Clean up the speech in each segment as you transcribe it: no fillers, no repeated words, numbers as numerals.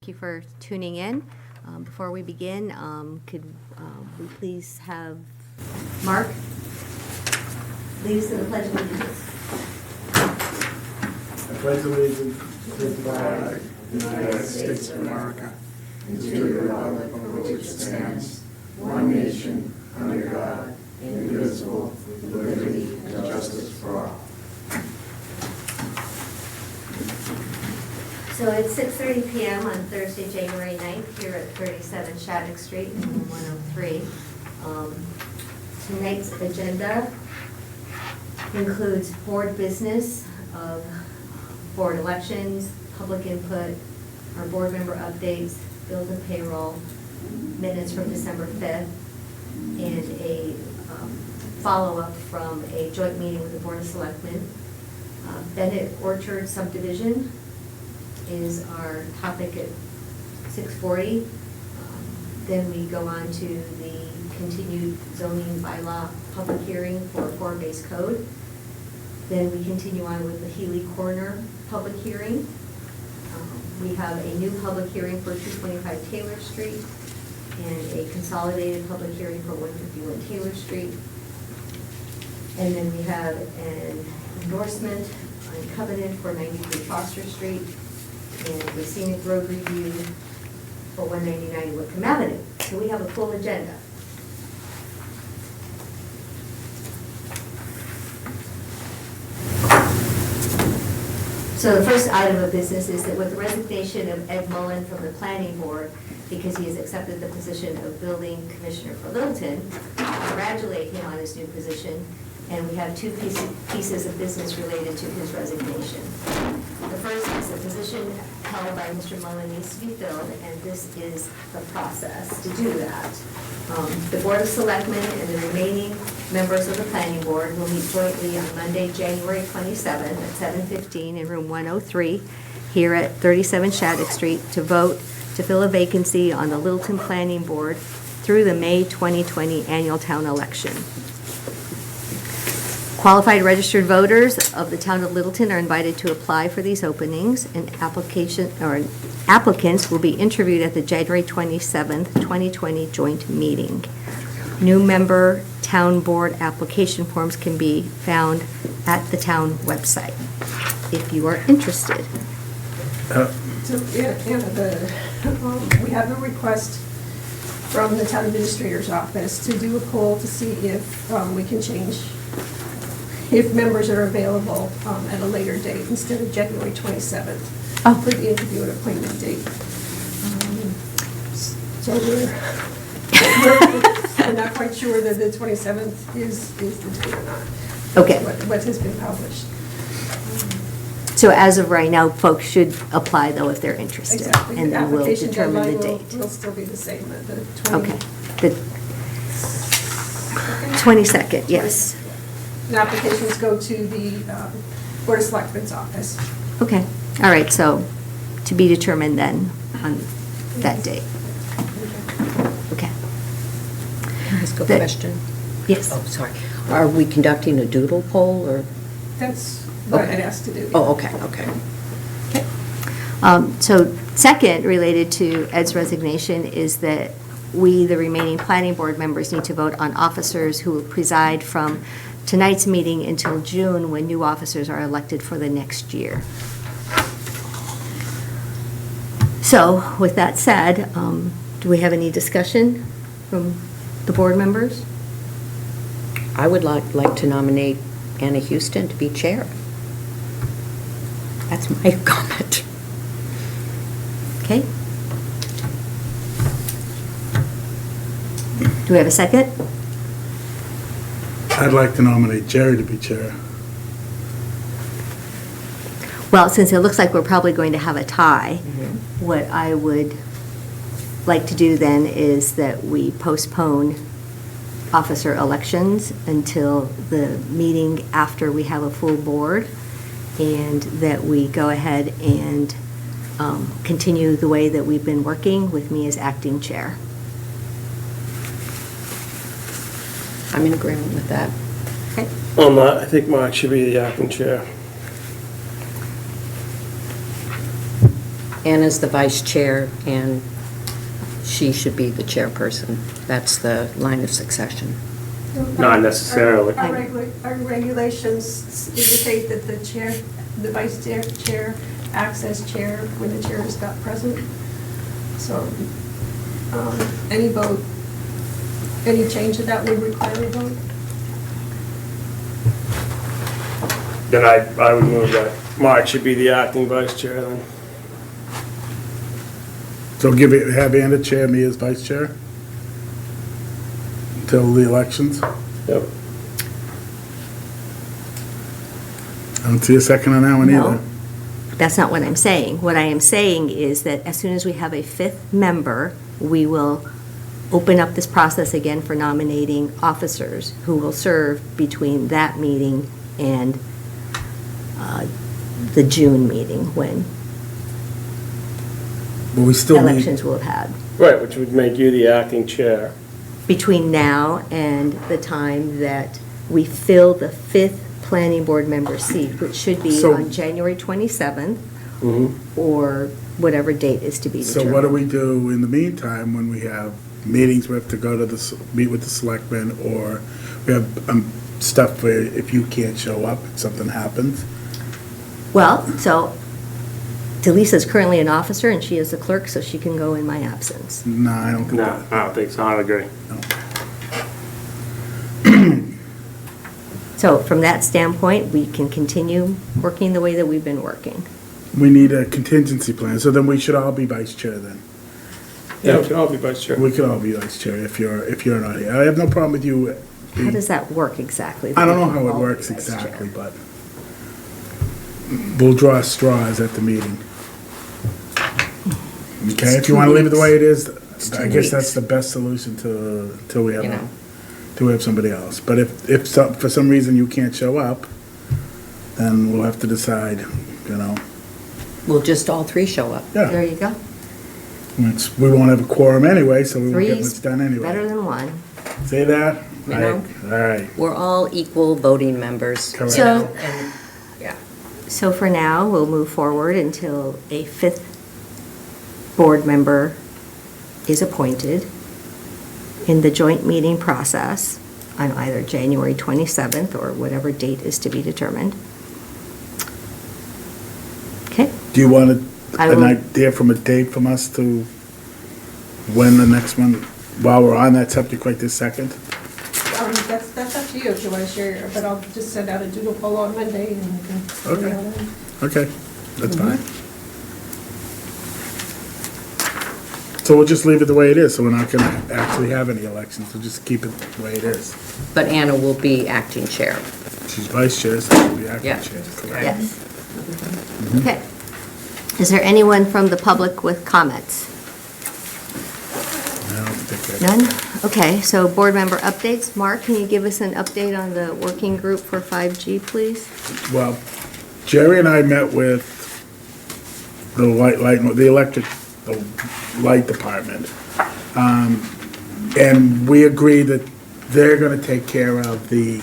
Thank you for tuning in. Before we begin, could we please have Mark lead us in the Pledge of Allegiance? I pledge allegiance to the flag of the United States of America and to the republic for which it stands, one nation, under God, indivisible, with liberty and justice for all. So it's 6:30 p.m. on Thursday, January 9th, here at 37 Shattuck Street in room 103. Tonight's agenda includes board business of board elections, public input, our board member updates, bills and payroll, minutes from December 5th, and a follow-up from a joint meeting with the Board of Selectmen. Bennett Orchard subdivision is our topic at 6:40. Then we go on to the continued zoning bylaw public hearing for form-based code. Then we continue on with the Healy Corner public hearing. We have a new public hearing for 225 Taylor Street and a consolidated public hearing for 151 Taylor Street. And then we have an endorsement on covenant for 93 Foster Street and the scenic road review for 199 Wickham Avenue. So we have a full agenda. So the first item of business is that with the resignation of Ed Mullen from the planning board, because he has accepted the position of building commissioner for Littleton, congratulate him on his new position, and we have two pieces of business related to his resignation. The first is the position held by Mr. Mullen needs to be filled, and this is the process to do that. The Board of Selectmen and the remaining members of the Planning Board will meet jointly on Monday, January 27th at 7:15 in room 103 here at 37 Shattuck Street to vote to fill a vacancy on the Littleton Planning Board through the May 2020 annual town election. Qualified registered voters of the town of Littleton are invited to apply for these openings, and applicants will be interviewed at the January 27th, 2020 joint meeting. New member town board application forms can be found at the town website if you are interested. We have a request from the town administrator's office to do a poll to see if we can change, if members are available at a later date instead of January 27th for the interview and appointment date. So we're not quite sure that the 27th is the date or not. Okay. What has been published. So as of right now, folks should apply, though, if they're interested. Exactly. And then we'll determine the date. Will still be the same, the 20. Okay. The 22nd, yes. And applications go to the Board of Selectmen's office. Okay. All right, so to be determined then on that date. Okay. Can I ask a The- question? Yes. Oh, sorry. Are we conducting a doodle poll, or? That's what Okay. I'd asked to do. Oh, okay, okay. So second, related to Ed's resignation, is that we, the remaining planning board members, need to vote on officers who will preside from tonight's meeting until June, when new officers are elected for the next year. So with that said, do we have any discussion from the board members? I would like to nominate Anna Houston to be chair. That's my comment. Okay. Do we have a second? I'd like to nominate Jerry to be chair. Well, since it looks like we're probably going to have a tie, what I would like to do then is that we postpone officer elections until the meeting after we have a full board, and that we go ahead and continue the way that we've been working with me as acting chair. I'm in agreement with that. Okay. I think Mark should be the acting chair. Anna's the vice chair, and she should be the chairperson. That's the line of succession. Not necessarily. Our regulations indicate that the vice chair acts as chair when the chair is not present. So any vote, any change to that would require a vote. Then I would move that Mark should be the acting vice chair then. So have Anna chair me as vice chair? Until the elections? Yep. I don't see a second on that one No. either. That's not what I'm saying. What I am saying is that as soon as we have a fifth member, we will open up this process again for nominating officers who will serve between that meeting and the June meeting when But we still need, elections will have had. Right, which would make you the acting chair. Between now and the time that we fill the fifth planning board member seat, which should be So- on January 27th Mm-hmm. or whatever date is to be so determined. what do we do in the meantime when we have meetings, we have to go to meet with the selectmen, or we have stuff where if you can't show up, something happens? Well, so Delisa's currently an officer and she is the clerk, so she can go in my absence. No, I don't think No, that. I don't think so. I agree. So from that standpoint, we can continue working the way that we've been working. We need a contingency plan, so then we should all be vice chair then. Yeah, we can all be vice chair. We could all be vice chair if you're not here. I have no problem with you. How does that work exactly? I don't know how it works exactly, but we'll draw straws at the meeting. Okay, if you want to leave it the way it is, I guess that's the best solution till we have, You know. till we have somebody else. But if for some reason you can't show up, then we'll have to decide, you know. We'll just all three show up. There Yeah, you go. we won't have a quorum anyway, so we won't get Three's what's done better anyway. than one. Say that? You know. All right, We're all equal voting members. Correct. you know, So- and- Yeah. So for now, we'll move forward until a fifth board member is appointed in the joint meeting process on either January 27th or whatever date is to be determined. Okay? do you want I an will- idea from a date from us to when the next one, while we're on that subject right this second? That's up to you if you want to share, but I'll just send out a doodle poll on Monday and you can. Okay. Okay, that's fine. So we'll just leave it the way it is, so we're not gonna actually have any elections, we'll just keep it the way it is. But Anna will be acting chair. She's vice chair, so she'll be acting Yeah. chair. correct? Yes. Okay. Is there anyone from the public with comments? I don't think that. None? Okay, so board member updates. Mark, can you give us an update on the working group for 5G, please? Well, Jerry and I met with the light department. And we agreed that they're gonna take care of the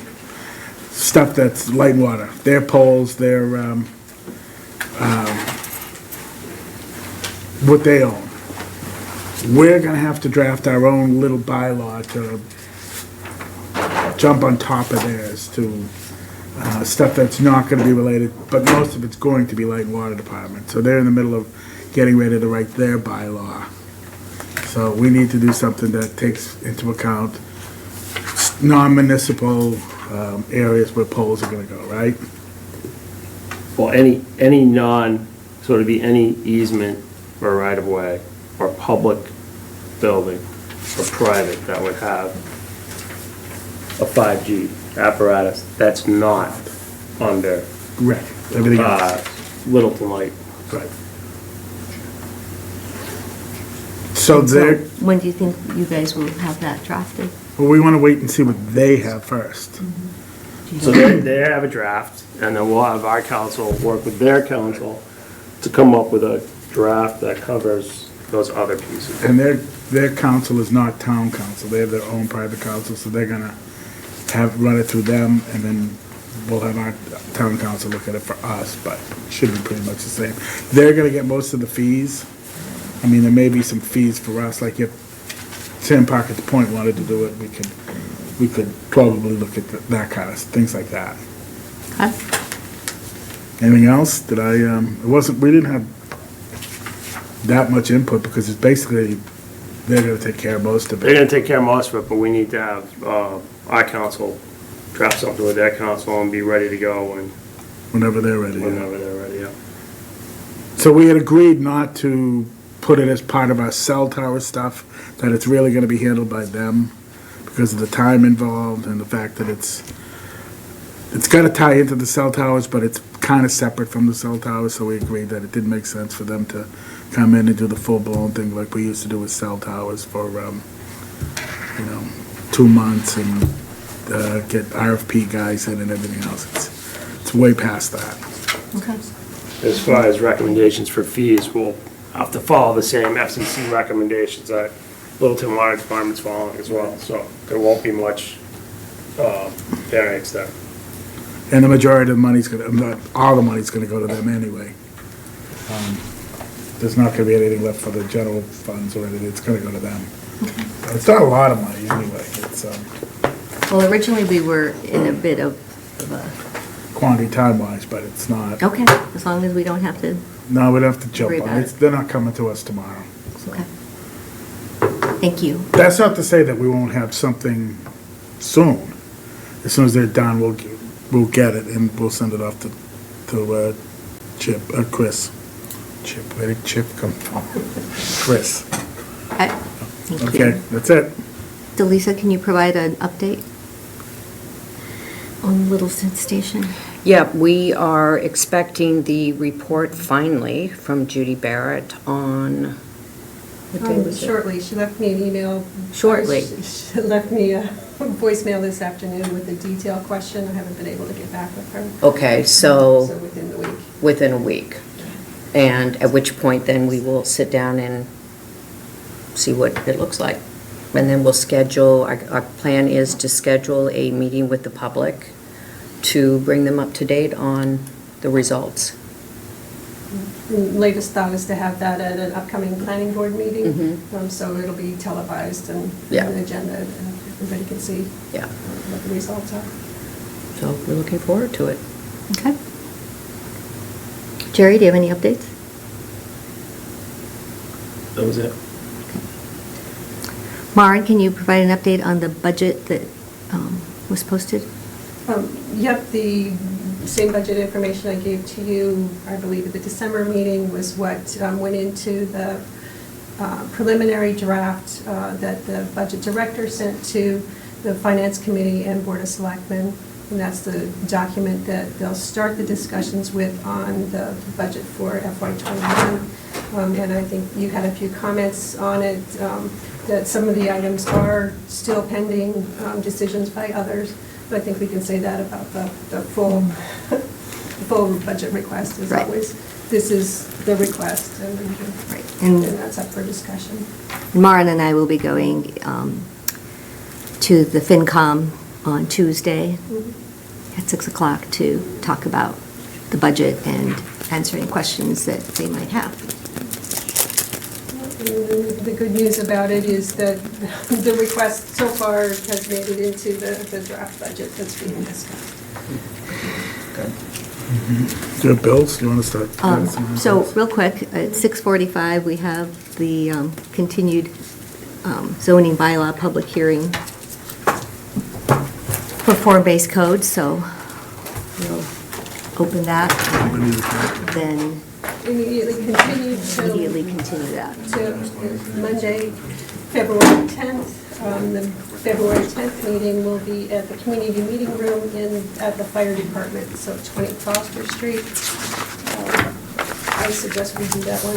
stuff that's light and water, their poles, their, what they own. We're gonna have to draft our own little bylaw to jump on top of theirs to, stuff that's not gonna be related, but most of it's going to be light and water department. So they're in the middle of getting ready to write their bylaw. So we need to do something that takes into account non-municipal, areas where poles are gonna go, right? Well, any non, so it'd be any easement or right of way or public building or private that would have a 5G apparatus that's not under Right. Everything else. Littleton Light. Right. So they're, When do you think you guys will have that drafted? well, we wanna wait and see what they have first. So they have a draft, and then we'll have our council work with their council to come up with a draft that covers those other pieces. And their council is not town council, they have their own private council, so they're gonna run it through them, and then we'll have our town council look at it for us, but it should be pretty much the same. They're gonna get most of the fees. I mean, there may be some fees for us, like if Sam Parker's Point wanted to do it, we could probably look at that kind of, things like that. Okay. Anything else? Did I, we didn't have that much input because it's basically, they're gonna take care of most of They're it. gonna take care of most of it, but we need to have, our council draft something with their council and be ready to go Whenever they're ready. whenever they're ready, yeah. So we had agreed not to put it as part of our cell tower stuff, that it's really gonna be handled by them because of the time involved and the fact that it's gotta tie into the cell towers, but it's kinda separate from the cell towers, so we agreed that it didn't make sense for them to come in and do the full-blown thing like we used to do with cell towers for, 2 months and, get RFP guys in and everything else. It's way past that. Okay. As far as recommendations for fees, we'll have to follow the same FCC recommendations that Littleton Water Department's following as well, so there won't be much, variance there. And the majority of the money's gonna, not all the money's gonna go to them anyway. There's not gonna be anything left for the general funds or anything, it's gonna go to them. It's not a lot of money anyway, it's, Well, originally we were in a bit of a, quantity time-wise, but it's not, okay, as long as we don't have to, no, we'd have to jump Worry on about it. They're not coming to us tomorrow. so. okay. Thank you. That's not to say that we won't have something soon. As soon as they're done, we'll get it and we'll send it off to Chris. Chip, where did Chip come from? Chris. Thank you. Okay, that's it. Delisa, can you provide an update on Littleton Station? Yeah, we are expecting the report finally from Judy Barrett on, what day was it? Shortly, she left me an email. Shortly. She left me a voicemail this afternoon with a detailed question. I haven't been able to get back with her. Okay, So so within the week. within a week. And at which point then we will sit down and see what it looks like. And then we'll schedule, our plan is to schedule a meeting with the public to bring them up to date on the results. Latest thought is to have that at an upcoming planning board meeting. Mhm. So it'll be televised and Yeah. an agenda, and everybody can see Yeah, what the results are. so we're looking forward to it. Okay. Jerry, do you have any updates? That was it. Maren, can you provide an update on the budget that was posted? Yep, the same budget information I gave to you, I believe, at the December meeting was what went into the preliminary draft that the budget director sent to the Finance Committee and Board of Selectmen. And that's the document that they'll start the discussions with on the budget for FY21. And I think you had a few comments on it, that some of the items are still pending decisions by others. But I think we can say that about the full budget request as Right. always. This is the request, and Right. and that's up for discussion. Maren and I will be going to the FinCom on Tuesday at 6 o'clock to talk about the budget and answer any questions that they might have. And the good news about it is that the request so far has made it into the draft budget that's being discussed. Do you have bills? Do you want to start? So, real quick, at 6:45, we have the continued zoning bylaw public hearing for form-based code, so we'll open that, then Immediately continue immediately continue that. to Monday, February 10th. The February 10th meeting will be at the community meeting room at the fire department, so 20 Foster Street. I suggest we do that one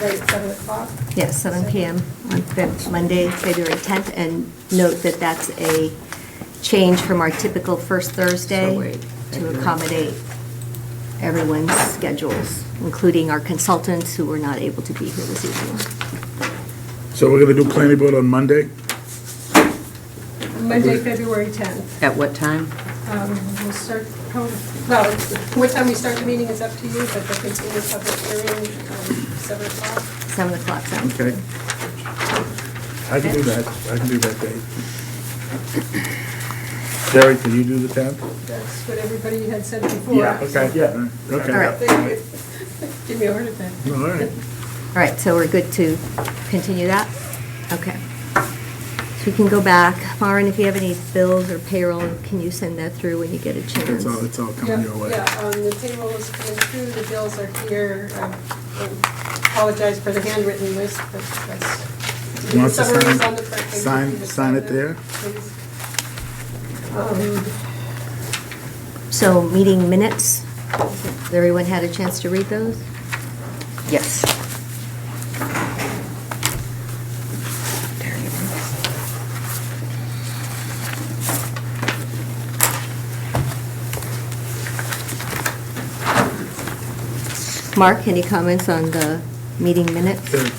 right at 7 o'clock. Yes, 7 PM on Monday, February 10th, and note that that's a change from our typical first Thursday to accommodate everyone's schedules, including our consultants who were not able to be here this evening. So we're gonna do planning board on Monday? Monday, February 10th. At what time? We'll start, well, what time we start the meeting is up to you, but the continued public hearing, 7 o'clock. 7 o'clock sounds Okay. good. I can do that. I can do that date. Jerry, can you do the 10th? That's what everybody had said before. Yeah. Okay. Yeah. Okay. All right. Give me a heart attack. All right. All right, so we're good to continue that? Okay. So we can go back. Maren, if you have any bills or payroll, can you send that through when you get a chance? It's all coming your way. Yeah, the table is coming through, the bills are here. I apologize for the handwritten list, but that's. You want to summary is on the front page. sign it there? Please. So meeting minutes, has everyone had a chance to read those? Yes. Mark, any comments on the meeting minutes? They're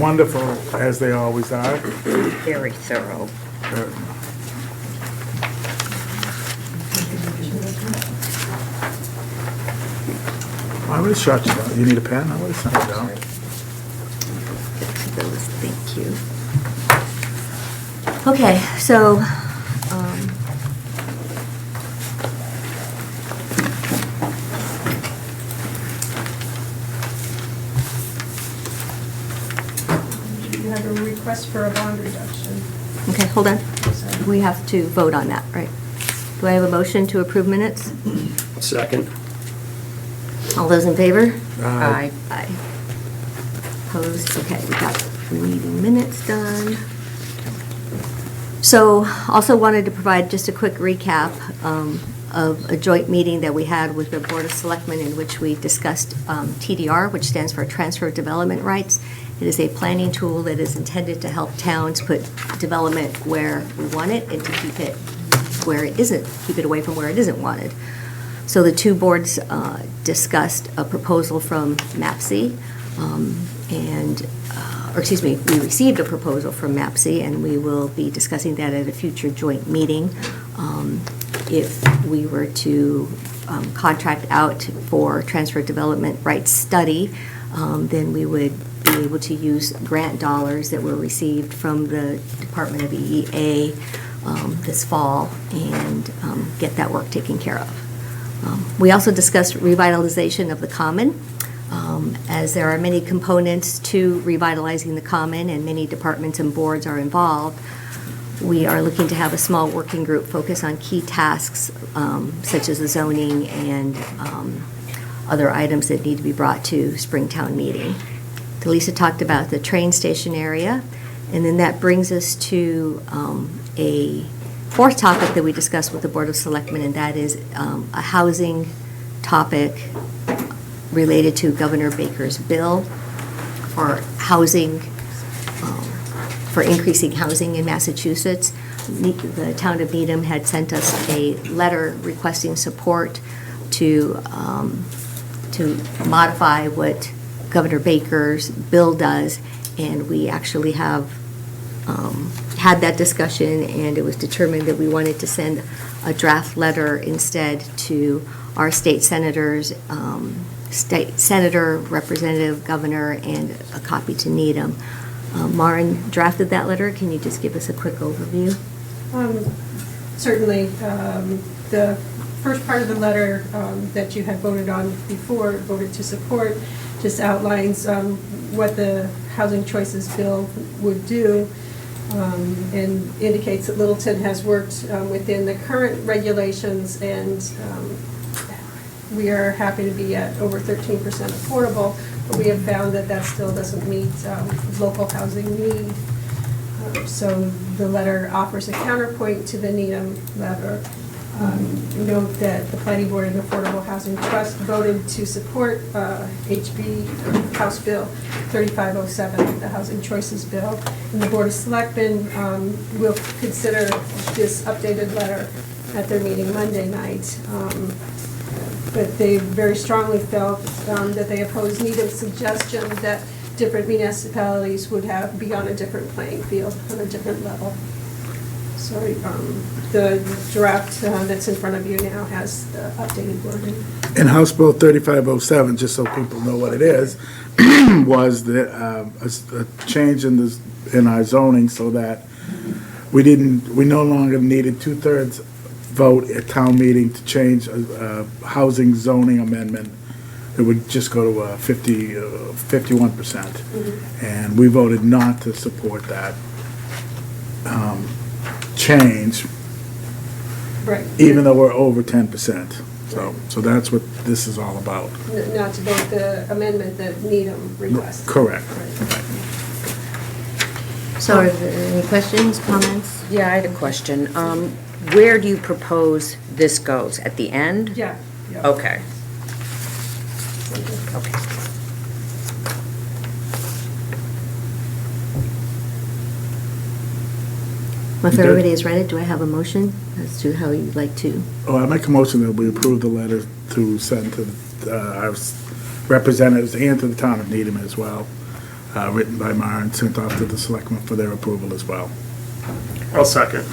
wonderful, as they always are. Very thorough. I would have shot you down. You need a pen? I would have sent it down. Those, thank you. Okay, so, You have a request for a bond reduction. okay, hold on. Sorry. We have to vote on that, right? Do I have a motion to approve minutes? Second. All those in favor? Aye. Aye. Opposed? Okay, we got the meeting minutes done. So also wanted to provide just a quick recap of a joint meeting that we had with the Board of Selectmen in which we discussed TDR, which stands for Transfer of Development Rights. It is a planning tool that is intended to help towns put development where we want it and to keep it where it isn't, keep it away from where it isn't wanted. So the two boards discussed a proposal from MAPC, we received a proposal from MAPC, and we will be discussing that at a future joint meeting. If we were to contract out for transfer development rights study, then we would be able to use grant dollars that were received from the Department of EEA this fall and get that work taken care of. We also discussed revitalization of the common, as there are many components to revitalizing the common and many departments and boards are involved. We are looking to have a small working group focus on key tasks such as the zoning and other items that need to be brought to Springtown meeting. Delisa talked about the train station area, and then that brings us to a fourth topic that we discussed with the Board of Selectmen, and that is a housing topic related to Governor Baker's bill for housing, for increasing housing in Massachusetts. The town of Needham had sent us a letter requesting support to modify what Governor Baker's bill does, and we actually have had that discussion, and it was determined that we wanted to send a draft letter instead to our state senators, state senator, representative, governor, and a copy to Needham. Maren drafted that letter. Can you just give us a quick overview? Certainly. The first part of the letter that you had voted on before, voted to support, just outlines what the Housing Choices Bill would do, and indicates that Littleton has worked within the current regulations, and we are happy to be at over 13% affordable, but we have found that that still doesn't meet local housing need. So the letter offers a counterpoint to the Needham letter. Note that the Planning Board and Affordable Housing Trust voted to support HB, House Bill 3507, the Housing Choices Bill. And the Board of Selectmen will consider this updated letter at their meeting Monday night. But they very strongly felt that they opposed Needham's suggestion that different municipalities would be on a different playing field, on a different level. Sorry, the draft that's in front of you now has the updated wording. In House Bill 3507, just so people know what it is, was a change in our zoning so that we no longer needed 2/3 vote at town meeting to change a housing zoning amendment. It would just go to 51%. And we voted not to support that change, Right. even though we're over 10%. So that's what this is all about. Not to vote the amendment that Needham requested. Correct. Right. So are there any questions, comments? Yeah, I had a question. Where do you propose this goes? At the end? Yeah. yeah. Okay. Okay. Well, if Okay. everybody is ready, do I have a motion as to how you'd like to? Oh, I make a motion that we approve the letter to send to our representatives and to the town of Needham as well, written by Mara and sent off to the selectmen for their approval as well. I'll second.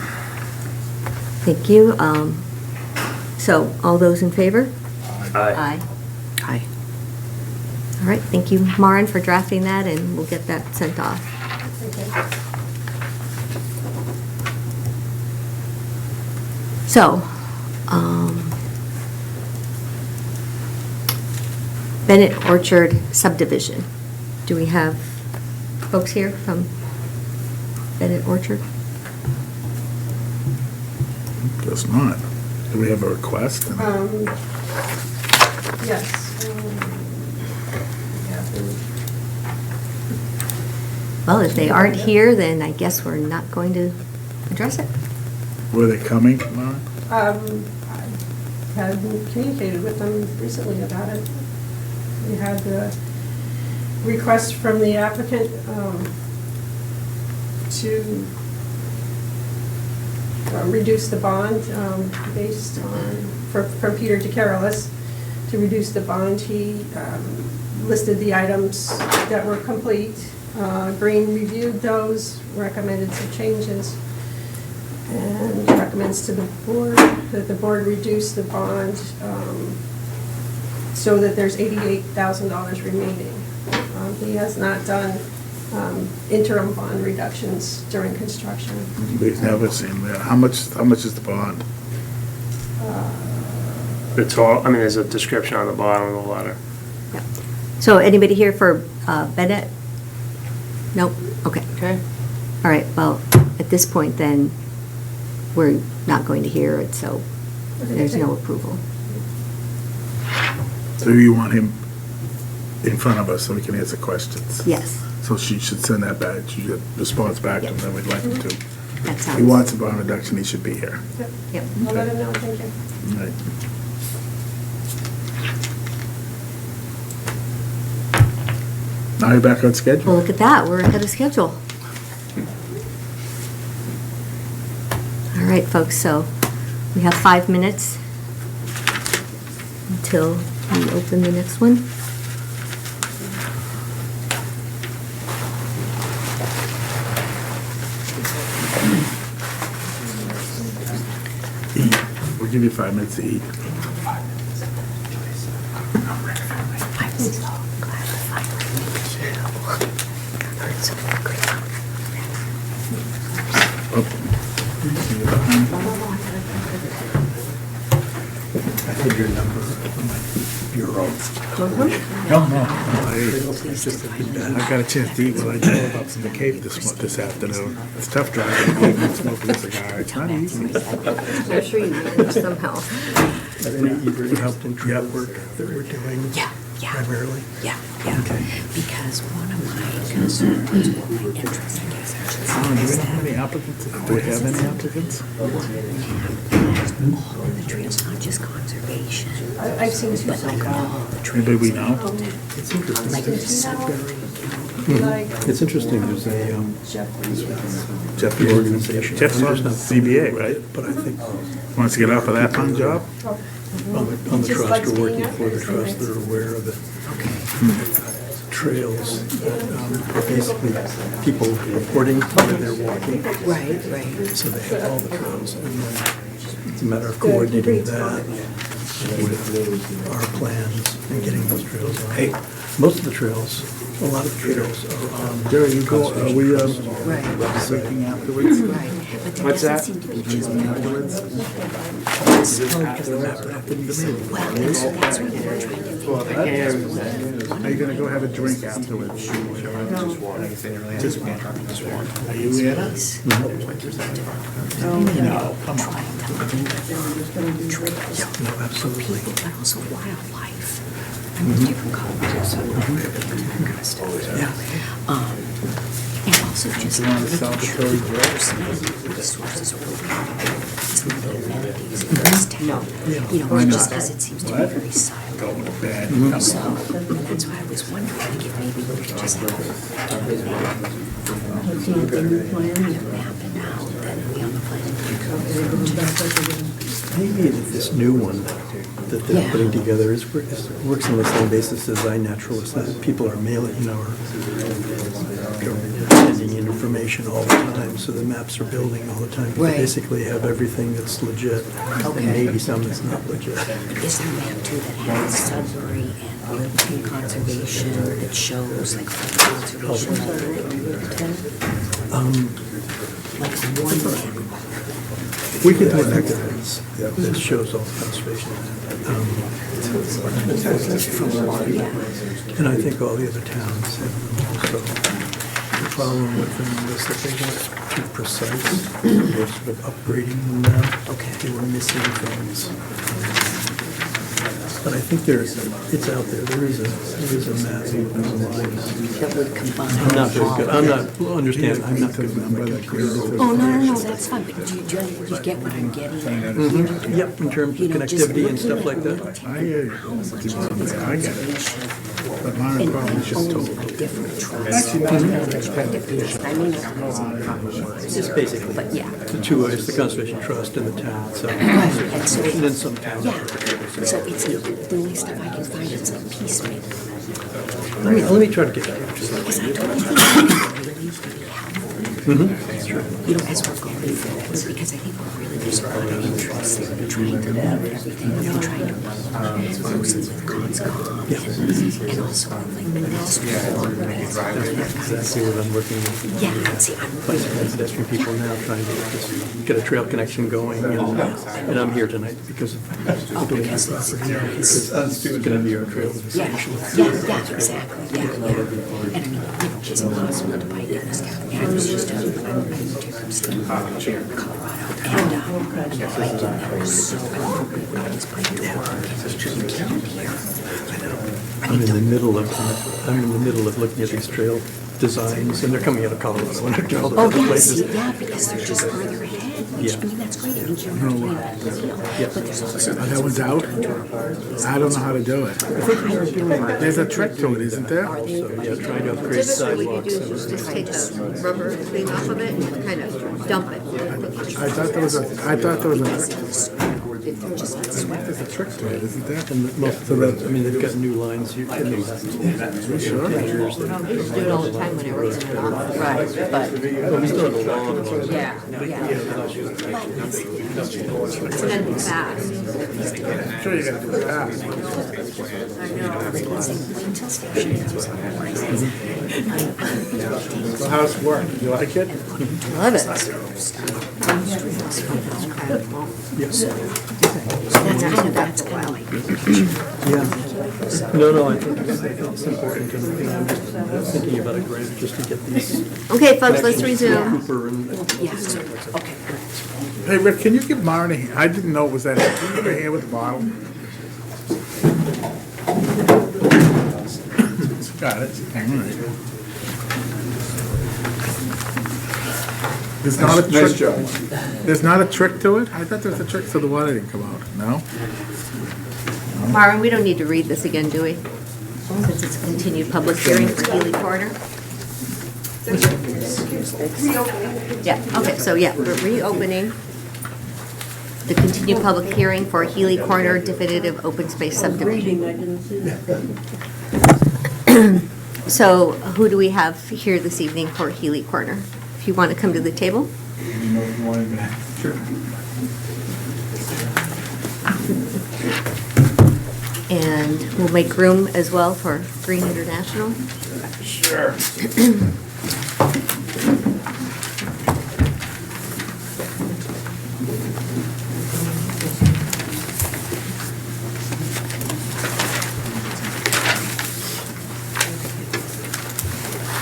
Thank you. So, all those in favor? Aye. Aye. All right, thank you, Maren, for drafting that, and we'll get that sent off. Okay. So, Bennett Orchard subdivision. Do we have folks here from Bennett Orchard? Guess not. Do we have a request? Yes. Well, if they aren't here, then I guess we're not going to address it. Were they coming, Mara? I had communicated with them recently about it. We had the request from the applicant to reduce the bond based on, from Peter DeCarolis, to reduce the bond. He listed the items that were complete. Green reviewed those, recommended some changes, and recommends to the board that the board reduce the bond so that there's $88,000 remaining. He has not done interim bond reductions during construction. We've never seen that. How much is the bond? The total, I mean, there's a description on the bottom of the letter. Yep. So anybody here for Bennett? Nope, okay. Okay. All right, well, at this point then, we're not going to hear it, so there's no approval. So you want him in front of us so we can answer questions? Yes, So she should send that back, she should response back to him, then we'd like him to. that If sounds. he wants a bond reduction, he should be here. Yep. Yep. I'll let him know, thank you. Right. Now you're back on Well, schedule. look at that, we're ahead of schedule. All right, folks, so we have 5 minutes until we open the next one. Eat. We'll give you 5 minutes to eat. Oh. I had your number on my bureau. No, no. I got a chance to eat while I drove up from the Cape this afternoon. It's tough driving, smoking a cigar. It's not easy. I'm sure you managed somehow. Any Hebrew helped in trail work that we're doing Yeah. primarily? Yeah. Because one of my concerns, or my interests, I guess I should say, Do we is have that any applicants? Do we have any applicants? all of the trails, not just conservation, I've seen two but so like far. all the trails. Anybody we know? It's interesting. Like the Sudbury. Like It's interesting, there's a, Jeffrey. Jeff, the organization. Jeff's on CBA, right? But I think Wants to get off of that fun job? on the Just trust likes or being working out for there, the so trust, it's- they're aware of it. trails that are basically people reporting where they're walking. Right, right. So they have all the trails, and then it's a matter of coordinating that with our plans and getting those trails on. Most of the trails, a lot of the trails are on. Jerry, you go, are we, Right. breaking afterwards? Right. But there What's doesn't that? seem to be just one. Well, that's what we're trying to figure out. Are you gonna go have a drink afterwards? Just one. Are you in? No, come on. No, absolutely. But also wildlife. I mean, different colors, so I'm really interested. Yeah. And also just You want a making sure celebratory drink? resources are really some of the amenities in this town. You know, just because it seems to be very silent. Go to bed. So, and that's why I was wondering if maybe we could just have a map it out that we on the planning. Maybe that this new one that they're Yeah. putting together works on the same basis as iNaturalist, that people are mailing, are sending in information all the time, so the maps are building all the time. But Right. they basically have everything that's legit, Okay. and maybe some that's not legit. Is there a map too that has Sudbury and Littleton conservation that shows like conservation? Like one map. We could do that. That shows all the conservation. And I think all the other towns have them also. The problem with them was that they weren't too precise. They're sort of upgrading them now. Okay. They were missing things. But I think it's out there. There is a map online. That would combine. I'm not very good. I'm not, I'm not good with my computer. Oh, no, that's fine, but do you get what I'm getting at? Yep, in terms of You know, just connectivity and looking stuff at like that. I hear you. I get it. But Myron And probably just told only me. different trusts. Actually, not I mean, It's just basically but yeah. the two, it's the Conservation Trust and the town itself. Right, and so, And then some towns. yeah, so it's, the only stuff I can find is like piecemeal. Let me try to get that. Because I don't think it really needs to be helpful. You know, as we're going through this, because I think we're really just on interest in trying to move everything, we're trying to work closely with CONSCOM and also like the pedestrian. Exactly what I'm working with. Yeah, see, I'm really, Pedestrian people now trying to just get a trail connection going, and I'm here tonight because of doing that property. Because it's gonna be our trail. yeah, exactly, yeah. And I mean, you know, it's impossible to bike in this town. And I was just, I'm from Colorado, and biking there is so, everybody's bike to work, and you can't here. I'm in the middle of looking at these trail designs, and they're coming out of Colorado and they're all the Oh, other yes, places. yeah, because they're just further ahead, which, I mean, that's great, I mean, you're not doing that deal. But there's also. That one's out? I don't know how to do it. There's a trick to it, isn't there? So, yeah, trying to upgrade Typically, what you sidewalks. do is just take the rubber thing off of it and kind of dump it. I thought there was a trick to it, isn't there? And most of the, I mean, they've got new lines here in the last Sure. 10 years. I used to do it all the time when I worked in an office. Right, but, Well, we still have a long one. yeah. It's gonna be fast. I'm sure you gotta do it fast. So how's it work? You like it? Love it. That's kind of like. Yeah. No, I think it's important, and I'm just thinking about a grant just to get these. Okay, folks, let's resume. Cooper and, Yeah, okay. Hey, Rick, can you give Myron a hand? I didn't know it was that. Can you give a hand with the bottle? Got it. All right. There's not a trick. Nice job. There's not a trick to it? I thought there was a trick so the water didn't come out. No? Marvin, we don't need to read this again, do we? Since it's a continued public hearing for Healy Corner. Yeah, okay, so yeah, we're reopening the continued public hearing for Healy Corner definitive open space subdivision. So who do we have here this evening for Healy Corner? If you want to come to the table. And we'll make room as well for Green International. Sure.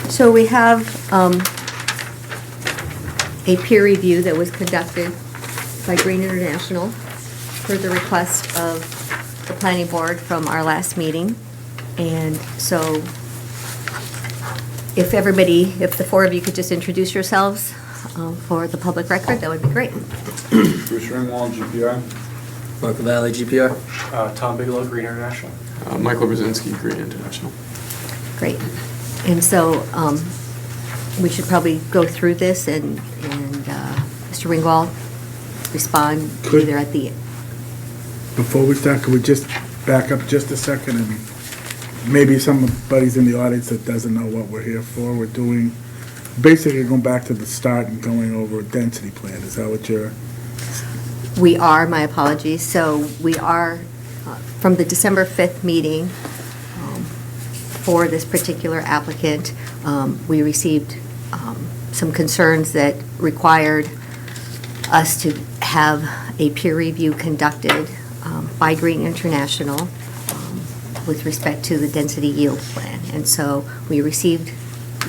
So we have a peer review that was conducted by Green International per the request of the planning board from our last meeting. And so if the four of you could just introduce yourselves for the public record, that would be great. Bruce Ringwald, GPI. Marco Valley, GPR. Tom Bigelow, Green International. Michael Brzezinski, Green International. Great. And so we should probably go through this and Mr. Ringwald respond Could- either at the, Before we start, could we just back up just a second? And maybe somebody's in the audience that doesn't know what we're here for. We're doing, basically going back to the start and going over a density plan. Is that what you're? we are, my apologies, so we are, from the December 5th meeting, for this particular applicant, we received some concerns that required us to have a peer review conducted by Green International with respect to the density yield plan. And so we received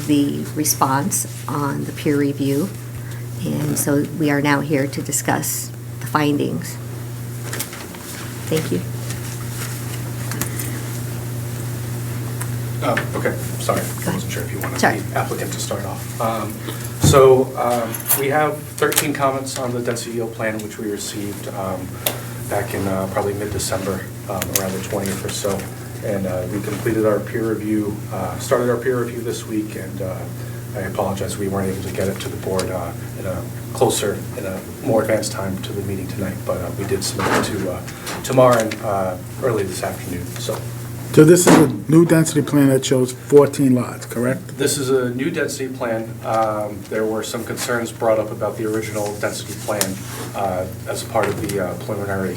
the response on the peer review, and so we are now here to discuss the findings. Thank you. Okay, sorry, I ahead. wasn't sure if you wanted Sorry. the applicant to start off. We have 13 comments on the density yield plan, which we received back in probably mid-December, around the 20th or so. And we completed our peer review, started our peer review this week, and I apologize, we weren't able to get it to the board in a more advanced time to the meeting tonight, but we did submit it to Maren early this afternoon, so. So this is a new density plan that shows 14 lots, correct? This is a new density plan. There were some concerns brought up about the original density plan as part of the preliminary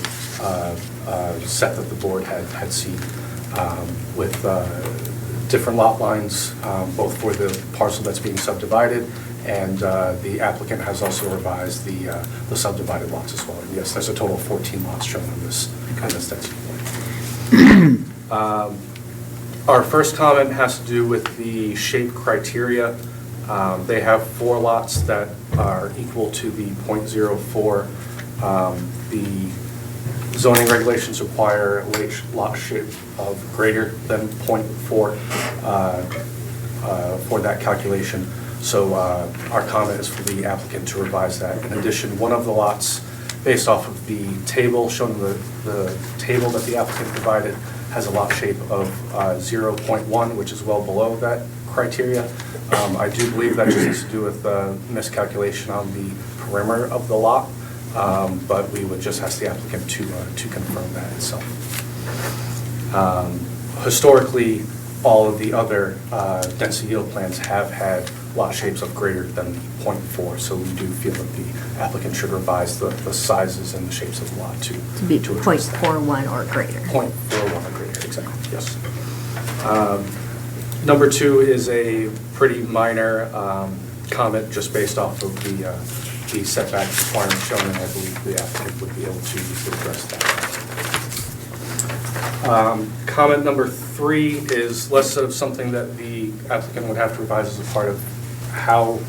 set that the board had seen with different lot lines, both for the parcel that's being subdivided, and the applicant has also revised the subdivided lots as well. And yes, there's a total of 14 lots shown on this density plan. Our first comment has to do with the shape criteria. They have 4 lots that are equal to the .04. The zoning regulations require a lot shape of greater than .4 for that calculation. So our comment is for the applicant to revise that. In addition, one of the lots, based off of the table, shown the table that the applicant provided, has a lot shape of 0.1, which is well below that criteria. I do believe that just has to do with miscalculation on the perimeter of the lot, but we would just ask the applicant to confirm that itself. Historically, all of the other density yield plans have had lot shapes of greater than 0.4, so we do feel that the applicant should revise the sizes and the shapes of the lot to be address that. 0.41 or greater. 0.41 or greater, exactly, yes. Number 2 is a pretty minor comment just based off of the setback requirement shown, and I believe the applicant would be able to address that. Comment number 3 is less of something that the applicant would have to revise as a part of how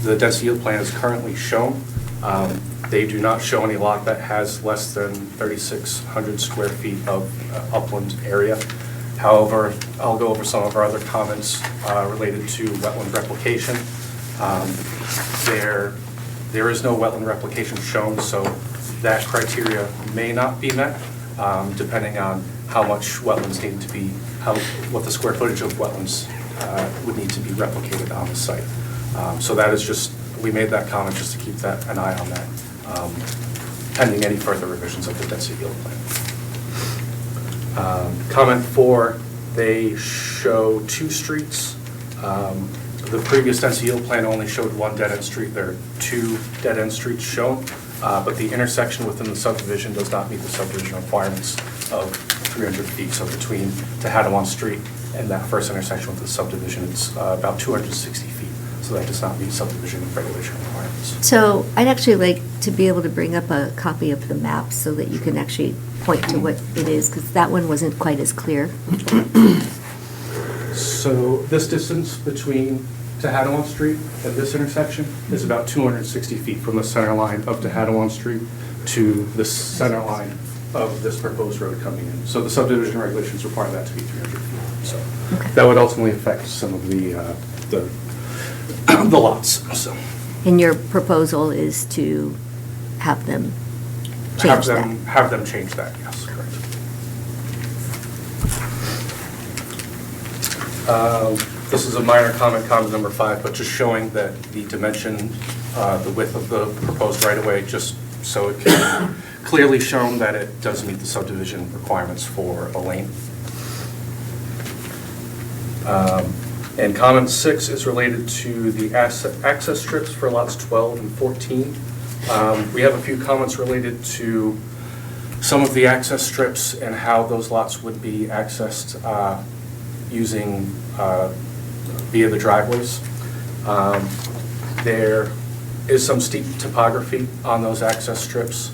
the density yield plan is currently shown. They do not show any lot that has less than 3,600 square feet of upland area. However, I'll go over some of our other comments related to wetland replication. There is no wetland replication shown, so that criteria may not be met, depending on how much wetlands need to be, what the square footage of wetlands would need to be replicated on the site. So that is just, we made that comment just to keep an eye on that, pending any further revisions of the density yield plan. Comment 4 They show 2 streets. The previous density yield plan only showed 1 dead-end street. There are 2 dead-end streets shown, but the intersection within the subdivision does not meet the subdivision requirements of 300 feet. So between Tehadawon Street and that first intersection with the subdivision, it's about 260 feet. So that does not meet subdivision regulation requirements. So I'd actually like to be able to bring up a copy of the map so that you can actually point to what it is, because that one wasn't quite as clear. So this distance between Tehadawon Street and this intersection is about 260 feet from the center line of Tehadawon Street to the center line of this proposed road coming in. So the subdivision regulations require that to be 300 feet. So Okay. that would ultimately affect some of the lots, so. And your proposal is to have them change that? Have them change that, yes, correct. This is a minor comment number 5, but just showing that the dimension, the width of the proposed right-of-way, just so it can be clearly shown that it does meet the subdivision requirements for a lane. And comment 6 is related to the access strips for lots 12 and 14. We have a few comments related to some of the access strips and how those lots would be accessed using via the driveways. There is some steep topography on those access strips,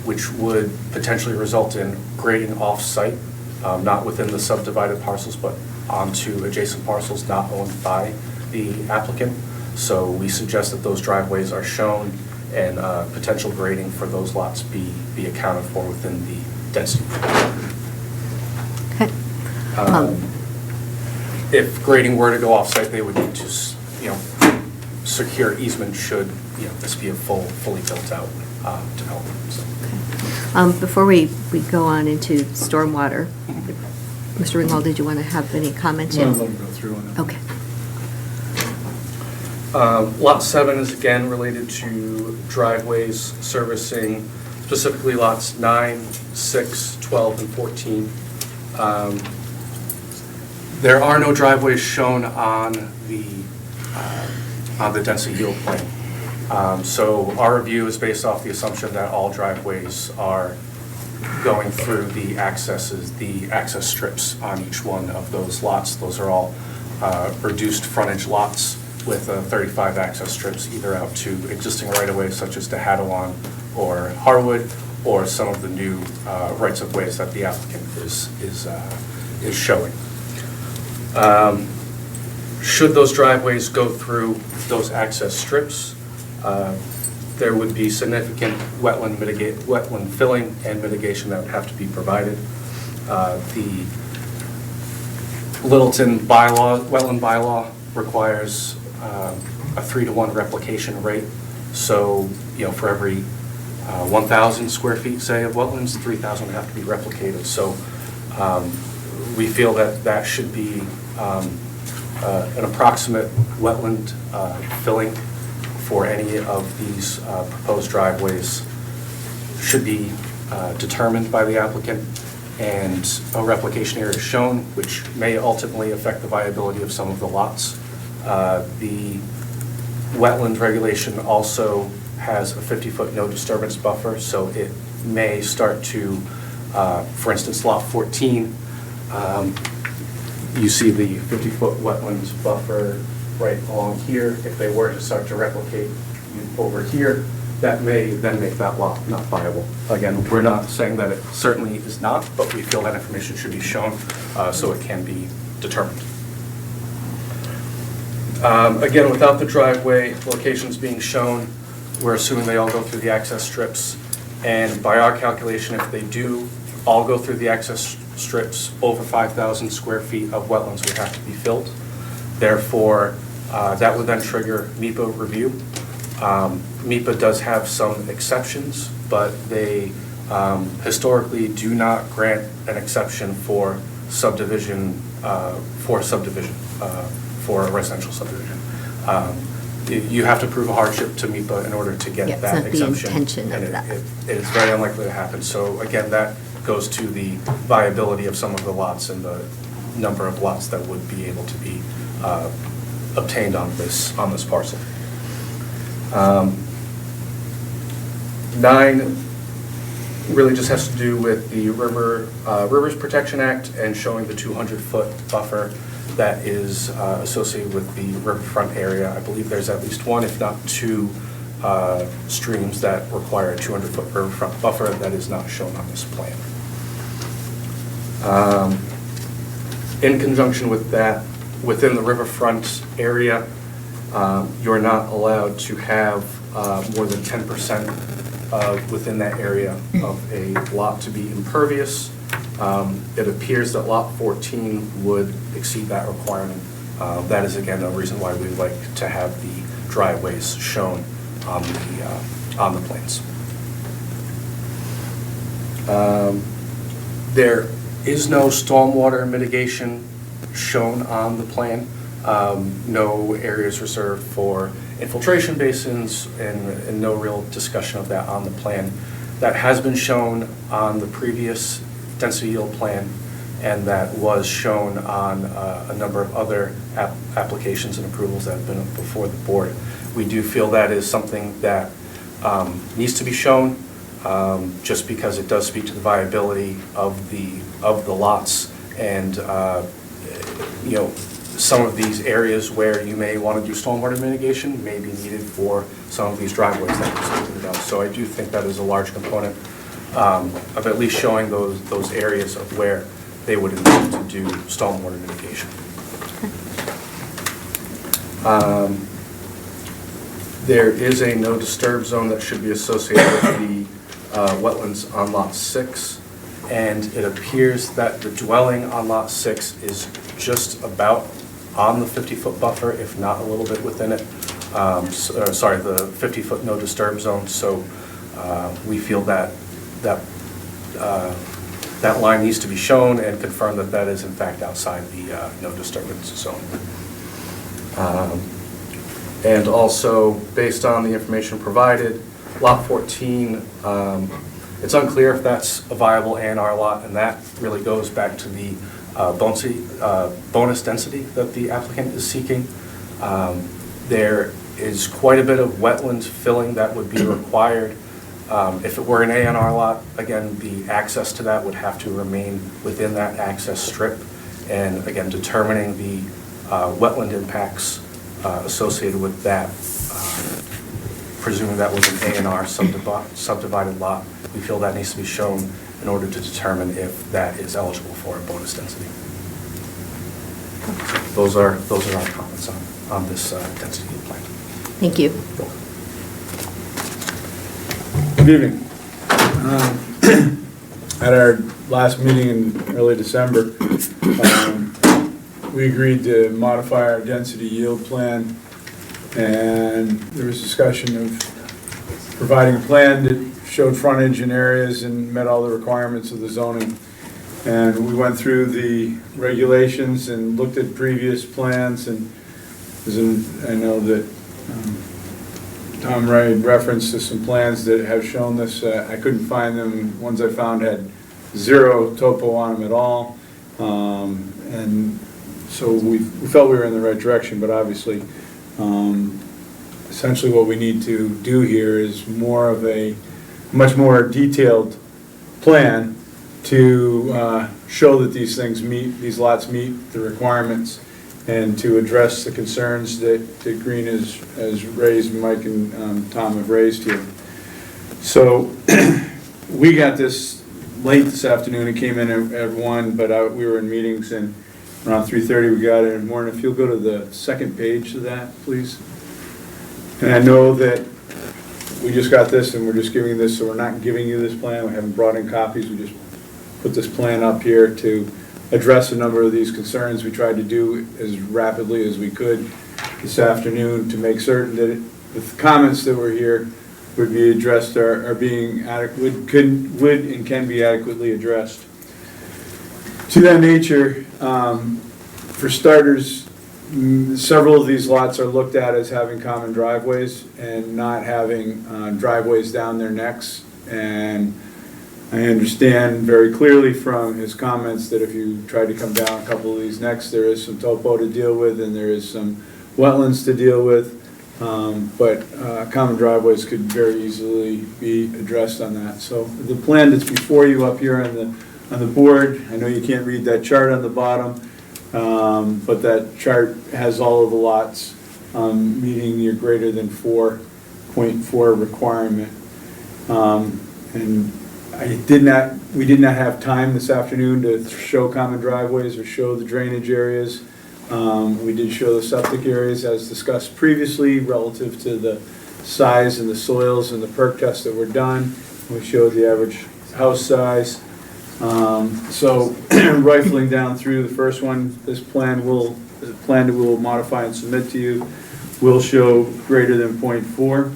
which would potentially result in grading off-site, not within the subdivided parcels, but onto adjacent parcels not owned by the applicant. So we suggest that those driveways are shown and potential grading for those lots be accounted for within the density. Okay. If grading were to go off-site, they would need to, secure easement should, this be a fully built-out development. So. Before we go on into stormwater, Mr. Ringwald, did you want to have any comments yet? Let them go through on it. Okay. Lot 7 is again related to driveways servicing specifically lots 9, 6, 12, and 14. There are no driveways shown on the density yield plan. So our review is based off the assumption that all driveways are going through the access strips on each one of those lots. Those are all reduced frontage lots with 35 access strips, either out to existing right-of-ways such as Tehadawon or Harwood, or some of the new rights-of-ways that the applicant is showing. Should those driveways go through those access strips, there would be significant wetland filling and mitigation that would have to be provided. The Littleton wetland bylaw requires a 3-to-1 replication rate. So, for every 1,000 square feet, say, of wetlands, 3,000 would have to be replicated. So we feel that should be an approximate wetland filling for any of these proposed driveways should be determined by the applicant, and a replication area is shown, which may ultimately affect the viability of some of the lots. The wetland regulation also has a 50-foot no disturbance buffer, so it may start to, for instance, lot 14, you see the 50-foot wetlands buffer right along here. If they were to start to replicate over here, that may then make that lot not viable. Again, we're not saying that it certainly is not, but we feel that information should be shown so it can be determined. Again, without the driveway locations being shown, we're assuming they all go through the access strips. And by our calculation, if they do all go through the access strips, over 5,000 square feet of wetlands would have to be filled. Therefore, that would then trigger MEPA review. MEPA does have some exceptions, but they historically do not grant an exception for subdivision, for a residential subdivision. You have to prove a hardship to MEPA in order to get that Yeah, it's not the exemption. intention of and that. It is very unlikely to happen. So again, that goes to the viability of some of the lots and the number of lots that would be able to be obtained on this parcel. 9 really just has to do with the Rivers Protection Act and showing the 200-foot buffer that is associated with the riverfront area. I believe there's at least one, if not 2, streams that require a 200-foot riverfront buffer that is not shown on this plan. In conjunction with that, within the riverfront area, you're not allowed to have more than 10% within that area of a lot to be impervious. It appears that lot 14 would exceed that requirement. That is again a reason why we like to have the driveways shown on the plans. There is no stormwater mitigation shown on the plan. No areas reserved for infiltration basins, and no real discussion of that on the plan. That has been shown on the previous density yield plan, and that was shown on a number of other applications and approvals that have been before the board. We do feel that is something that needs to be shown, just because it does speak to the viability of the lots, and some of these areas where you may want to do stormwater mitigation may be needed for some of these driveways that we're speaking about. So I do think that is a large component of at least showing those areas of where they would intend to do stormwater mitigation. There is a no disturb zone that should be associated with the wetlands on lot 6, and it appears that the dwelling on lot 6 is just about on the 50-foot buffer, if not a little bit within it. Sorry, the 50-foot no disturb zone. So we feel that line needs to be shown and confirm that that is in fact outside the no disturbance zone. And also, based on the information provided, lot 14, it's unclear if that's a viable A&R lot, and that really goes back to the bonus density that the applicant is seeking. There is quite a bit of wetland filling that would be required. If it were an A&R lot, again, the access to that would have to remain within that access strip, and again, determining the wetland impacts associated with that, presuming that was an A&R subdivided lot, we feel that needs to be shown in order to determine if that is eligible for a bonus density. Those are our comments on this density plan. Thank you. Good evening. At our last meeting in early December, we agreed to modify our density yield plan, and there was discussion of providing a plan that showed frontage in areas and met all the requirements of the zoning. And we went through the regulations and looked at previous plans, and I know that Tom Ray referenced to some plans that have shown this. I couldn't find them. Ones I found had 0 topo on them at all. And so we felt we were in the right direction, but obviously, essentially what we need to do here is more of a much more detailed plan to show that these lots meet the requirements, and to address the concerns that Green has raised, Mike and Tom have raised here. So we got this late this afternoon. It came in at 1, but we were in meetings, and around 3:30 we got it. And Warren, if you'll go to the second page of that, please. And I know that we just got this, and we're just giving you this, so we're not giving you this plan. We haven't brought in copies. We just put this plan up here to address a number of these concerns. We tried to do as rapidly as we could this afternoon to make certain that the comments that were here would be addressed, are being adequate, would and can be adequately addressed. To that nature, for starters, several of these lots are looked at as having common driveways and not having driveways down their necks, and I understand very clearly from his comments that if you try to come down a couple of these next, there is some topo to deal with and there is some wetlands to deal with. But common driveways could very easily be addressed on that. So the plan that's before you up here on the board, I know you can't read that chart on the bottom, but that chart has all of the lots meeting your greater than 4.4 requirement. And we did not have time this afternoon to show common driveways or show the drainage areas. We did show the septic areas as discussed previously relative to the size and the soils and the perk tests that were done. We showed the average house size. So rifling down through the first one, the plan that we'll modify and submit to you will show greater than 0.4.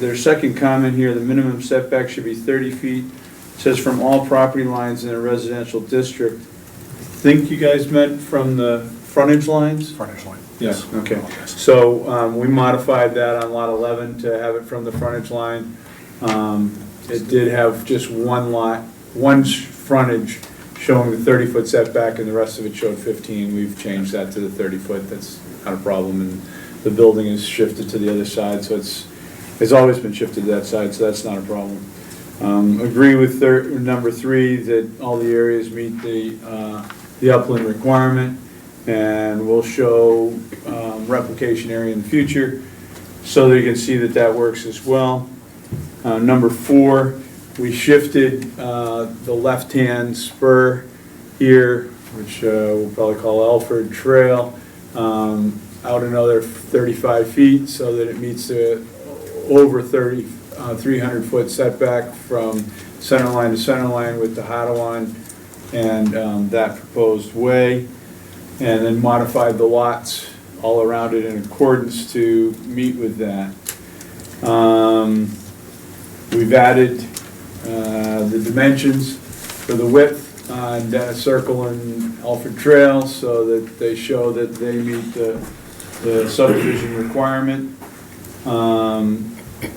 Their second comment here, the minimum setback should be 30 feet. It says from all property lines in a residential district. I think you guys meant from the frontage lines? Frontage line. Yes, okay. So we modified that on lot 11 to have it from the frontage line. It did have just one frontage showing the 30-foot setback and the rest of it showed 15. We've changed that to the 30-foot. That's not a problem. And the building is shifted to the other side, so it's always been shifted to that side, so that's not a problem. Agree with number 3 that all the areas meet the upland requirement, and we'll show replication area in the future so that you can see that that works as well. Number 4, we shifted the left-hand spur here, which we'll probably call Alford Trail, out another 35 feet so that it meets the over 300-foot setback from center line to center line with the Hadawan and that proposed way, and then modified the lots all around it in accordance to meet with that. We've added the dimensions for the width on Dennis Circle and Alford Trail so that they show that they meet the subdivision requirement.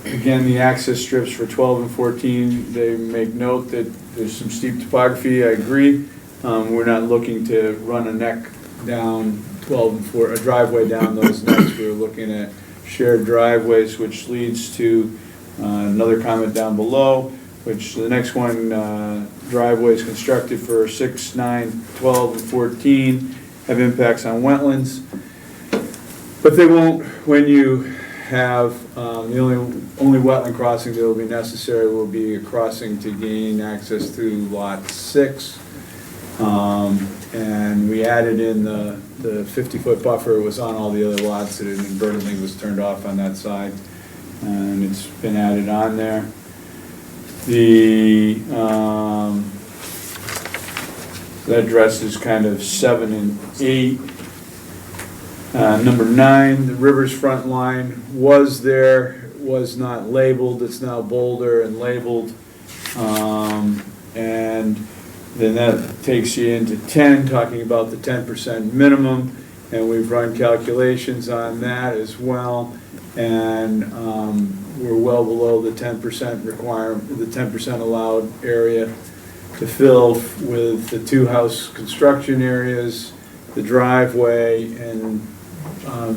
Again, the access strips for 12 and 14, they make note that there's some steep topography, I agree. We're not looking to run a neck down 12 and 4, a driveway down those necks. We're looking at shared driveways, which leads to another comment down below, which the next one, driveways constructed for 6, 9, 12, and 14 have impacts on wetlands. But they won't when you have, the only wetland crossing that will be necessary will be a crossing to gain access to lot 6. And we added in the 50-foot buffer. It was on all the other lots that inadvertently was turned off on that side. And it's been added on there. That addresses kind of 7 and 8. Number 9, the river's front line was there, was not labeled. It's now bolder and labeled. And then that takes you into 10, talking about the 10% minimum. And we've run calculations on that as well. And we're well below the 10% requirement, the 10% allowed area to fill with the 2 house construction areas, the driveway, and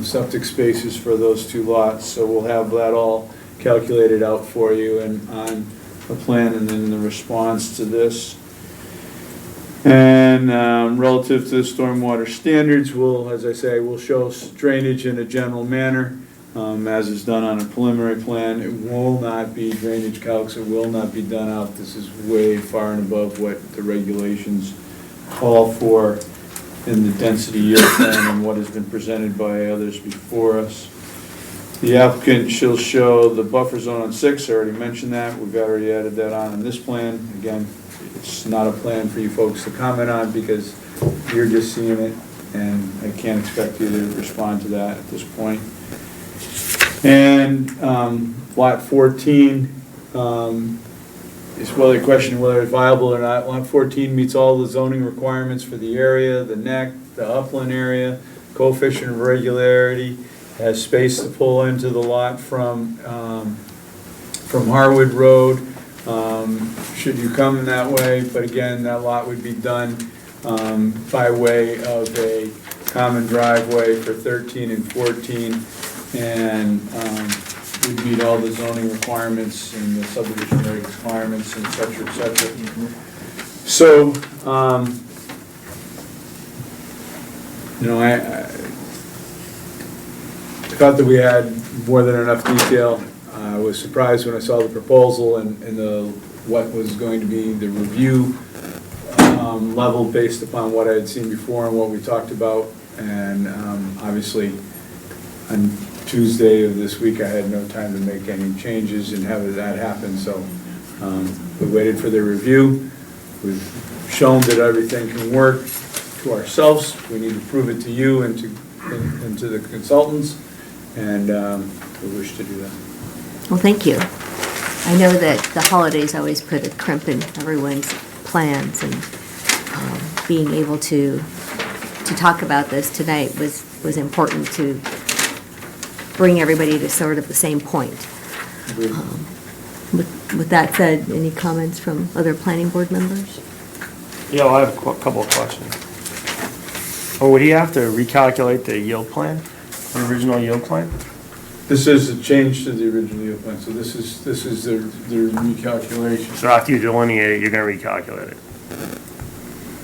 septic spaces for those 2 lots. So we'll have that all calculated out for you and on the plan and then the response to this. And relative to the stormwater standards, we'll, as I say, we'll show drainage in a general manner, as is done on a preliminary plan. It will not be drainage calcs. It will not be done out. This is way far and above what the regulations call for in the density yield plan and what has been presented by others before us. The applicant shall show the buffer zone on 6. I already mentioned that. We've already added that on in this plan. Again, it's not a plan for you folks to comment on because you're just seeing it, and I can't expect you to respond to that at this point. And lot 14 is whether question whether it's viable or not. Lot 14 meets all the zoning requirements for the area, the neck, the upland area, coefficient of regularity, has space to pull into the lot from Harwood Road. should you come that way, but again, that lot would be done by way of a common driveway for 13 and 14, and would meet all the zoning requirements and the subdivision requirements, et cetera, et cetera. So, you know, I thought that we had more than enough detail. I was surprised when I saw the proposal and what was going to be the review level based upon what I had seen before and what we talked about. And obviously, on Tuesday of this week, I had no time to make any changes and have that happen. So we waited for the review. We've shown that everything can work to ourselves. We need to prove it to you and to the consultants, and we wish to do that. Well, thank you. I know that the holidays always put a crimp in everyone's plans, and being able to talk about this tonight was important to bring everybody to sort of the same point. With that said, any comments from other planning board members? Yeah, well, I have a couple of questions. Oh, would he have to recalculate the yield plan, the original yield plan? This is a change to the original yield plan, so this is the recalculation. So after you delineate it, you're gonna recalculate it?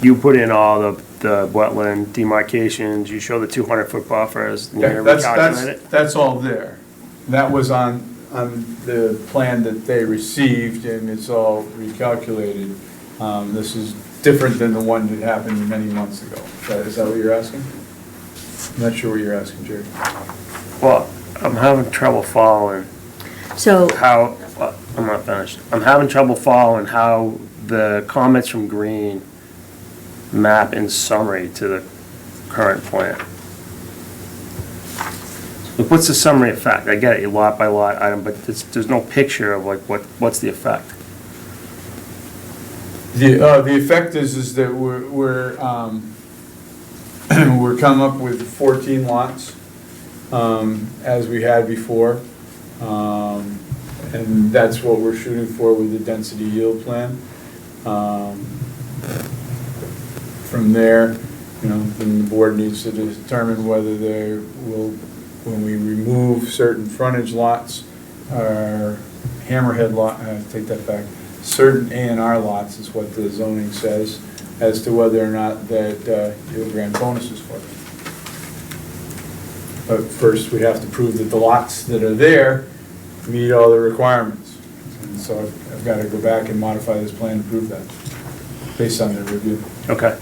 You put in all the wetland demarcations, you show the 200-foot buffers, and you're gonna recalculate it? That's all there. That was on the plan that they received, and it's all recalculated. This is different than the one that happened many months ago. Is that what you're asking? I'm not sure what you're asking, Jerry. Well, I'm having trouble following So, how, I'm not finished. I'm having trouble following how the comments from Green map in summary to the current plan. Like, what's the summary effect? I get it, lot by lot item, but there's no picture of like what's the effect? The effect is that we're we're come up with 14 lots, as we had before. And that's what we're shooting for with the density yield plan. From there, you know, then the board needs to determine whether there will, when we remove certain frontage lots, or hammerhead lot, take that back, certain A&R lots is what the zoning says, as to whether or not that you'll grant bonuses for them. But first, we have to prove that the lots that are there meet all the requirements. And so I've got to go back and modify this plan to prove that, based on the review. Okay.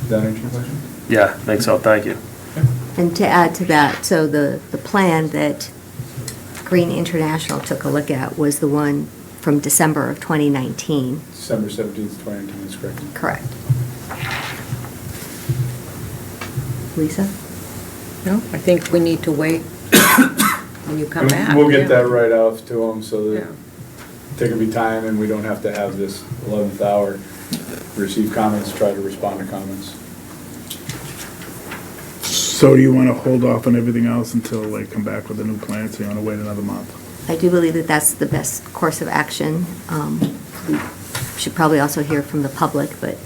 Does that answer your question? Yeah, I think so, thank you. and to add to that, so the plan that Green International took a look at was the one from December of 2019. December 17th, 2019 is correct. Correct. Lisa? No, I think we need to wait when you come back. We'll get yeah. that right off to them, so that Yeah. there can be time and we don't have to have this 11th hour, receive comments, try to respond to comments. So do you want to hold off on everything else until they come back with a new plan, so you want to wait another month? I do believe that that's the best course of action. We should probably also hear from the public, but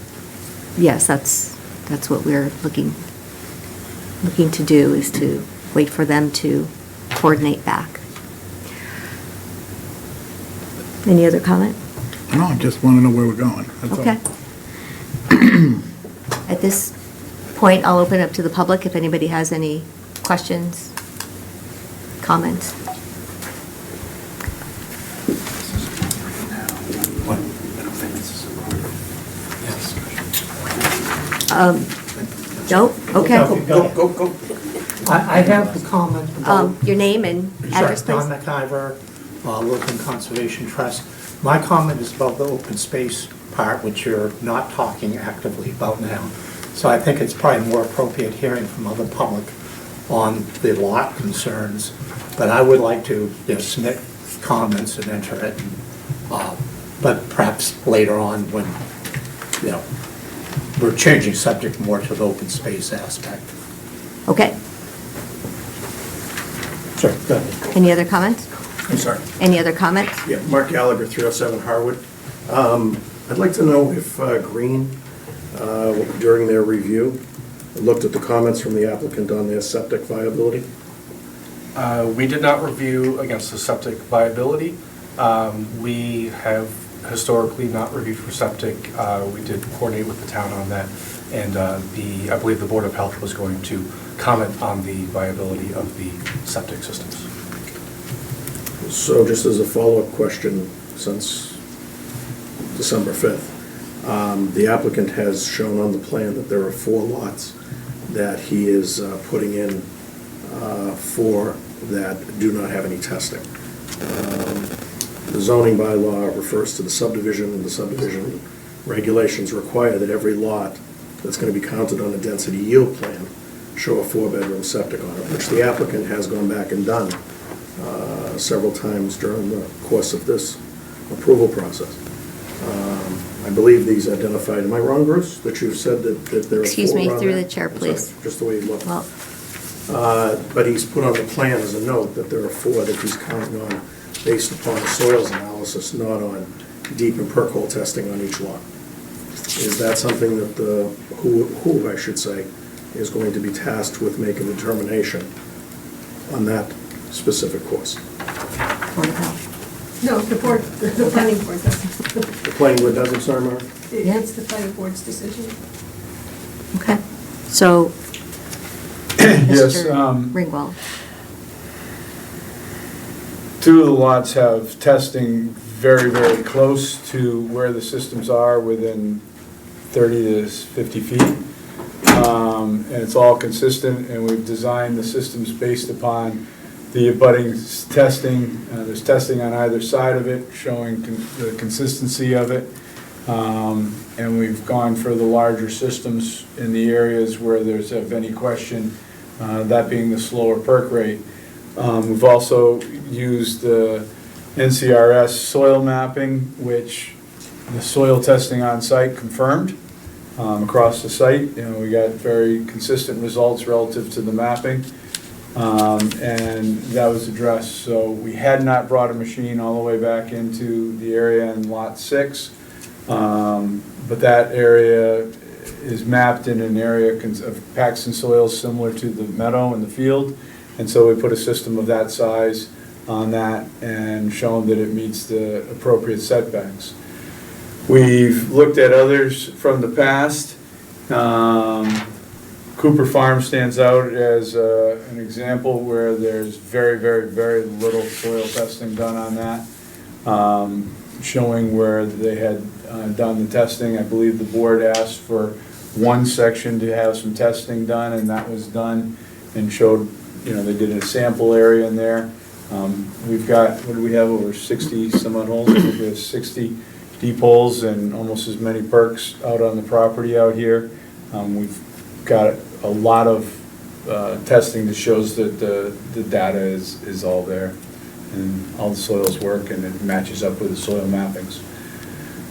yes, that's what we're looking to do, is to wait for them to coordinate back. Any other comment? No, I just want to know where we're going, that's all. Okay. At this point, I'll open up to the public if anybody has any questions, comments. No? Okay. Go. I have a comment about. Your name and address, Sure, please. Don McIver, Wilton Conservation Trust. My comment is about the open space part, which you're not talking actively about now. So I think it's probably more appropriate hearing from other public on the lot concerns. But I would like to, submit comments and enter it. But perhaps later on when, we're changing subject more to the open space aspect. Okay. Sure, go ahead. Any other comments? I'm sorry. Any other comments? Yeah, Mark Gallagher, 307 Harwood. I'd like to know if Green, during their review, looked at the comments from the applicant on their septic viability? We did not review against the septic viability. We have historically not reviewed for septic. We did coordinate with the town on that, and I believe the Board of Health was going to comment on the viability of the septic systems. So just as a follow-up question, since December 5th, the applicant has shown on the plan that there are 4 lots that he is putting in for that do not have any testing. The zoning bylaw refers to the subdivision, and the subdivision regulations require that every lot that's going to be counted on a density yield plan show a 4-bedroom septic on it, which the applicant has gone back and done several times during the course of this approval process. I believe these identified, am I wrong, Bruce, that you've said that there are 4? Excuse me, around through there? the chair, I'm please. sorry, just the way you look. Well, But he's put on the plan as a note that there are 4 that he's counting on based upon soils analysis, not on deep and perk hole testing on each lot. Is that something that who I should say, is going to be tasked with making a determination on that specific course? Board of Health. No, the planning board doesn't. The planning board does, I'm sorry, Mark? It's the planning board's decision. Okay, so, Yes, Mr. Ringwald. 2 of the lots have testing very, very close to where the systems are, within 30 to 50 feet. And it's all consistent, and we've designed the systems based upon the abutting testing. There's testing on either side of it, showing the consistency of it. And we've gone for the larger systems in the areas where there's of any question, that being the slower perk rate. We've also used the NCRS soil mapping, which the soil testing on site confirmed across the site. We got very consistent results relative to the mapping, and that was addressed. So we had not brought a machine all the way back into the area in Lot 6, but that area is mapped in an area of Paxton soils similar to the meadow and the field. And so we put a system of that size on that and shown that it meets the appropriate setbacks. We've looked at others from the past. Cooper Farm stands out as an example where there's very, very, very little soil testing done on that, showing where they had done the testing. I believe the board asked for one section to have some testing done, and that was done and showed, they did a sample area in there. We've got, what do we have, over 60 some odd holes? I think we have 60 deep holes and almost as many perks out on the property out here. We've got a lot of testing that shows that the data is all there, and all the soils work, and it matches up with the soil mappings.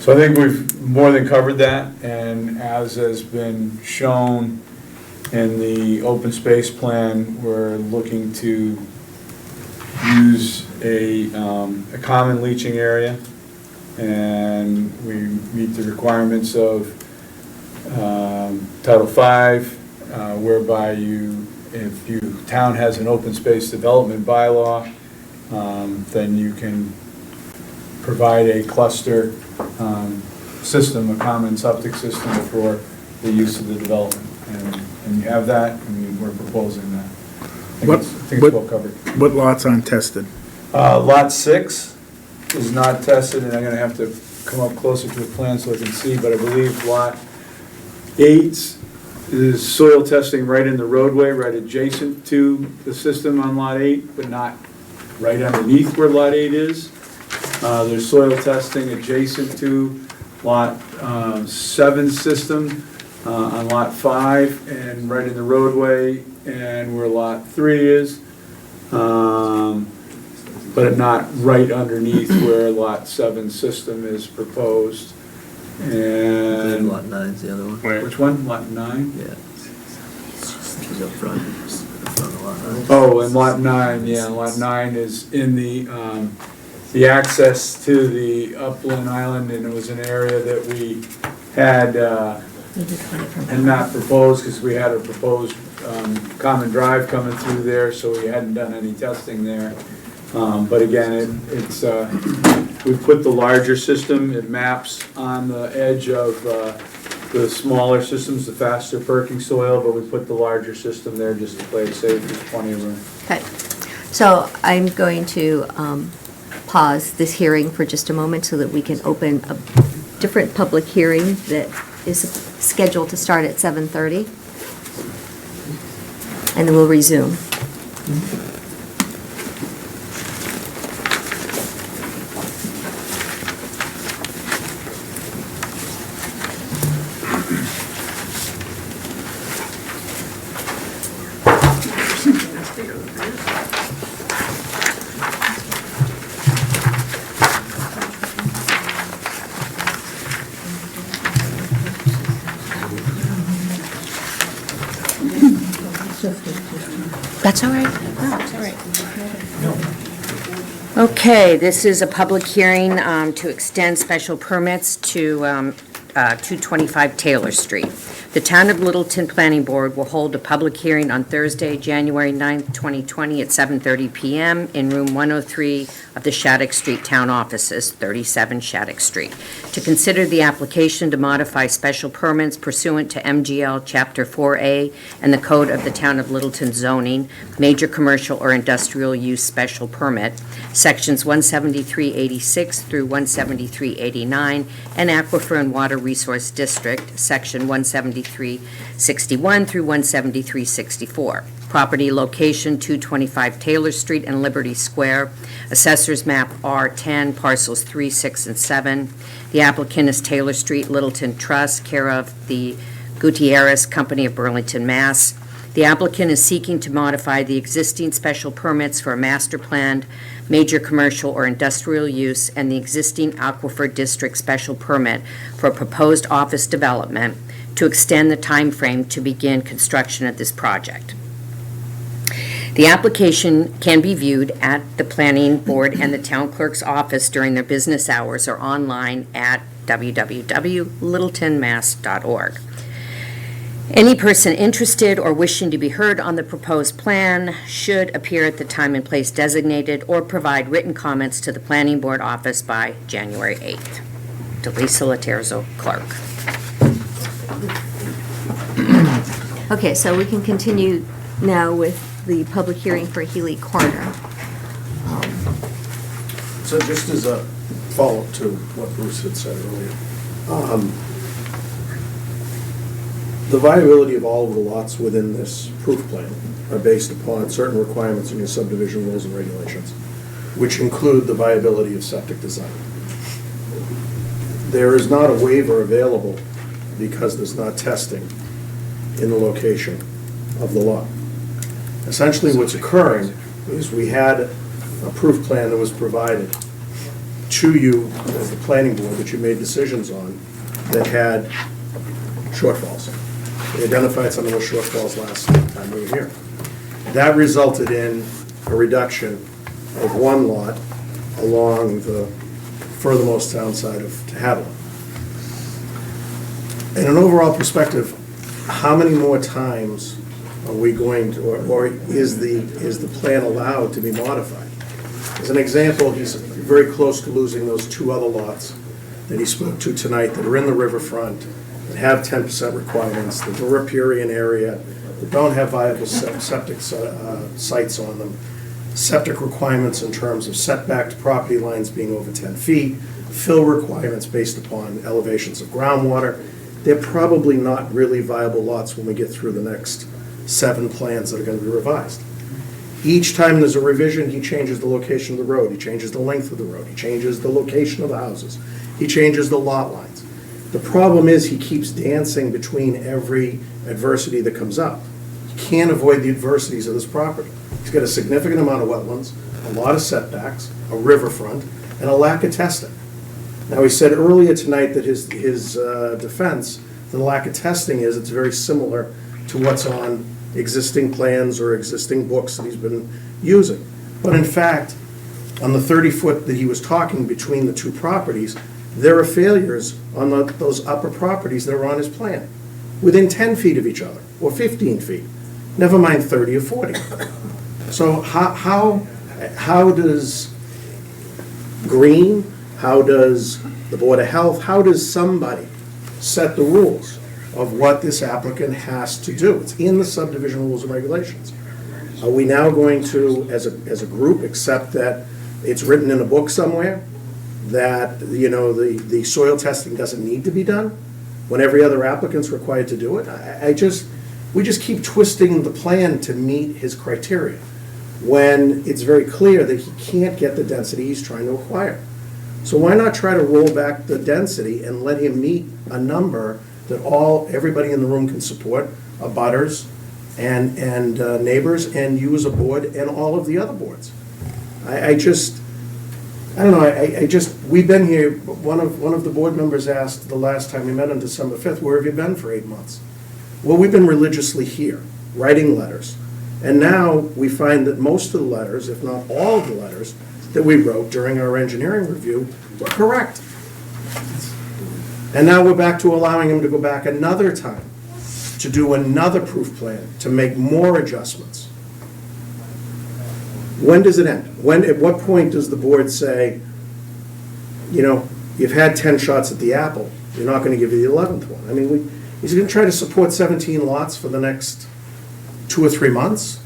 So I think we've more than covered that, and as has been shown in the open space plan, we're looking to use a common leaching area, and we meet the requirements of Title V, whereby if town has an open space development bylaw, then you can provide a cluster system, a common septic system for the use of the development. And you have that, and we're proposing that. I think it's well covered. What lots untested? Lot 6 is not tested, and I'm gonna have to come up closer to the plan so I can see, but I believe Lot 8 is soil testing right in the roadway, right adjacent to the system on Lot 8, but not right underneath where Lot 8 is. There's soil testing adjacent to Lot 7 system on Lot 5, and right in the roadway, and where Lot 3 is, but not right underneath where Lot 7 system is proposed. And Lot 9's the other one. Where? which one? Lot 9? Yeah. She's up front. Just in front of lot 9. Oh, and lot 9, yeah, lot 9 is in the access to the upland island, and it was an area that we had not proposed, because we had a proposed common drive coming through there, so we hadn't done any testing there. But again, it's we put the larger system, it maps on the edge of the smaller systems, the faster perking soil, but we put the larger system there just to play it safe, there's plenty of room. Okay, so I'm going to pause this hearing for just a moment so that we can open a different public hearing that is scheduled to start at 7:30. And then we'll resume. That's all right. No, it's all right. Okay, this is a public hearing to extend special permits to 225 Taylor Street. The Town of Littleton Planning Board will hold a public hearing on Thursday, January 9th, 2020 at 7:30 PM in room 103 of the Shattuck Street Town Offices, 37 Shattuck Street, to consider the application to modify special permits pursuant to MGL Chapter 4A and the Code of the Town of Littleton zoning, major commercial or industrial use special permit, sections 17386 through 17389, and Aquifer and Water Resource District, section 17361 through 17364. Property location 225 Taylor Street and Liberty Square. Assessors map R10, parcels 3, 6, and 7. The applicant is Taylor Street Littleton Trust, care of the Gutierrez Company of Burlington, Mass. The applicant is seeking to modify the existing special permits for a master planned major commercial or industrial use and the existing Aquifer District special permit for a proposed office development to extend the time frame to begin construction of this project. The application can be viewed at the Planning Board and the Town Clerk's office during their business hours or online at www.littletonmass.org. Any person interested or wishing to be heard on the proposed plan should appear at the time and place designated or provide written comments to the Planning Board office by January 8th. Delisa Laterzo, Clerk. Okay, so we can continue now with the public hearing for Healy Corner. So just as a follow-up to what Bruce had said earlier, the viability of all of the lots within this proof plan are based upon certain requirements in your subdivision rules and regulations, which include the viability of septic design. There is not a waiver available because there's not testing in the location of the lot. Essentially what's occurring is we had a proof plan that was provided to you as the planning board that you made decisions on that had shortfalls. We identified some of those shortfalls last time we were here. That resulted in a reduction of one lot along the furthermost town side of Tehadla. In an overall perspective, how many more times are we going to, or is the plan allowed to be modified? As an example, he's very close to losing those two other lots that he spoke to tonight that are in the riverfront, that have 10% requirements, that are riparian area, that don't have viable septic sites on them, septic requirements in terms of setback to property lines being over 10 feet, fill requirements based upon elevations of groundwater. They're probably not really viable lots when we get through the next 7 plans that are going to be revised. Each time there's a revision, he changes the location of the road, he changes the length of the road, he changes the location of the houses, he changes the lot lines. The problem is he keeps dancing between every adversity that comes up. He can't avoid the adversities of this property. He's got a significant amount of wetlands, a lot of setbacks, a riverfront, and a lack of testing. Now, he said earlier tonight that his defense, the lack of testing is it's very similar to what's on existing plans or existing books that he's been using. But in fact, on the 30-foot that he was talking between the two properties, there are failures on those upper properties that are on his plan, within 10 feet of each other, or 15 feet, never mind 30 or 40. So how does Green, how does the Board of Health, how does somebody set the rules of what this applicant has to do? It's in the subdivision rules and regulations. Are we now going to, as a group, accept that it's written in a book somewhere that, you know, the soil testing doesn't need to be done when every other applicant's required to do it? We just keep twisting the plan to meet his criteria when it's very clear that he can't get the density he's trying to acquire. So why not try to roll back the density and let him meet a number that everybody in the room can support, abutters and neighbors, and you as a board and all of the other boards? I don't know, we've been here, one of the board members asked the last time we met on December 5th, where have you been for 8 months? Well, we've been religiously here, writing letters. And now we find that most of the letters, if not all of the letters, that we wrote during our engineering review were correct. And now we're back to allowing him to go back another time to do another proof plan, to make more adjustments. When does it end? At what point does the board say, you know, you've had 10 shots at the apple, you're not going to give you the 11th one? I mean, he's going to try to support 17 lots for the next 2 or 3 months?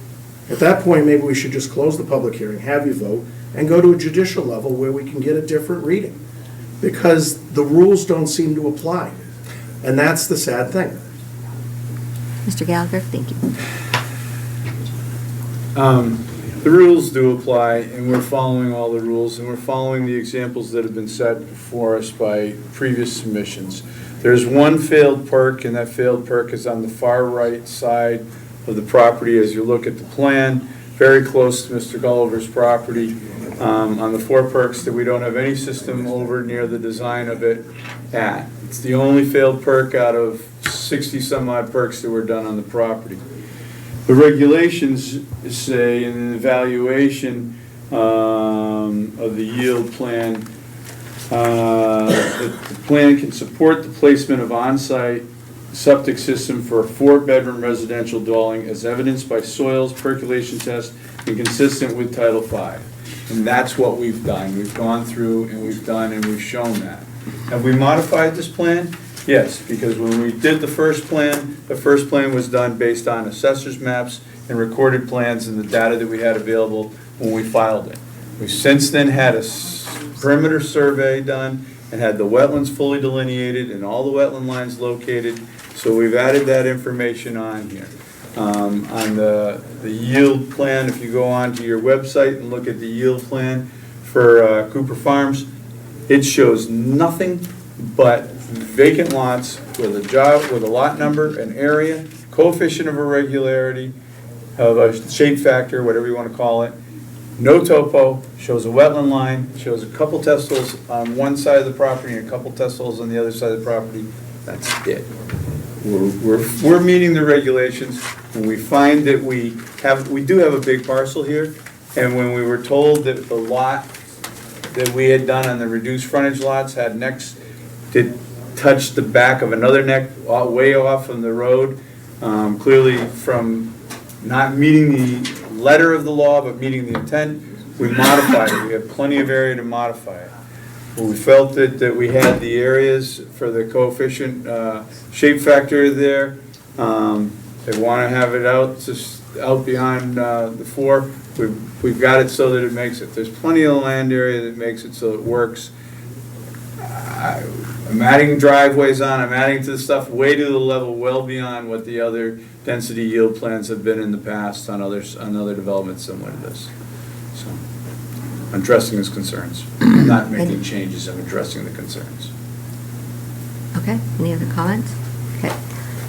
At that point, maybe we should just close the public hearing, have you vote, and go to a judicial level where we can get a different reading. Because the rules don't seem to apply. And that's the sad thing. Mr. Gallagher, thank you. The rules do apply, and we're following all the rules, and we're following the examples that have been set before us by previous submissions. There's one failed perk, and that failed perk is on the far right side of the property as you look at the plan, very close to Mr. Gulliver's property. On the 4 perks that we don't have any system over near the design of it at. It's the only failed perk out of 60 some odd perks that were done on the property. The regulations say in an evaluation of the yield plan that the plan can support the placement of on-site septic system for a 4-bedroom residential dwelling as evidenced by soils percolation test and consistent with Title V. And that's what we've done. We've gone through and we've done and we've shown that. Have we modified this plan? Yes, because when we did the first plan was done based on assessor's maps and recorded plans and the data that we had available when we filed it. We've since then had a perimeter survey done and had the wetlands fully delineated and all the wetland lines located. So we've added that information on here. On the yield plan, if you go onto your website and look at the yield plan for Cooper Farms, it shows nothing but vacant lots with a lot number, an area, coefficient of irregularity, of a shape factor, whatever you want to call it. No topo, shows a wetland line, shows a couple test holes on one side of the property and a couple test holes on the other side of the property. That's it. We're meeting the regulations. When we find that we do have a big parcel here, and when we were told that the lot that we had done on the reduced frontage lots had necks that touched the back of another neck way off from the road, clearly from not meeting the letter of the law but meeting the intent, we modified it. We have plenty of area to modify it. When we felt that we had the areas for the coefficient shape factor there, they want to have it out beyond the 4. We've got it so that it makes it. There's plenty of land area that makes it so it works. I'm adding driveways on, I'm adding to the stuff way to the level well beyond what the other density yield plans have been in the past on other developments similar to this. So I'm addressing his concerns. I'm not making changes, I'm addressing the concerns. Okay, any other comments? Okay,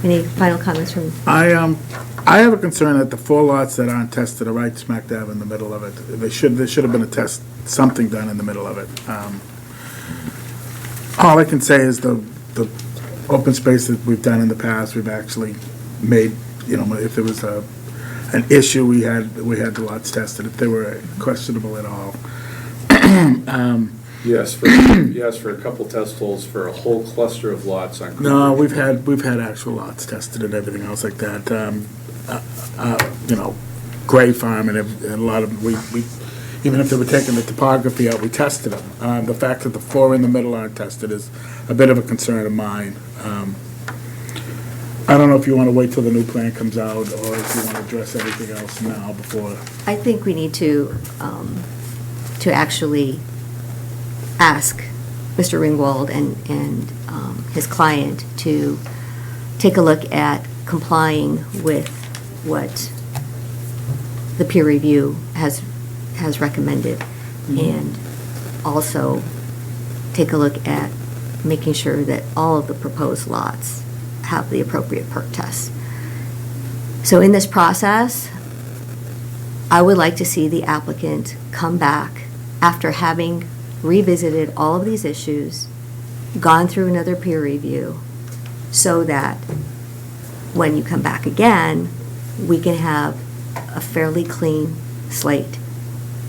any final comments from? I have a concern that the 4 lots that aren't tested are right smack dab in the middle of it. There should have been a test, something done in the middle of it. All I can say is the open space that we've done in the past, we've actually made if there was an issue, we had the lots tested, if they were questionable at all. Yes, for a couple test holes for a whole cluster of lots on. No, we've had actual lots tested and everything else like that. Gray Farm and a lot of, we even if they were taking the topography out, we tested them. The fact that the four in the middle aren't tested is a bit of a concern of mine. I don't know if you want to wait till the new plan comes out, or if you want to address everything else now before. I think we need to actually ask Mr. Ringwald and his client to take a look at complying with what the peer review has recommended, and also take a look at making sure that all of the proposed lots have the appropriate perk tests. So in this process, I would like to see the applicant come back after having revisited all of these issues, gone through another peer review, so that when you come back again, we can have a fairly clean slate.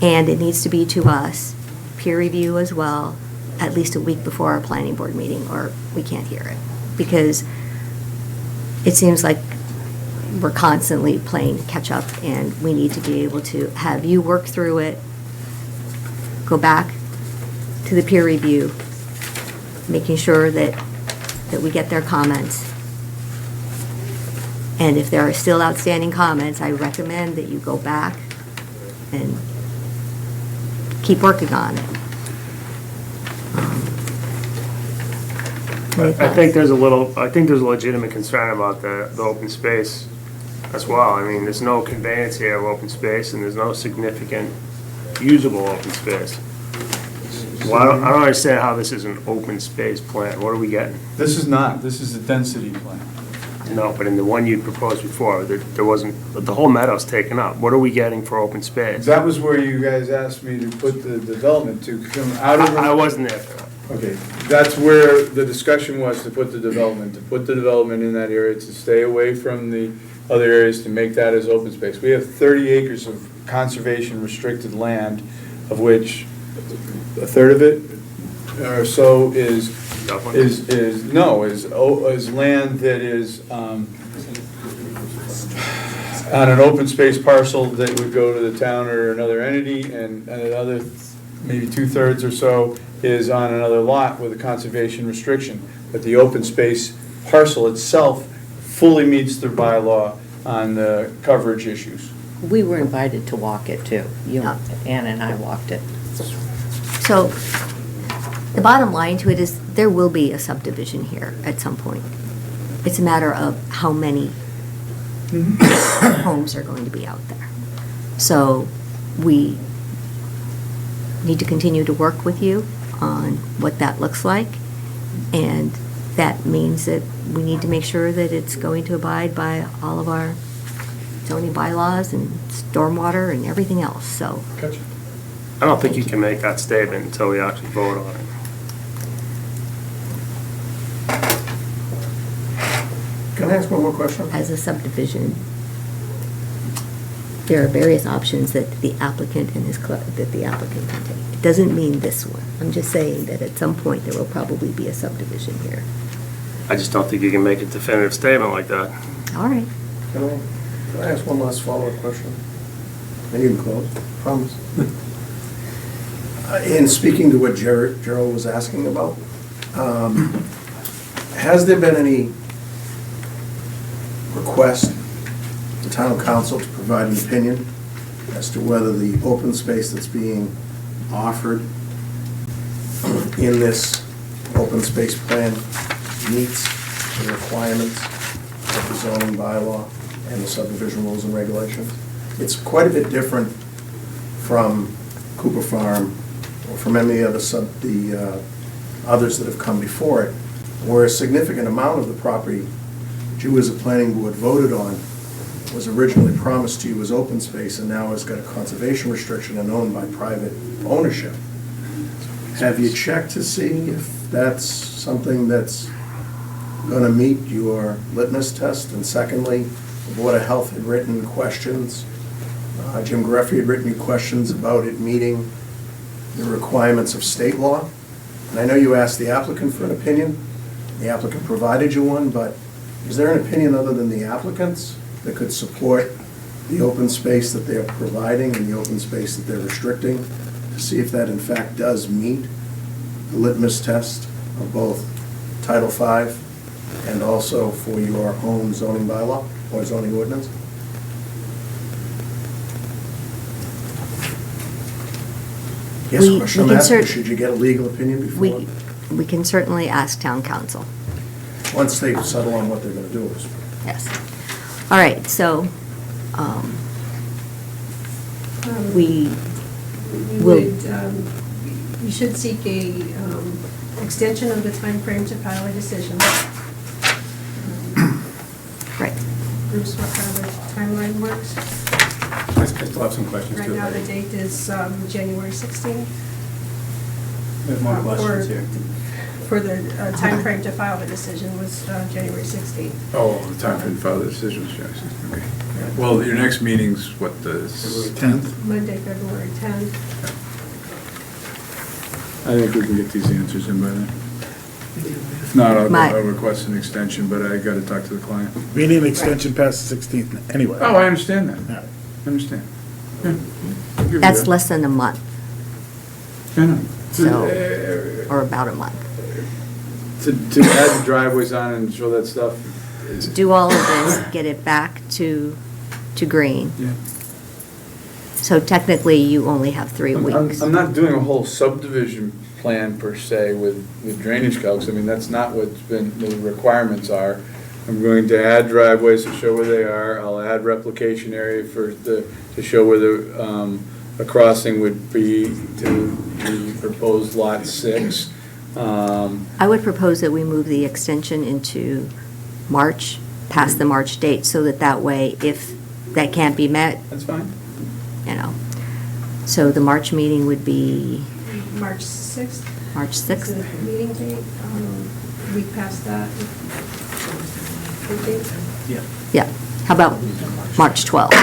And it needs to be to us, peer review as well, at least a week before our planning board meeting, or we can't hear it. Because it seems like we're constantly playing catch up, and we need to be able to have you work through it, go back to the peer review, making sure that we get their comments. And if there are still outstanding comments, I recommend that you go back and keep working on it. I think there's a legitimate concern about the open space as well. I mean, there's no conveyance here of open space, and there's no significant usable open space. Well, I don't understand how this is an open space plan. What are we getting? This is not, this is a density plan. No, but in the one you proposed before, there wasn't, the whole meadow's taken up. What are we getting for open space? That was where you guys asked me to put the development to come out of. I wasn't there for that. Okay, that's where the discussion was, to put the development in that area, to stay away from the other areas, to make that as open space. We have 30 acres of conservation restricted land, of which a third of it or so is land that is on an open space parcel that would go to the town or another entity, and another maybe 2/3 or so is on another lot with a conservation restriction. But the open space parcel itself fully meets their bylaw on the coverage issues. We were invited to walk it too. Ann and I walked it. So the bottom line to it is there will be a subdivision here at some point. It's a matter of how many homes are going to be out there. So we need to continue to work with you on what that looks like, and that means that we need to make sure that it's going to abide by all of our zoning bylaws and stormwater and everything else, so. Gotcha. I don't think you can make that statement until we actually vote on it. Can I ask one more question? As a subdivision, there are various options that the applicant and that the applicant can take. It doesn't mean this one. I'm just saying that at some point there will probably be a subdivision here. I just don't think you can make a definitive statement like that. All right. Can I ask one last follow-up question? And you can close, promise. In speaking to what Gerald was asking about, has there been any request to town council to provide an opinion as to whether the open space that's being offered in this open space plan meets the requirements of the zoning bylaw and the subdivision rules and regulations? It's quite a bit different from Cooper Farm or from any other others that have come before it, where a significant amount of the property that you as a planning board voted on was originally promised to you as open space, and now has got a conservation restriction and owned by private ownership. Have you checked to see if that's something that's going to meet your litmus test? And secondly, The Board of Health had written questions. Jim Greffey had written questions about it meeting the requirements of state law. And I know you asked the applicant for an opinion. The applicant provided you one, but is there an opinion other than the applicant's that could support the open space that they're providing and the open space that they're restricting to see if that in fact does meet the litmus test of both Title V and also for your own zoning bylaw or zoning ordinance? Yes, We question I'm can asking, cer- should you get a legal opinion before? We can certainly ask town council, Once they settle on what they're gonna do. yes. All right, so, we You will, would, you should seek a extension of the time frame to file a decision. right, Bruce, what kind of timeline works? I still have some questions Right too. now, the date is January 16th. There's more questions here. For the timeframe to file the decision was January 16th. Oh, the time for the file the decisions, yes, okay. Well, your next meeting's what, the... February 10th? Monday, February 10th. I think we can get these answers in by then. If not, I'll request an extension, but I gotta talk to the client. We need an extension past the 16th anyway. Oh, I understand that. Yeah. I understand. Yeah. I'll give you that's that. less than a month, I know. so, or about a month. To add the driveways on and show that stuff is. Do all of this, get it back to green. Yeah. So technically, you only have 3 weeks. I'm not doing a whole subdivision plan per se with drainage calcs. I mean, that's not what's been, the requirements are. I'm going to add driveways to show where they are. I'll add replication area to show where a crossing would be to the proposed lot 6. I would propose that we move the extension into March, past the March date, so that way, if that can't be met, That's fine. you know. So the March meeting would be March 6th. March Is 6th. the meeting date, week past that. 15th? Yeah. How about March 12th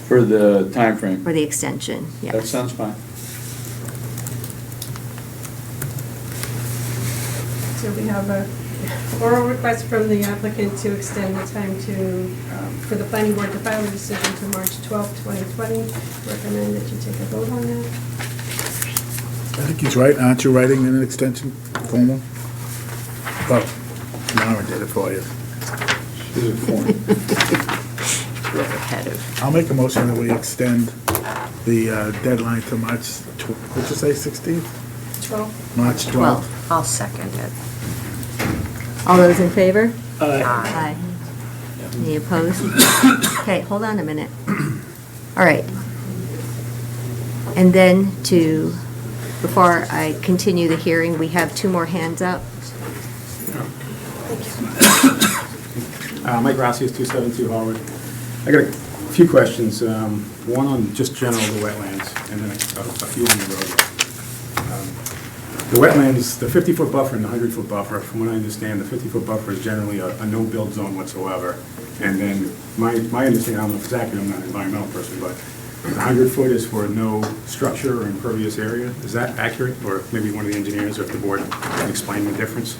For the time frame. for the extension? That Yes. sounds fine. So we have a oral request from the applicant to extend the time to, for the planning board to file a decision to March 12th, 2020. Recommend that you take a vote on that. I think he's right. Aren't you writing an extension formal? Well, Mara did it for you. Repetitive. I'll make a motion that we extend the deadline to March, what'd you say, 16th? 12th. March 12th. I'll second it. All those in favor? Aye. Aye. Any opposed? Okay, hold on a minute. All right. And then before I continue the hearing, we have 2 more hands up. Mike Rossi is 272 Harvard. I got a few questions. One on just general the wetlands, and then a few on the roadway. The wetlands, the 50-foot buffer and the 100-foot buffer, from what I understand, the 50-foot buffer is generally a no-build zone whatsoever. And then my understanding, I don't know if it's accurate, I'm not an environmental person, but the 100-foot is for no structure or impervious area. Is that accurate? Or maybe one of the engineers or if the board can explain the difference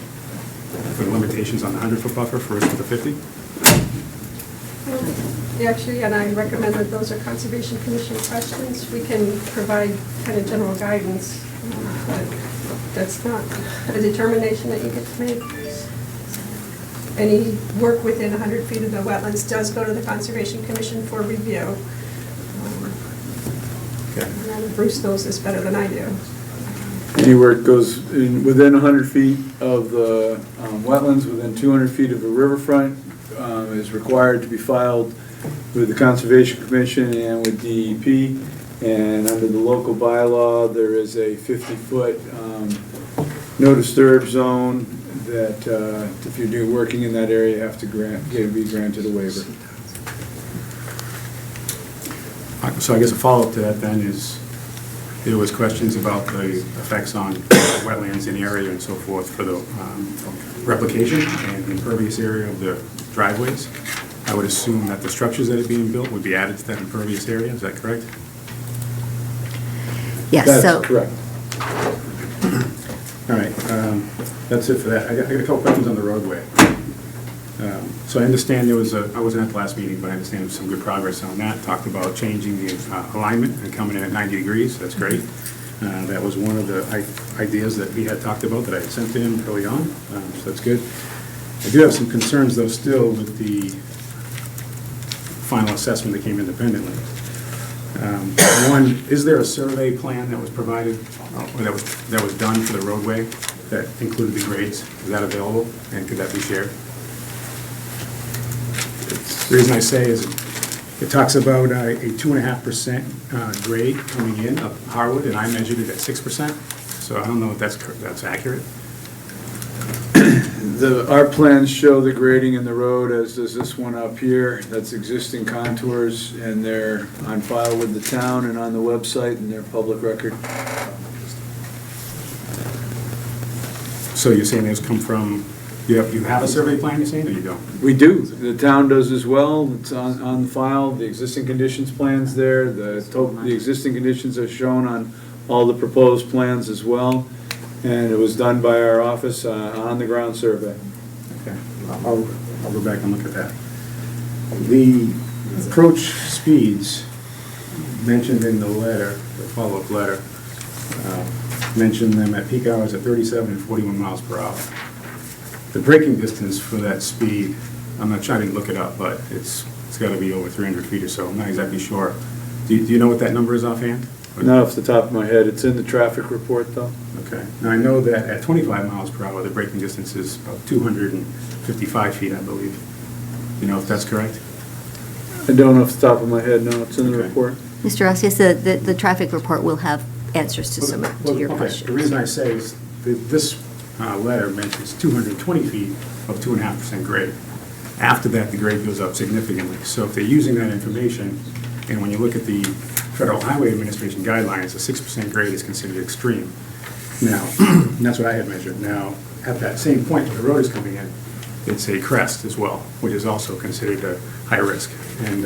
for the limitations on the 100-foot buffer versus the 50? Actually, and I recommend that those are Conservation Commission questions. We can provide kind of general guidance, but that's not a determination that you get to make. Any work within 100 feet of the wetlands does go to the Conservation Commission for review. And Bruce knows this better than I do. Anywhere it goes within 100 feet of the wetlands, within 200 feet of a riverfront, is required to be filed with the Conservation Commission and with DEP. And under the local bylaw, there is a 50-foot no disturb zone that if you're working in that area, you have to be granted a waiver. So I guess a follow-up to that then is, there was questions about the effects on wetlands in the area and so forth for the replication and the impervious area of the driveways. I would assume that the structures that are being built would be added to that impervious area, is that correct? Yes, so. That's correct. All right, that's it for that. I got a couple questions on the roadway. So I understand I wasn't at the last meeting, but I understand there was some good progress on that. Talked about changing the alignment and coming in at 90 degrees, that's great. That was one of the ideas that we had talked about that I had sent to him early on, so that's good. I do have some concerns though still with the final assessment that came independently. One, is there a survey plan that was provided, or that was done for the roadway that included the grades? Is that available, and could that be shared? The reason I say is it talks about a 2.5% grade coming in of Harwood, and I measured it at 6%, so I don't know if that's accurate. Our plans show the grading in the road, as does this one up here. That's existing contours, and they're on file with the town and on the website, and they're public record. So you're saying those come from, you have a survey plan, you're saying, or you don't? We do. The town does as well. It's on file. The existing conditions plan's there. The existing conditions are shown on all the proposed plans as well. And it was done by our office on the ground survey. Okay, I'll go back and look at that. The approach speeds mentioned in the letter, the follow-up letter, mentioned them at peak hours at 37 and 41 miles per hour. The braking distance for that speed, I'm not trying to look it up, but it's got to be over 300 feet or so. I'm not exactly sure. Do you know what that number is offhand? Not off the top of my head. It's in the traffic report, though. Okay. Now, I know that at 25 miles per hour, the braking distance is about 255 feet, I believe. You know if that's correct? I don't off the top of my head, no. It's in the report. Mr. Ross, yes, the traffic report will have answers to some to your okay. questions. The reason I say is this letter mentions 220 feet of 2.5% grade. After that, the grade goes up significantly. So if they're using that information, and when you look at the Federal Highway Administration guidelines, a 6% grade is considered extreme. Now, and that's what I had measured. Now, at that same point where the road is coming in, it's a crest as well, which is also considered a high risk. And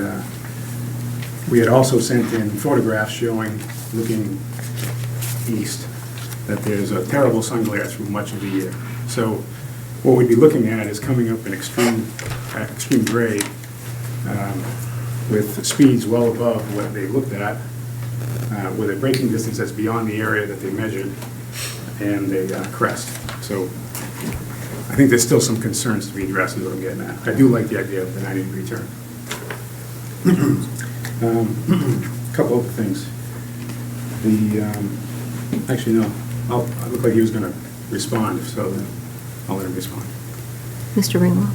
we had also sent in photographs showing, looking east, that there's a terrible sun glare through much of the year. So what we'd be looking at is coming up an extreme grade with speeds well above what they looked at, with a braking distance that's beyond the area that they measured, and a crest. So I think there's still some concerns to be addressed, is what I'm getting at. I do like the idea of the 90-degree turn. A couple other things. Actually, no. I look like he was going to respond, so then I'll let him respond. Mr. Ringwell?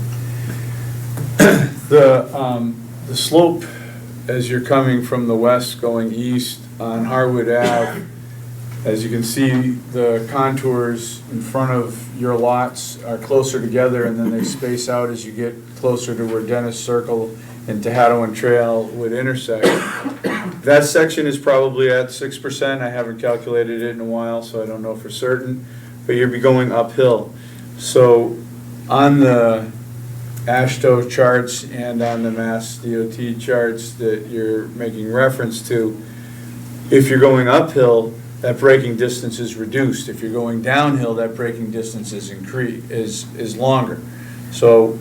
The slope, as you're coming from the west going east on Harwood Ave, as you can see, the contours in front of your lots are closer together, and then they space out as you get closer to where Dennis Circle and Tehadawin Trail would intersect. That section is probably at 6%. I haven't calculated it in a while, so I don't know for certain, but you'll be going uphill. So on the AASHTO charts and on the Mass DOT charts that you're making reference to, if you're going uphill, that braking distance is reduced. If you're going downhill, that braking distance is longer. So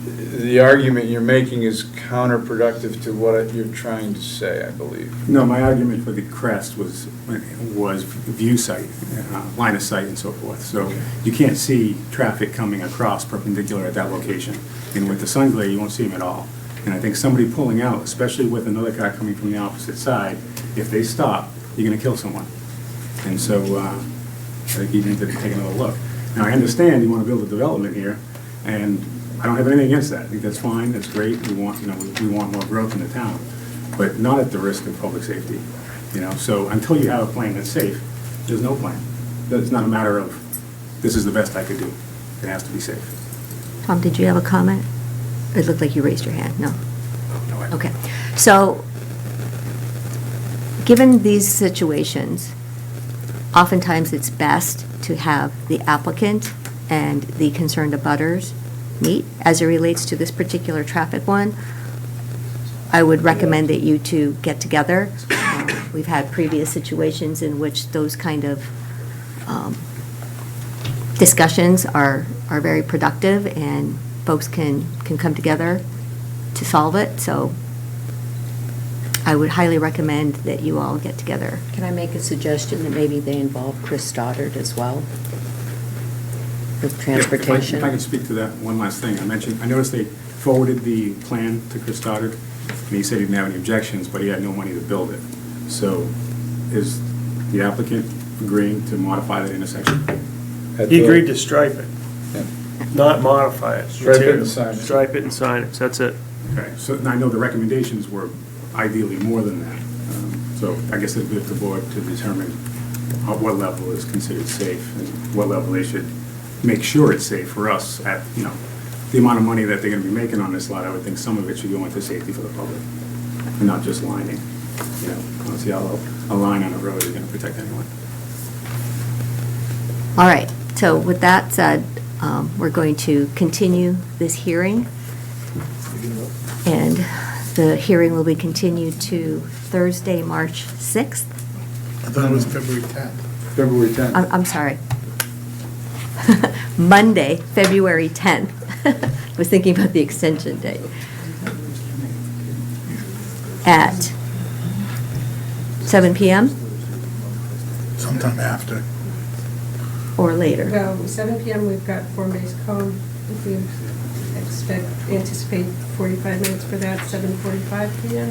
the argument you're making is counterproductive to what you're trying to say, I believe. No, my argument for the crest was view sight, line of sight and so forth. So you can't see traffic coming across perpendicular at that location. And with the sun glare, you won't see them at all. And I think somebody pulling out, especially with another car coming from the opposite side, if they stop, you're going to kill someone. And so I think you need to take another look. Now, I understand you want to build a development here, and I don't have anything against that. I think that's fine, that's great. We want, we want more growth in the town, but not at the risk of public safety. So until you have a plan that's safe, there's no plan. It's not a matter of, this is the best I could do. It has to be safe. Tom, did you have a comment? It looked like you raised your hand. No? No, Okay. So, given these situations, oftentimes it's best to have the applicant and the concerned abutters meet. As it relates to this particular traffic one, I would recommend that you two get together. We've had previous situations in which those kind of discussions are very productive, and folks can come together to solve it. So I would highly recommend that you all get together. Can I make a suggestion that maybe they involve Chris Stoddard as well? With transportation? If I can speak to that one last thing. I noticed they forwarded the plan to Chris Stoddard, and he said he didn't have any objections, but he had no money to build it. So is the applicant agreeing to modify that intersection? He agreed to stripe it, not modify it. Stripe it and sign it. Stripe it and sign it, that's it. Okay, so and I know the recommendations were ideally more than that. So I guess it'd be up to the board to determine what level is considered safe and what level they should make sure it's safe for us at, the amount of money that they're gonna be making on this lot. I would think some of it should go into safety for the public and not just lining. I don't see how a line on a road is gonna protect anyone. All right, so with that said, we're going to continue this hearing. And the hearing will be continued to Thursday, March 6th. I thought it was February 10th. February 10th. I'm sorry. Monday, February 10th. I was thinking about the extension date. At 7 p.m. Sometime after. or later. Well, 7 PM, we've got form-based code. If we anticipate 45 minutes for that, 7:45 PM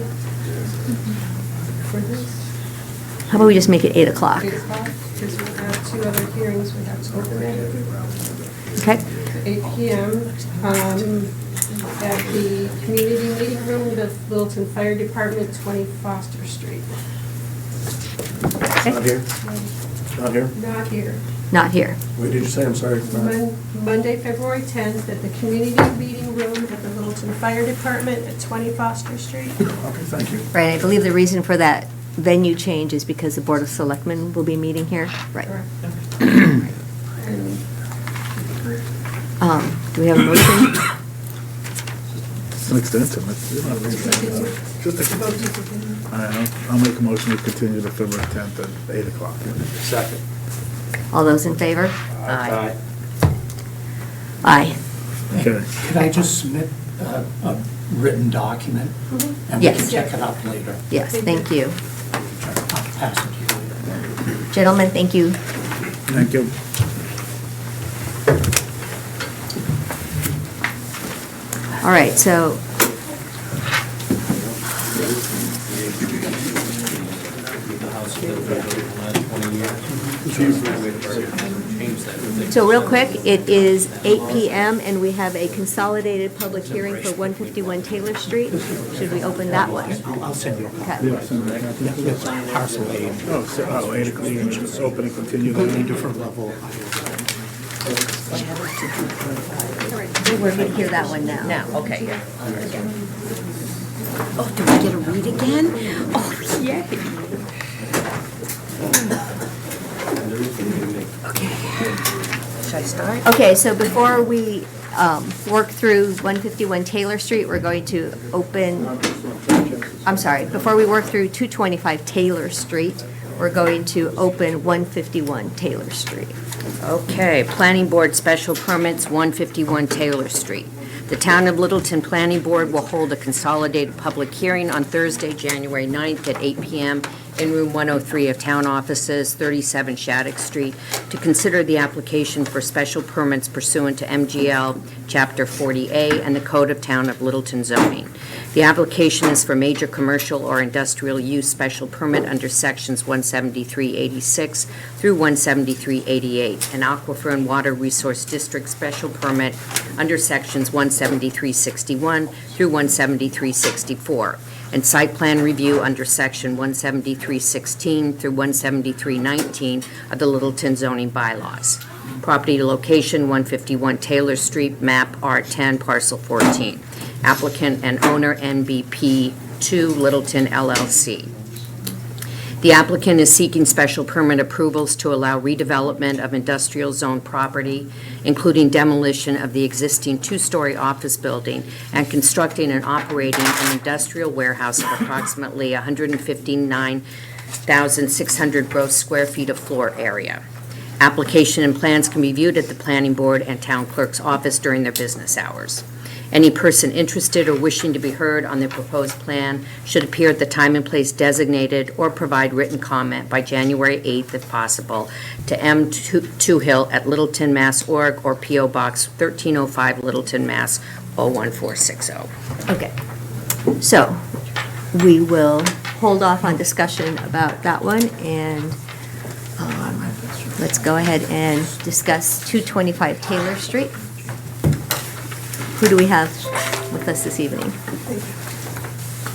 for this. How about we just make it 8 o'clock? 8 o'clock, because we have 2 other hearings we have to open it. Okay? 8 PM, at the community meeting room of the Littleton Fire Department, 20 Foster Street. Not here? Not here? Not here. Not here. Wait, did you say? I'm sorry. Monday, February 10th, at the community meeting room at the Littleton Fire Department at 20 Foster Street. Okay, thank you. Right, I believe the reason for that venue change is because the Board of Selectmen will be meeting here. Right. Do we have a motion? It's an extension. I'll make a motion to continue to February 10th at 8 o'clock. Second. All those in favor? Aye. Aye. Okay. Could I just submit a written document? And we Yes. can check it out later. Yes, thank you. I'll pass it to you later. Gentlemen, thank you. Thank you. All right, so real quick, it is 8 PM and we have a consolidated public hearing for 151 Taylor Street. Should we open that one? I'll send you. Okay. It's parcel A. 8 o'clock. Just open and continue. Completely different level. We're going to hear that one now. Now, okay. Oh, do we get a read again? Oh, yay. Should I start? Okay, so before we work through 151 Taylor Street, we're going to open, before we work through 225 Taylor Street, we're going to open 151 Taylor Street. Okay, Planning Board Special Permits, 151 Taylor Street. The Town of Littleton Planning Board will hold a consolidated public hearing on Thursday, January 9th at 8 p.m. in Room 103 of Town Offices, 37 Shattuck Street, to consider the application for special permits pursuant to MGL Chapter 40A and the Code of Town of Littleton zoning. The application is for major commercial or industrial use special permit under Sections 173-86 through 173-88, an Aquifer and Water Resource District special permit under Sections 173-61 through 173-64, and site plan review under Section 173-16 through 173-19 of the Littleton zoning bylaws. Property location, 151 Taylor Street, map R10, parcel 14. Applicant and owner, NBP 2 Littleton LLC. The applicant is seeking special permit approvals to allow redevelopment of industrial zone property, including demolition of the existing two-story office building and constructing and operating an industrial warehouse of approximately 159,600 gross square feet of floor area. Application and plans can be viewed at the Planning Board and Town Clerk's office during their business hours. Any person interested or wishing to be heard on the proposed plan should appear at the time and place designated or provide written comment by January 8th, if possible, to m2hill@littletonmass.org or P.O. Box 1305, Littleton, Mass. 01460. Okay. So we will hold off on discussion about that one, and let's go ahead and discuss 225 Taylor Street. Who do we have with us this evening?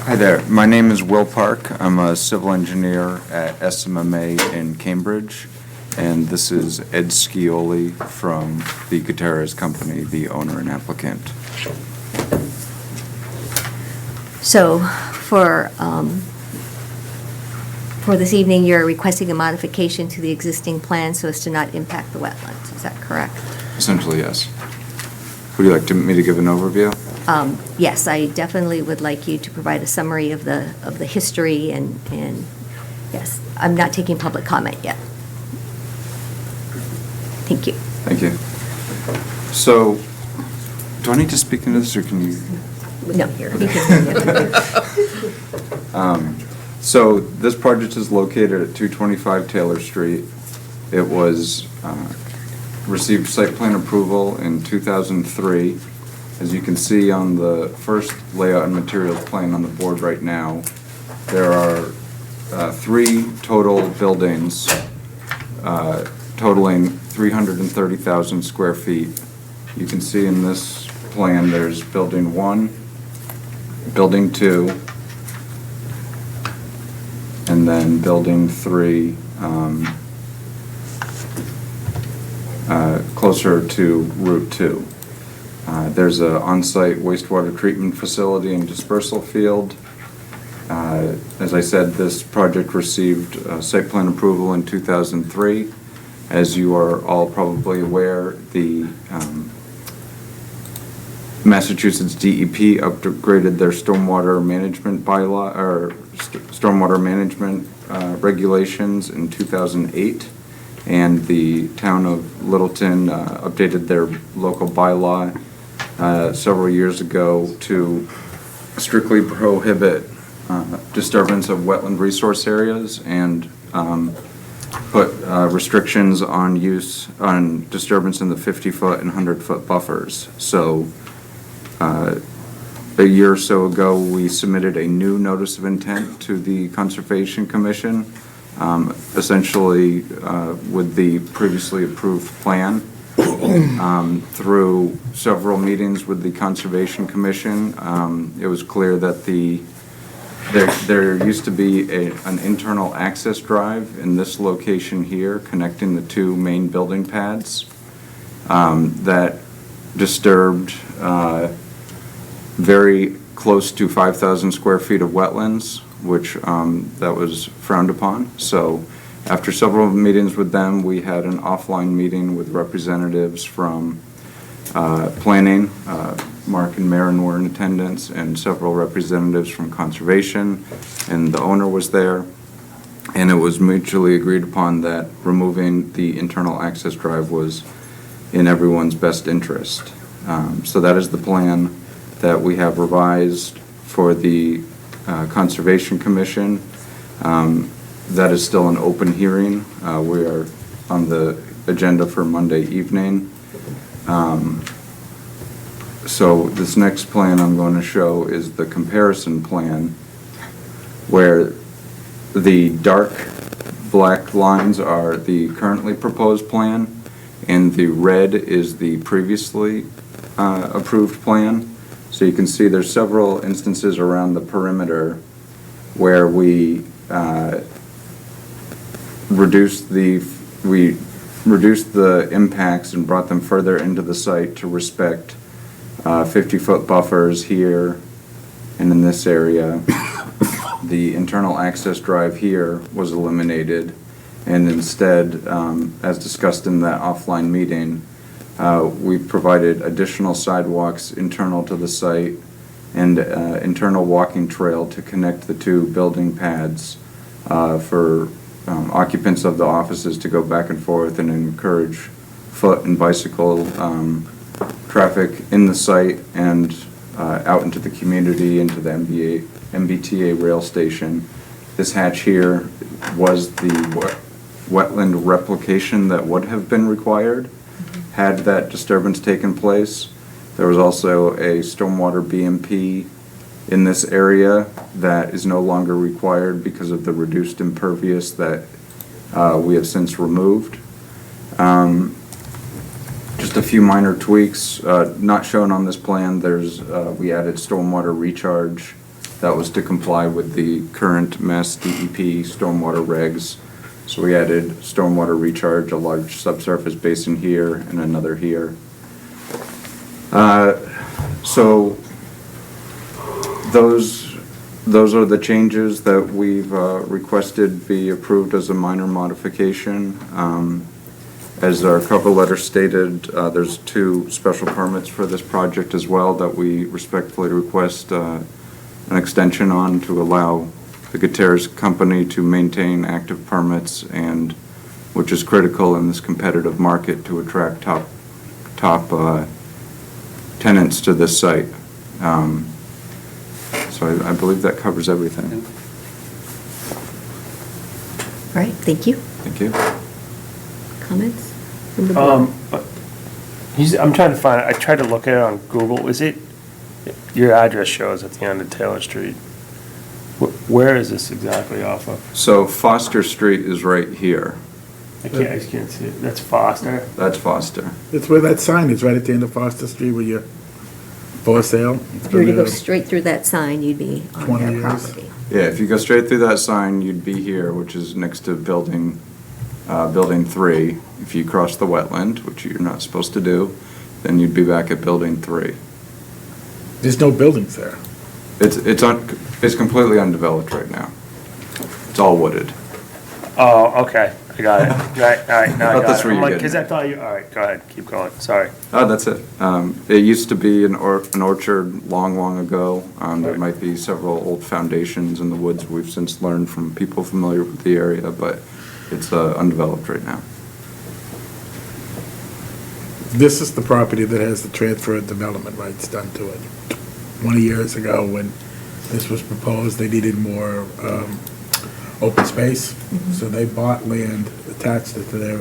Hi there. My name is Will Park. I'm a civil engineer at SMMA in Cambridge, and this is Ed Scioli from the Gutierrez Company, the owner and applicant. So for this evening, you're requesting a modification to the existing plan so as to not impact the wetlands. Is that correct? Essentially, yes. Would you like me to give an overview? Yes, I definitely would like you to provide a summary of the history and yes, I'm not taking public comment yet. Thank you. Thank you. So, do I need to speak into this, or can you? No, you can. So, this project is located at 225 Taylor Street. It was received site plan approval in 2003. As you can see on the first layout and materials plan on the board right now, there are 3 total buildings totaling 330,000 square feet. You can see in this plan there's building 1, building 2, and then building 3 closer to Route 2. There's an on-site wastewater treatment facility and dispersal field. As I said, this project received site plan approval in 2003. As you are all probably aware, the Massachusetts DEP upgraded their stormwater management bylaw, or stormwater management regulations in 2008. And the town of Littleton updated their local bylaw several years ago to strictly prohibit disturbance of wetland resource areas and put restrictions on disturbance in the 50-foot and 100-foot buffers. So a year or so ago, we submitted a new notice of intent to the Conservation Commission, essentially with the previously approved plan. Through several meetings with the Conservation Commission, it was clear that there used to be an internal access drive in this location here connecting the 2 main building pads that disturbed very close to 5,000 square feet of wetlands, which that was frowned upon. So after several meetings with them, we had an offline meeting with representatives from planning. Mark and Maren were in attendance, and several representatives from conservation, and the owner was there. And it was mutually agreed upon that removing the internal access drive was in everyone's best interest. So that is the plan that we have revised for the Conservation Commission. That is still an open hearing. We are on the agenda for Monday evening. So this next plan I'm going to show is the comparison plan, where the dark black lines are the currently proposed plan, and the red is the previously approved plan. So you can see there's several instances around the perimeter where we reduced the impacts and brought them further into the site to respect 50-foot buffers here and in this area. the internal access drive here was eliminated, and instead, as discussed in that offline meeting, we provided additional sidewalks internal to the site and internal walking trail to connect the two building pads for occupants of the offices to go back and forth and encourage foot and bicycle traffic in the site and out into the community, into the MBTA rail station. This hatch here was the wetland replication that would have been required had that disturbance taken place. There was also a stormwater BMP in this area that is no longer required because of the reduced impervious that we have since removed. Just a few minor tweaks, not shown on this plan. We added stormwater recharge. That was to comply with the current Mass DEP stormwater regs. So we added stormwater recharge, a large subsurface basin here and another here. So those are the changes that we've requested be approved as a minor modification. As our cover letter stated, there's 2 special permits for this project as well that we respectfully request an extension on to allow the Gutierrez Company to maintain active permits, and which is critical in this competitive market to attract top tenants to this site. So I believe that covers everything. All right, thank you. Thank you. Comments from the board? I'm trying to find, I tried to look at it on Google. Is it, your address shows at the end of Taylor Street. Where is this exactly off of? So Foster Street is right here. I just can't see it. That's Foster? That's Foster. It's where that sign is, right at the end of Foster Street where you're for sale. If you were to go straight through that sign, you'd be on 20 their years. property. Yeah, if you go straight through that sign, you'd be here, which is next to building 3. If you cross the wetland, which you're not supposed to do, then you'd be back at building 3. There's no buildings there. It's completely undeveloped right now. It's all wooded. Oh, okay, I got it. Right, all right, now I That's got where it. you're getting Because I thought you, all right, go ahead, keep going, sorry. Oh, that's it. It used to be an orchard long ago. There might be several old foundations in the woods. We've since learned from people familiar with the area, but it's undeveloped right now. This is the property that has the transfer of development rights done to it. 20 years ago, when this was proposed, they needed more open space, so they bought land, attached it to their,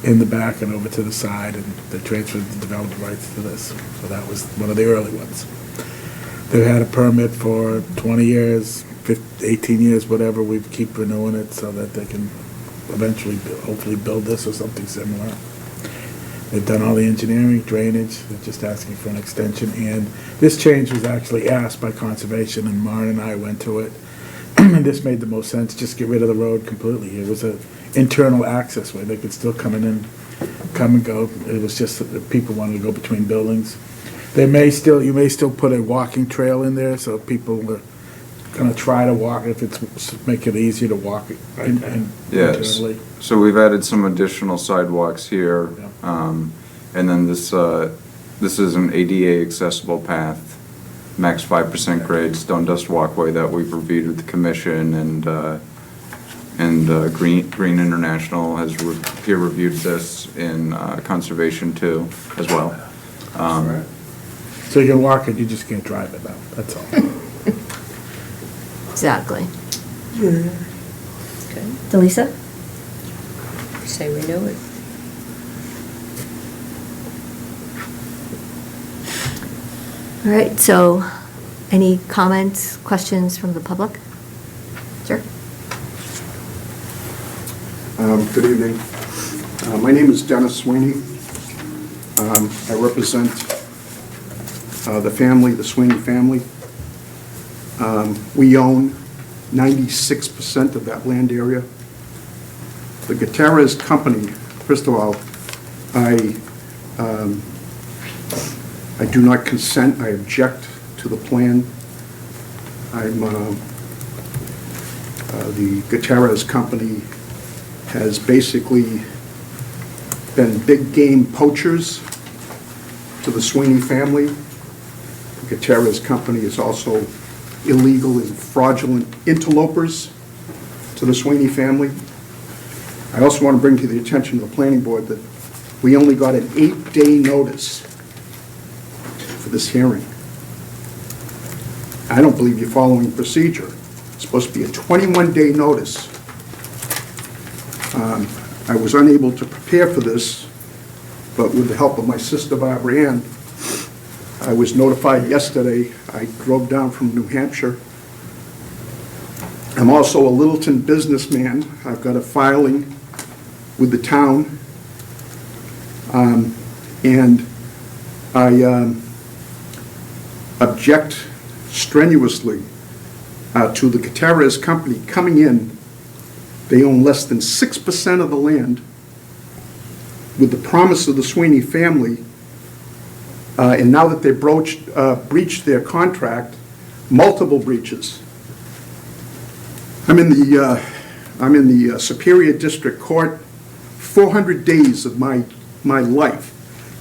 in the back and over to the side, and they transferred the development rights to this. So that was one of the early ones. They've had a permit for 20 years, 18 years, whatever. We keep renewing it so that they can eventually, hopefully build this or something similar. They've done all the engineering, drainage, they're just asking for an extension, and this change was actually asked by Conservation, and Maren and I went to it, and this made the most sense, just get rid of the road completely. It was an internal access way, they could still come and go. It was just that people wanted to go between buildings. You may still put a walking trail in there, so people were gonna try to walk, if it's, make it easier to walk Yes. internally. So we've added some additional sidewalks here. And then this is an ADA accessible path, max 5% grade stone dust walkway that we've reviewed with the commission, and Green International has peer reviewed this in conservation too as well. So you can walk it, you just can't drive it now, that's all. Exactly. Okay. Delisa? Say renew it. All right, so any comments, questions from the public? Sir? Good evening. My name is Dennis Sweeney. I represent the family, the Sweeney family. We own 96% of that land area. The Gutierrez Company, first of all, I do not consent, I object to the plan. I'm The Gutierrez Company has basically been big game poachers to the Sweeney family. The Gutierrez Company is also illegal and fraudulent interlopers to the Sweeney family. I also want to bring to the attention of the planning board that we only got an 8-day notice for this hearing. I don't believe you're following procedure. It's supposed to be a 21-day notice. I was unable to prepare for this, but with the help of my sister Barbara Ann, I was notified yesterday. I drove down from New Hampshire. I'm also a Littleton businessman. I've got a filing with the town, and I object strenuously to the Gutierrez Company coming in. They own less than 6% of the land with the promise of the Sweeney family, and now that they've breached their contract, multiple breaches. I'm in the Superior District Court. 400 days of my life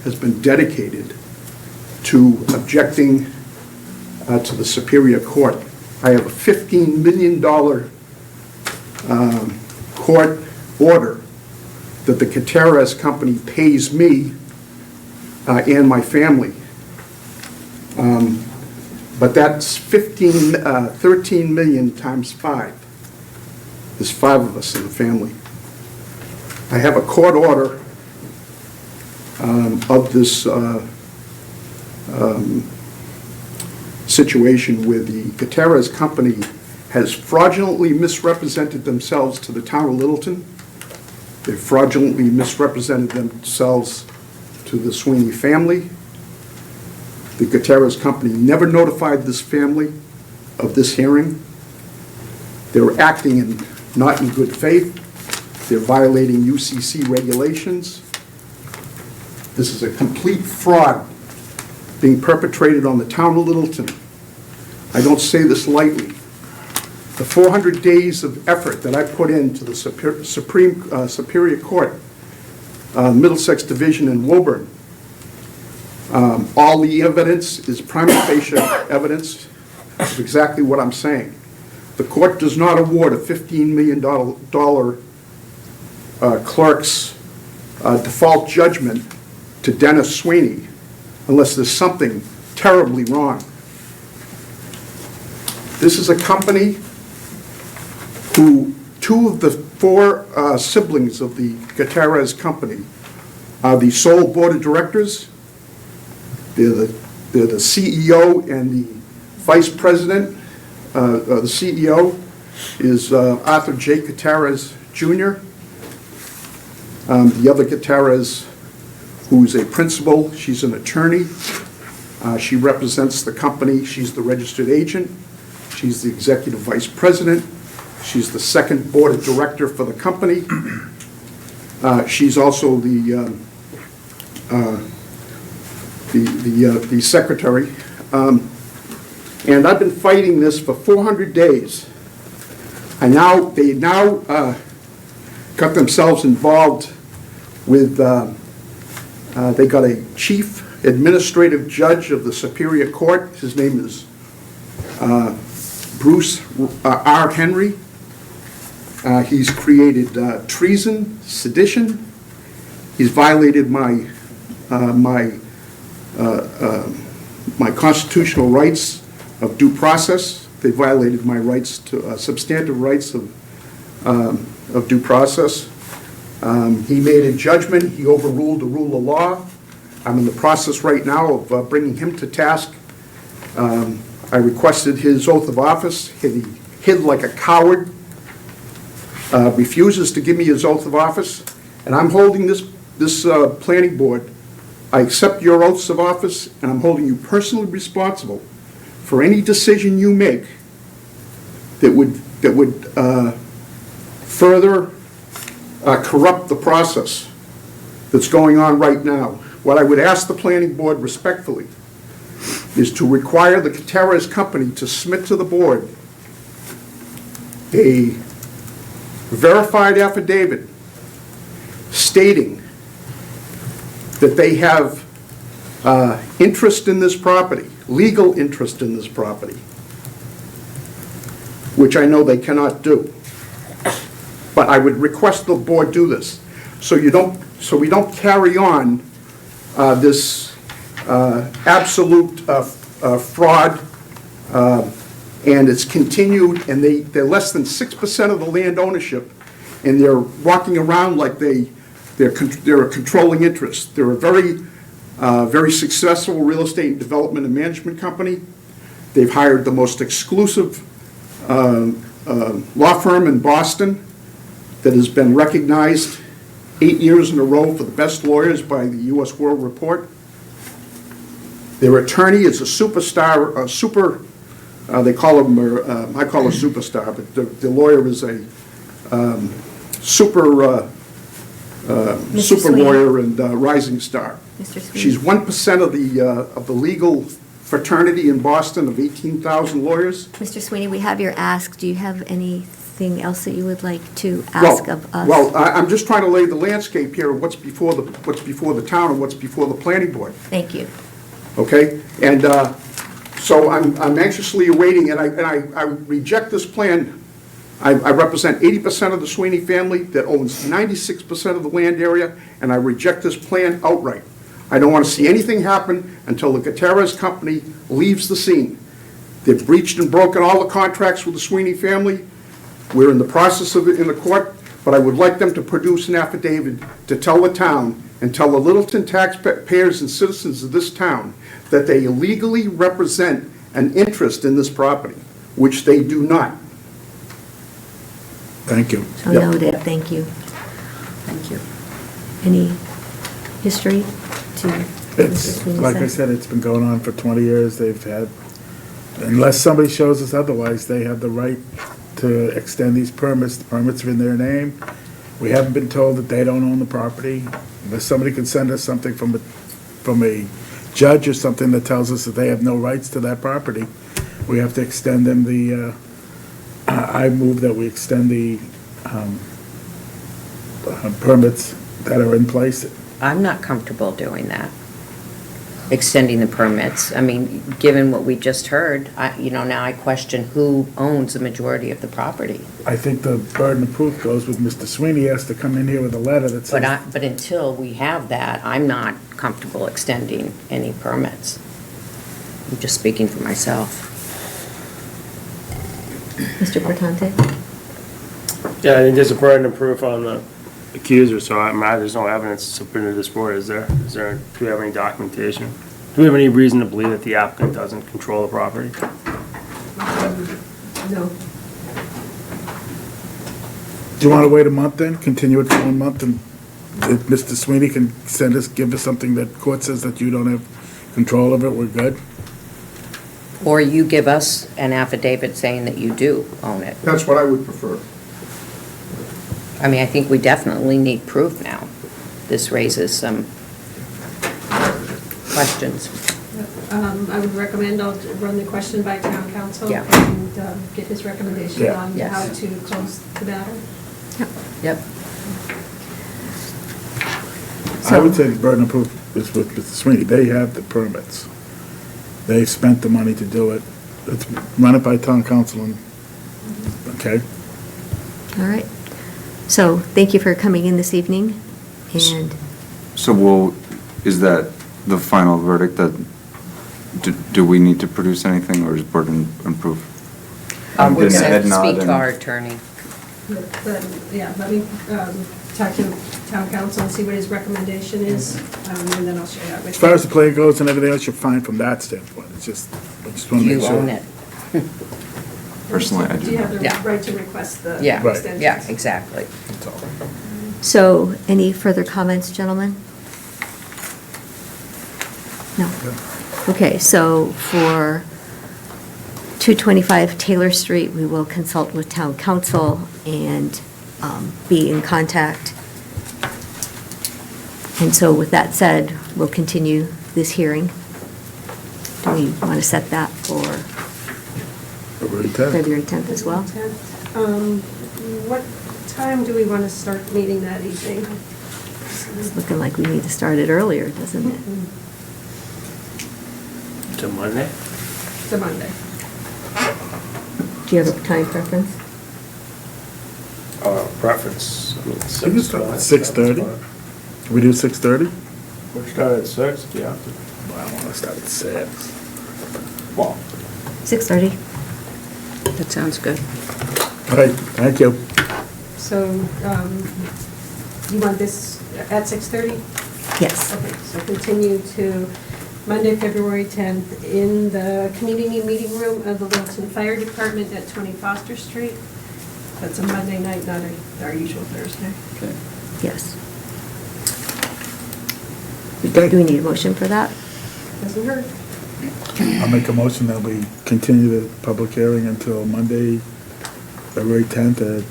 has been dedicated to objecting to the Superior Court. I have a $15 million court order that the Gutierrez Company pays me and my family. But that's 13 million times 5. There's 5 of us in the family. I have a court order of this situation where the Gutierrez Company has fraudulently misrepresented themselves to the town of Littleton. They've fraudulently misrepresented themselves to the Sweeney family. The Gutierrez Company never notified this family of this hearing. They're acting not in good faith. They're violating UCC regulations. This is a complete fraud being perpetrated on the town of Littleton. I don't say this lightly. The 400 days of effort that I put into the Superior Court, Middlesex Division in Woburn, all the evidence is prima facie evidence of exactly what I'm saying. The court does not award a $15 million clerk's default judgment to Dennis Sweeney unless there's something terribly wrong. This is a company who 2 of the 4 siblings of the Gutierrez Company are the sole board of directors. They're the CEO and the vice president. The CEO is Arthur J. Gutierrez Jr. The other Gutierrez, who's a principal, she's an attorney. She represents the company. She's the registered agent. She's the executive vice president. She's the second board of director for the company. She's also the secretary. And I've been fighting this for 400 days. They now got themselves involved with, they got a chief administrative judge of the Superior Court. His name is Bruce R. Henry. He's created treason, sedition. He's violated my constitutional rights of due process. They violated my rights to substantive rights of due process. He made a judgment. He overruled the rule of law. I'm in the process right now of bringing him to task. I requested his oath of office. He hid like a coward, refuses to give me his oath of office, and I'm holding this planning board. I accept your oaths of office, and I'm holding you personally responsible for any decision you make that would further corrupt the process that's going on right now. What I would ask the planning board respectfully is to require the Gutierrez Company to submit to the board a verified affidavit stating that they have interest in this property, legal interest in this property, which I know they cannot do. But I would request the board do this, so we don't carry on this absolute fraud, and it's continued, and they're less than 6% of the land ownership, and they're walking around like they're a controlling interest. They're a very successful real estate development and management company. They've hired the most exclusive law firm in Boston that has been recognized 8 years in a row for the best lawyers by the U.S. World Report. Their attorney is a superstar, they call him, I call him a superstar, but the lawyer is a super lawyer and rising star. Mr. Sweeney. She's 1% of the legal fraternity in Boston of 18,000 lawyers. Mr. Sweeney, we have your ask. Do you have anything else that you would like to ask of us? Well, I'm just trying to lay the landscape here of what's before the town and what's before the planning board. Thank you. Okay? And so I'm anxiously awaiting, and I reject this plan. I represent 80% of the Sweeney family that owns 96% of the land area, and I reject this plan outright. I don't want to see anything happen until the Gutierrez company leaves the scene. They've breached and broken all the contracts with the Sweeney family. We're in the process of it in the court, but I would like them to produce an affidavit to tell the town and tell the Littleton taxpayers and citizens of this town that they illegally represent an interest in this property, which they do not. Thank you. So noted, thank you. Thank you. Any history to Mr. It's, Sweeney like I said, it's been going on for 20 years. They've had, unless somebody shows us otherwise, they have the right to extend these permits. The permits are in their name. We haven't been told that they don't own the property. Unless somebody can send us something from a judge or something that tells us that they have no rights to that property, we have to extend them the, I move that we extend the permits that are in place. I'm not comfortable doing that, extending the permits. I mean, given what we just heard, now I question who owns the majority of the property. I think the burden of proof goes with Mr. Sweeney. He has to come in here with a letter that says. But until we have that, I'm not comfortable extending any permits. I'm just speaking for myself. Mr. Portante? Yeah, I think there's a burden of proof on the accuser, so there's no evidence submitted to this board, is there? Do we have any documentation? Do we have any reason to believe that the applicant doesn't control the property? No. Do you want to wait a month then? Continue it for 1 month, and if Mr. Sweeney can give us something that court says that you don't have control of it, we're good? Or you give us an affidavit saying that you do own it. That's what I would prefer. I mean, I think we definitely need proof now. This raises some questions. I would recommend I'll run the question by town council Yeah. and get his recommendation Yeah. on Yes. how to close the matter. Yep. I would say the burden of proof is with Mr. Sweeney. They have the permits. They've spent the money to do it. Let's run it by town council and, okay? All right. So thank you for coming in this evening, and So is that the final verdict, that, do we need to produce anything, or is burden of proof? We're Getting a going head to nod speak to and- our attorney. Let me talk to town council and see what his recommendation is, and then I'll share that with you. As far as the play goes and everything else, you're fine from that standpoint. It's just, I just want to make You sure. own it. Personally, I do. Do you have the Yeah. right to request the Yeah, Right. extension? yeah, exactly. That's all. so any further comments, gentlemen? No. Okay, so for 225 Taylor Street, we will consult with town council and be in contact. And so with that said, we'll continue this hearing. Do we want to set that for February 10th. February 10th as well? 10th. What time do we want to start meeting that evening? It's looking like we need to start it earlier, doesn't it? To Monday? It's a Monday. Do you have a time preference? Preference, I mean, We can start at 6:30. We do 6:30? We'll start at 6 if you have to. Well, I want to start at 6. Well, 6:30. That sounds good. All right, thank you. So, you want this at 6:30? Yes. Okay, so continue to Monday, February 10th, in the community meeting room of the Littleton Fire Department at 20 Foster Street. That's a Monday night, not our usual Thursday. Okay. Yes. Okay. Do we need a motion for that? Doesn't hurt. I'll make a motion that we continue the public hearing until Monday, February 10th at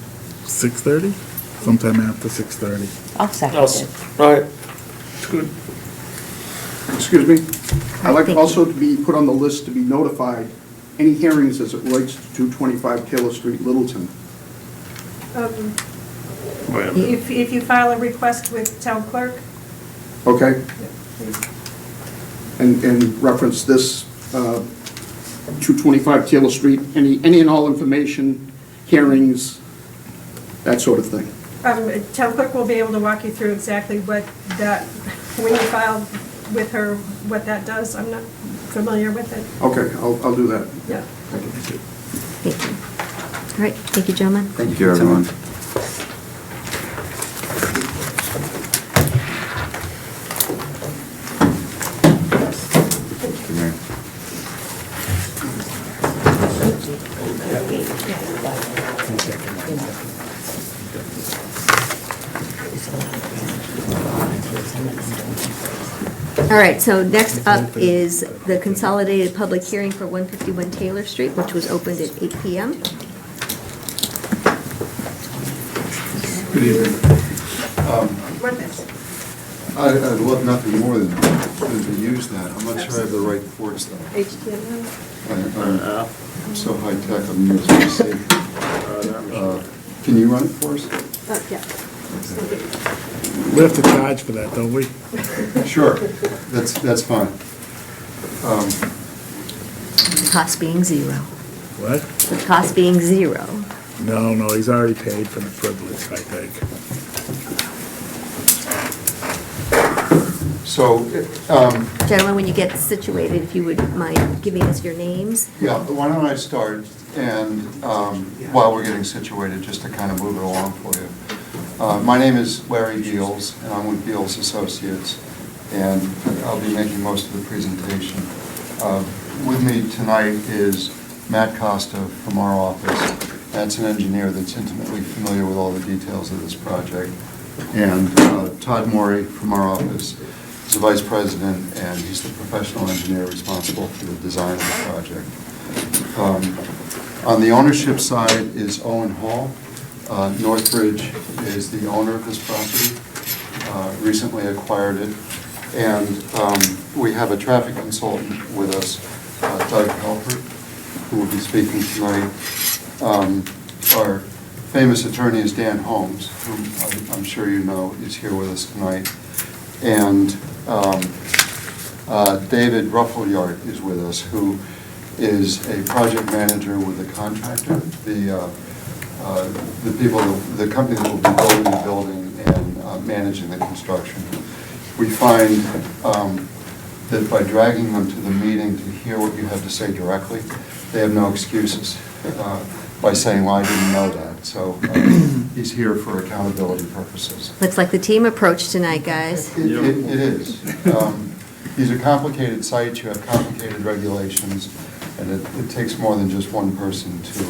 6:30, sometime after 6:30. I'll second it. all right. It's good. Excuse me? I'd like Thank you. also to be put on the list to be notified, any hearings as it relates to 225 Taylor Street, Littleton. Wait a minute. If you file a request with town clerk, Okay? please. And reference this, 225 Taylor Street, any and all information, hearings, that sort of thing. Town clerk will be able to walk you through exactly what that, when you file with her, what that does. I'm not familiar with it. Okay, I'll do that. Yeah. Thank you. Thank you. All right, thank you, gentlemen. Thank you, everyone. All right, so next up is the consolidated public hearing for 151 Taylor Street, which was opened at 8 PM. Good evening. What is? I'd love nothing more than to use that. I'm not sure I have the right force though. HTML? I'm so high-tech, I'm near to safe. Can you run it for us? Yeah. We have to charge for that, don't we? Sure, that's fine. The cost being zero. What? The cost being zero. No, he's already paid for the privilege, I think. So, Gentlemen, when you get situated, if you would mind giving us your names? yeah, why don't I start, and while we're getting situated, just to kind of move it along for you. My name is Larry Beals, and I'm with Beals Associates, and I'll be making most of the presentation. With me tonight is Matt Costa from our office. That's an engineer that's intimately familiar with all the details of this project. And Todd Morey from our office is the vice president, and he's the professional engineer responsible for the design of the project. On the ownership side is Owen Hall. Northbridge is the owner of this property, recently acquired it. And we have a traffic consultant with us, Doug Halpert, who will be speaking tonight. Our famous attorney is Dan Holmes, whom I'm sure you know is here with us tonight. And David Ruffleyard is with us, who is a project manager with the contractor, the company that will be building the building and managing the construction. We find that by dragging them to the meeting to hear what you have to say directly, they have no excuses by saying, well, I didn't know that. So he's here for accountability purposes. Looks like the team approach tonight, guys. It is. These are complicated sites, you have complicated regulations, and it takes more than just one person to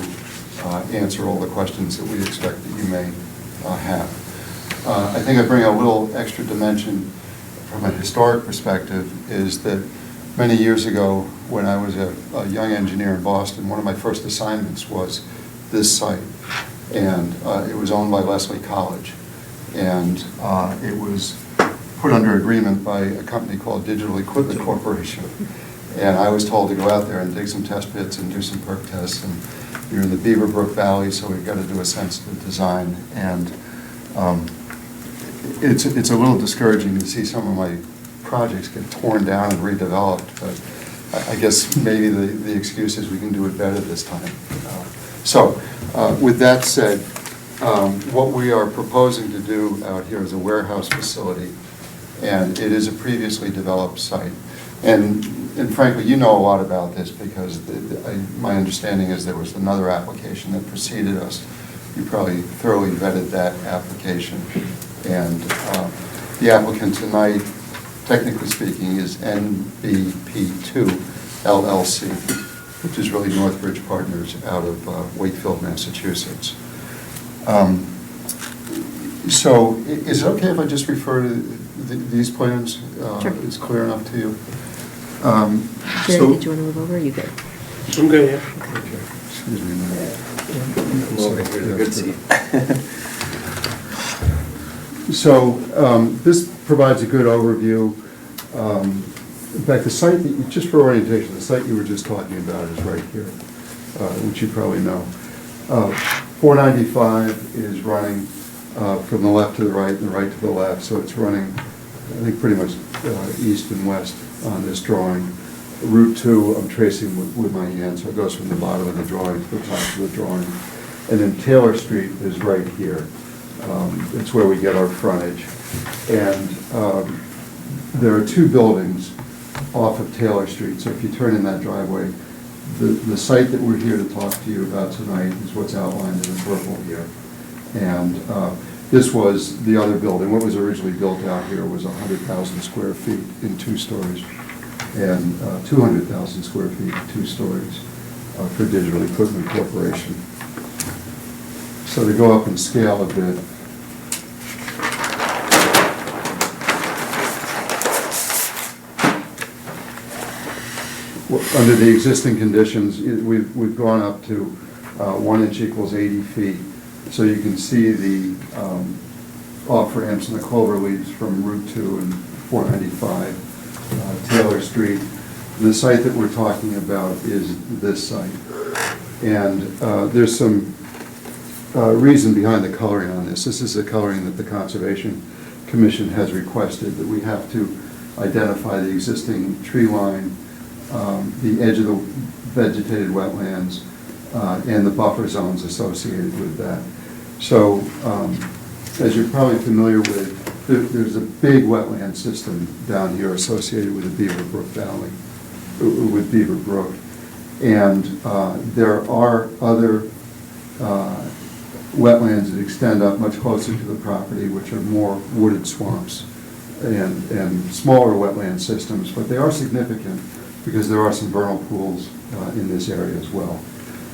answer all the questions that we expect that you may have. I think I bring a little extra dimension from a historic perspective, is that many years ago, when I was a young engineer in Boston, one of my first assignments was this site. And it was owned by Leslie College. And it was put under agreement by a company called Digital Equipment Corporation. And I was told to go out there and dig some test pits and do some perk tests. And You're in the Beaver Brook Valley, so we've got to do a sensitive design. And it's a little discouraging to see some of my projects get torn down and redeveloped, but I guess maybe the excuse is we can do it better this time. So with that said, what we are proposing to do out here is a warehouse facility, and it is a previously developed site. And frankly, you know a lot about this because my understanding is there was another application that preceded us. You probably thoroughly vetted that application. And the applicant tonight, technically speaking, is NBP2 LLC, which is really Northbridge Partners out of Wakefield, Massachusetts. So is it okay if I just refer to these plans? Sure. It's clear enough to you? Jerry, did you want to move over, or are you good? I'm good, yeah. Okay, excuse me a minute. Come over here to a good seat. So this provides a good overview. In fact, the site, just for orientation, the site you were just talking about is right here, which you probably know. 495 is running from the left to the right and the right to the left, so it's running, I think, pretty much east and west on this drawing. Route 2, I'm tracing with my hand, so it goes from the bottom of the drawing to the top of the drawing. And then Taylor Street is right here. It's where we get our frontage. And there are two buildings off of Taylor Street, so if you turn in that driveway, the site that we're here to talk to you about tonight is what's outlined in the purple here. And this was the other building. What was originally built out here was 100,000 square feet in 2 stories, and 200,000 square feet in 2 stories for Digital Equipment Corporation. So to go up in scale a bit, under the existing conditions, we've gone up to 1 inch equals 80 feet. So you can see the off-ramps and the clover leaves from Route 2 and 495 Taylor Street. The site that we're talking about is this site. And there's some reason behind the coloring on this. This is the coloring that the Conservation Commission has requested, that we have to identify the existing tree line, the edge of the vegetated wetlands, and the buffer zones associated with that. So, as you're probably familiar with, there's a big wetland system down here associated with the Beaver Brook Valley, with Beaver Brook. And there are other wetlands that extend up much closer to the property, which are more wooded swamps and smaller wetland systems, but they are significant because there are some vernal pools in this area as well.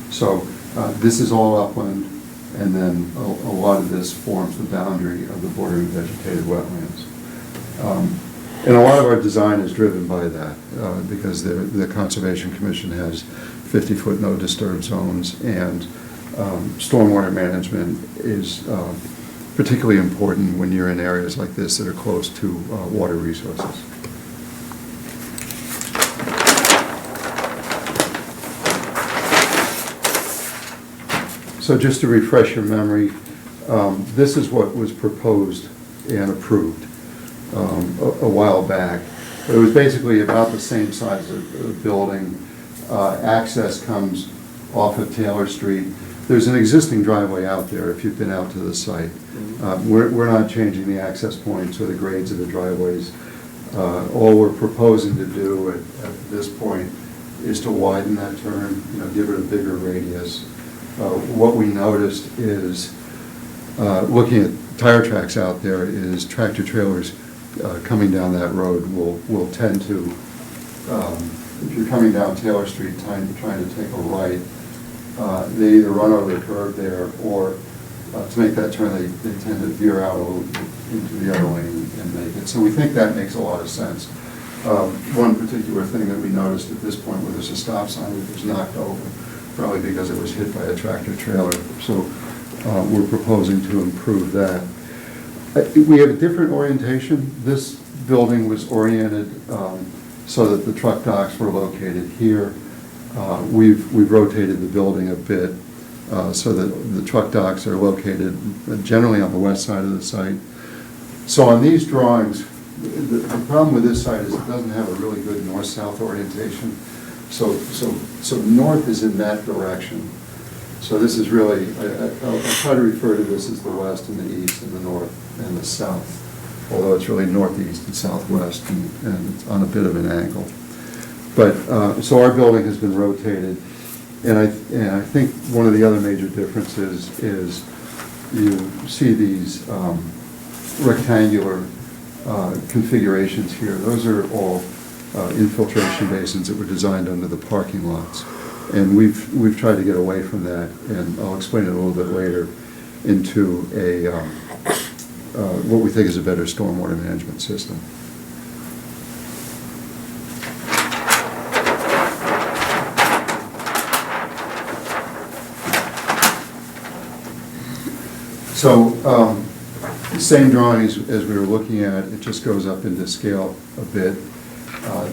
So this is all upland, and then a lot of this forms the boundary of the bordering vegetated wetlands. And a lot of our design is driven by that because the Conservation Commission has 50-foot no disturb zones, and stormwater management is particularly important when you're in areas like this that are close to water resources. So just to refresh your memory, this is what was proposed and approved a while back. But it was basically about the same size of building. Access comes off of Taylor Street. There's an existing driveway out there if you've been out to the site. We're not changing the access points or the grades of the driveways. All we're proposing to do at this point is to widen that turn, give it a bigger radius. What we noticed is, looking at tire tracks out there, is tractor trailers coming down that road will tend to, if you're coming down Taylor Street trying to take a right, they either run over the curb there, or to make that turn, they tend to veer out a little bit into the other lane and make it. So we think that makes a lot of sense. One particular thing that we noticed at this point, where there's a stop sign that was knocked over, probably because it was hit by a tractor trailer. So we're proposing to improve that. We have a different orientation. This building was oriented so that the truck docks were located here. we've rotated the building a bit so that the truck docks are located generally on the west side of the site. So on these drawings, the problem with this site is it doesn't have a really good north-south orientation. So north is in that direction. So this is really, I'll try to refer to this as the west and the east and the north and the south, although it's really northeast and southwest and it's on a bit of an angle. But, so our building has been rotated, and I think one of the other major differences is you see these rectangular configurations here. Those are all infiltration basins that were designed under the parking lots. And we've tried to get away from that, and I'll explain it a little bit later, into a what we think is a better stormwater management system. So, same drawing as we were looking at, it just goes up into scale a bit.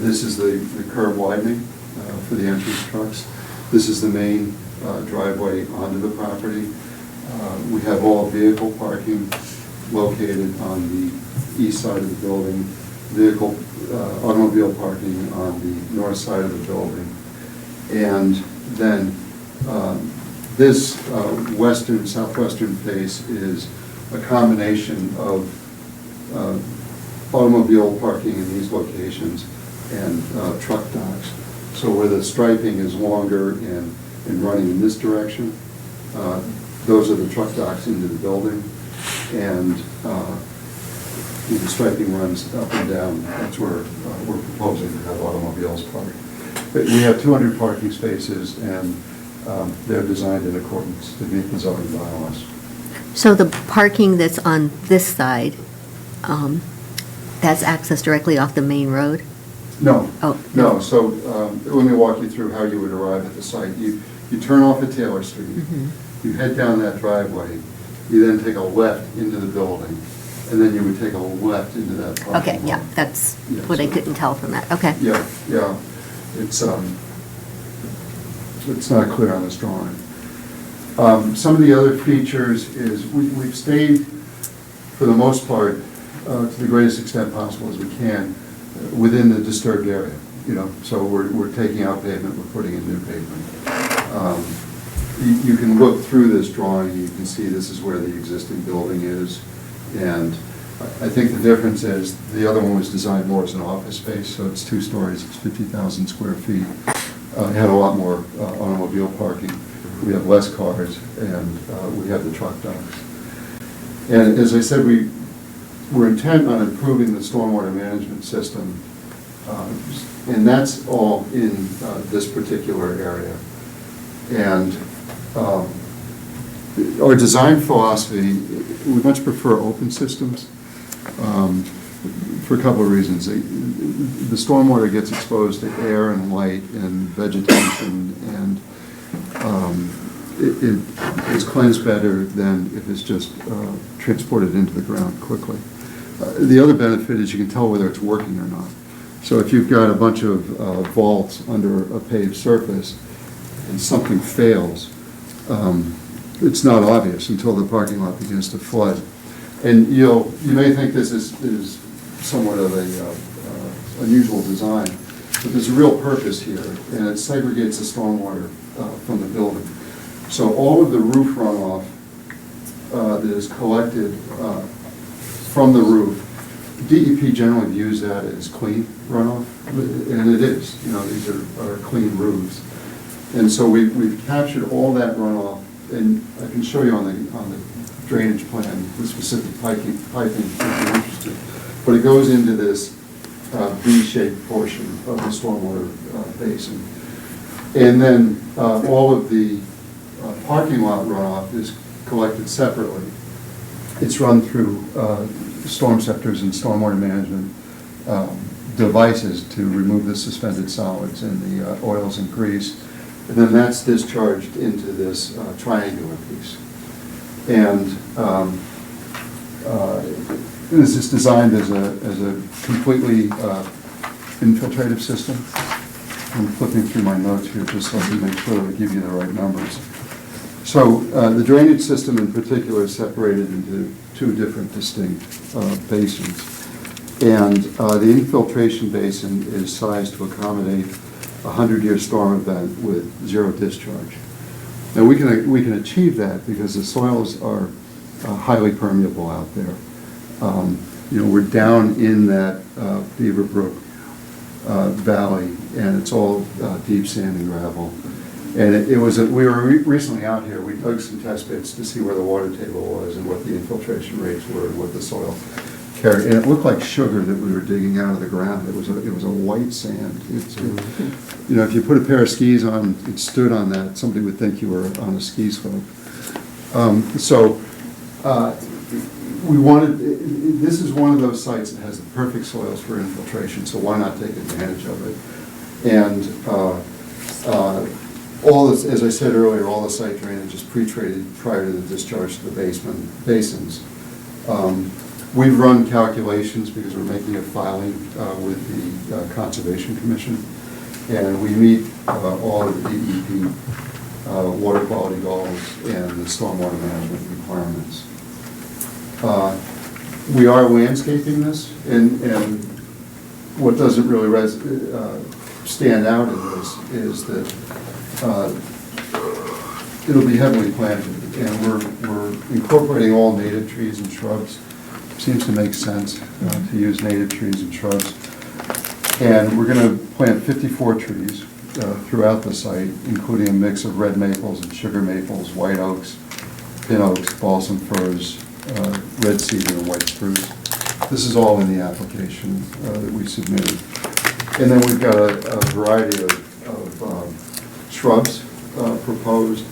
This is the curb widening for the entrance trucks. This is the main driveway onto the property. We have all vehicle parking located on the east side of the building, automobile parking on the north side of the building. And then this southwestern face is a combination of automobile parking in these locations and truck docks. So where the striping is longer and running in this direction, those are the truck docks into the building. And the striping runs up and down. That's where we're proposing to have automobiles parked. But we have 200 parking spaces, and they're designed in accordance to meet the zoning bylaws. So the parking that's on this side, that's accessed directly off the main road? No. Oh. No, so let me walk you through how you would arrive at the site. You turn off at Taylor Street, you head down that driveway, you then take a left into the building, and then you would take a left into that parking Okay, lot. yeah, that's what I couldn't tell from that, okay. Yeah. It's not clear on this drawing. Some of the other features is we've stayed, for the most part, to the greatest extent possible as we can, within the disturbed area. So we're taking out pavement, we're putting in new pavement. You can look through this drawing, you can see this is where the existing building is. And I think the difference is the other one was designed more as an office space, so it's 2 stories, it's 50,000 square feet. It had a lot more automobile parking. We have less cars, and we have the truck docks. And as I said, we're intent on improving the stormwater management system, and that's all in this particular area. And our design philosophy, we much prefer open systems for a couple of reasons. The stormwater gets exposed to air and light and vegetation, and it is cleansed better than if it's just transported into the ground quickly. The other benefit is you can tell whether it's working or not. So if you've got a bunch of vaults under a paved surface and something fails, it's not obvious until the parking lot begins to flood. And you may think this is somewhat of a unusual design, but there's a real purpose here, and it segregates the stormwater from the building. So all of the roof runoff that is collected from the roof, DEP generally views that as clean runoff, and it is. These are clean roofs. And so we've captured all that runoff, and I can show you on the drainage plan the specific piping if you're interested. But it goes into this V-shaped portion of the stormwater basin. And then all of the parking lot runoff is collected separately. It's run through storm scepters and stormwater management devices to remove the suspended solids and the oils and grease. And then that's discharged into this triangular piece. And this is designed as a completely infiltrative system. I'm flipping through my notes here just so I can make sure that I give you the right numbers. So the drainage system in particular is separated into two different distinct basins. And the infiltration basin is sized to accommodate a 100-year storm event with zero discharge. Now we can achieve that because the soils are highly permeable out there. We're down in that Beaver Brook valley, and it's all deep sand and gravel. And we were recently out here, we dug some test pits to see where the water table was and what the infiltration rates were and what the soil carried. And it looked like sugar that we were digging out of the ground. It was a white sand. If you put a pair of skis on, it stood on that, somebody would think you were on a ski slope. This is one of those sites that has the perfect soils for infiltration, so why not take advantage of it? And as I said earlier, all the site drainage is pre-treated prior to the discharge to the basins. We've run calculations because we're making a filing with the Conservation Commission, and we meet all of the DEP water quality goals and the stormwater management requirements. We are landscaping this, and what doesn't really stand out in this is that it'll be heavily planted, and we're incorporating all native trees and shrubs. Seems to make sense to use native trees and shrubs. And we're going to plant 54 trees throughout the site, including a mix of red maples and sugar maples, white oaks, pin oaks, balsam firs, red cedar, and white spruce. This is all in the application that we submitted. And then we've got a variety of shrubs proposed,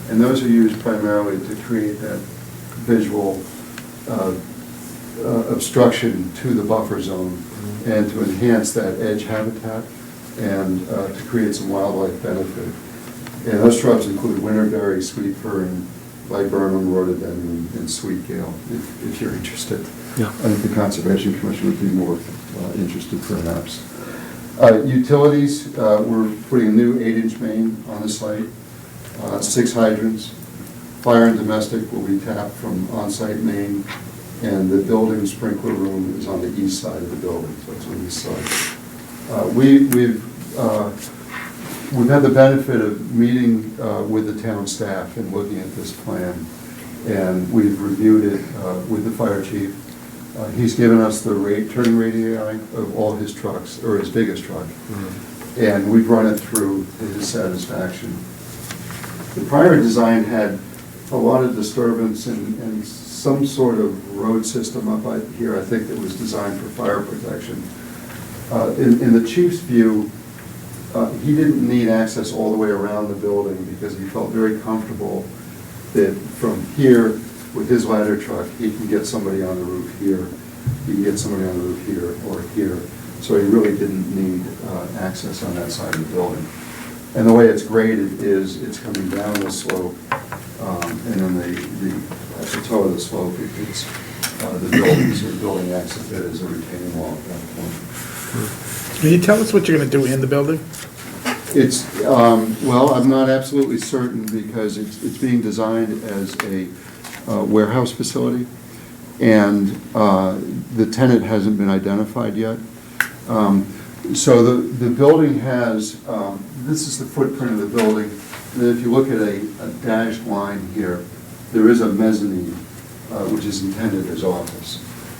and those are used primarily to create that visual obstruction to the buffer zone and to enhance that edge habitat and to create some wildlife benefit. And those shrubs include winterberry, sweet fern, viburnum, rhododendron, and sweet gale, if you're interested. Yeah. I think the Conservation Commission would be more interested perhaps. Utilities, we're putting a new 8-inch main on the site, 6 hydrants. Fire and domestic will be tapped from on-site main, and the building sprinkler room is on the east side of the building, so it's on the east side. We've had the benefit of meeting with the town staff and looking at this plan, and we've reviewed it with the fire chief. He's given us the turning radii of all his trucks, or his biggest truck, and we've run it through to his satisfaction. The prior design had a lot of disturbance and some sort of road system up here, I think, that was designed for fire protection. In the chief's view, he didn't need access all the way around the building because he felt very comfortable that from here, with his ladder truck, he can get somebody on the roof here, he can get somebody on the roof here or here. So he really didn't need access on that side of the building. And the way it's graded is it's coming down the slope, and then at the toe of the slope, it's the building, so the building acts a bit as a retaining wall at that point. Can you tell us what you're going to do in the building? It's, well, I'm not absolutely certain because it's being designed as a warehouse facility, and the tenant hasn't been identified yet. So the building has, this is the footprint of the building, and then if you look at a dashed line here, there is a mezzanine, which is intended as office.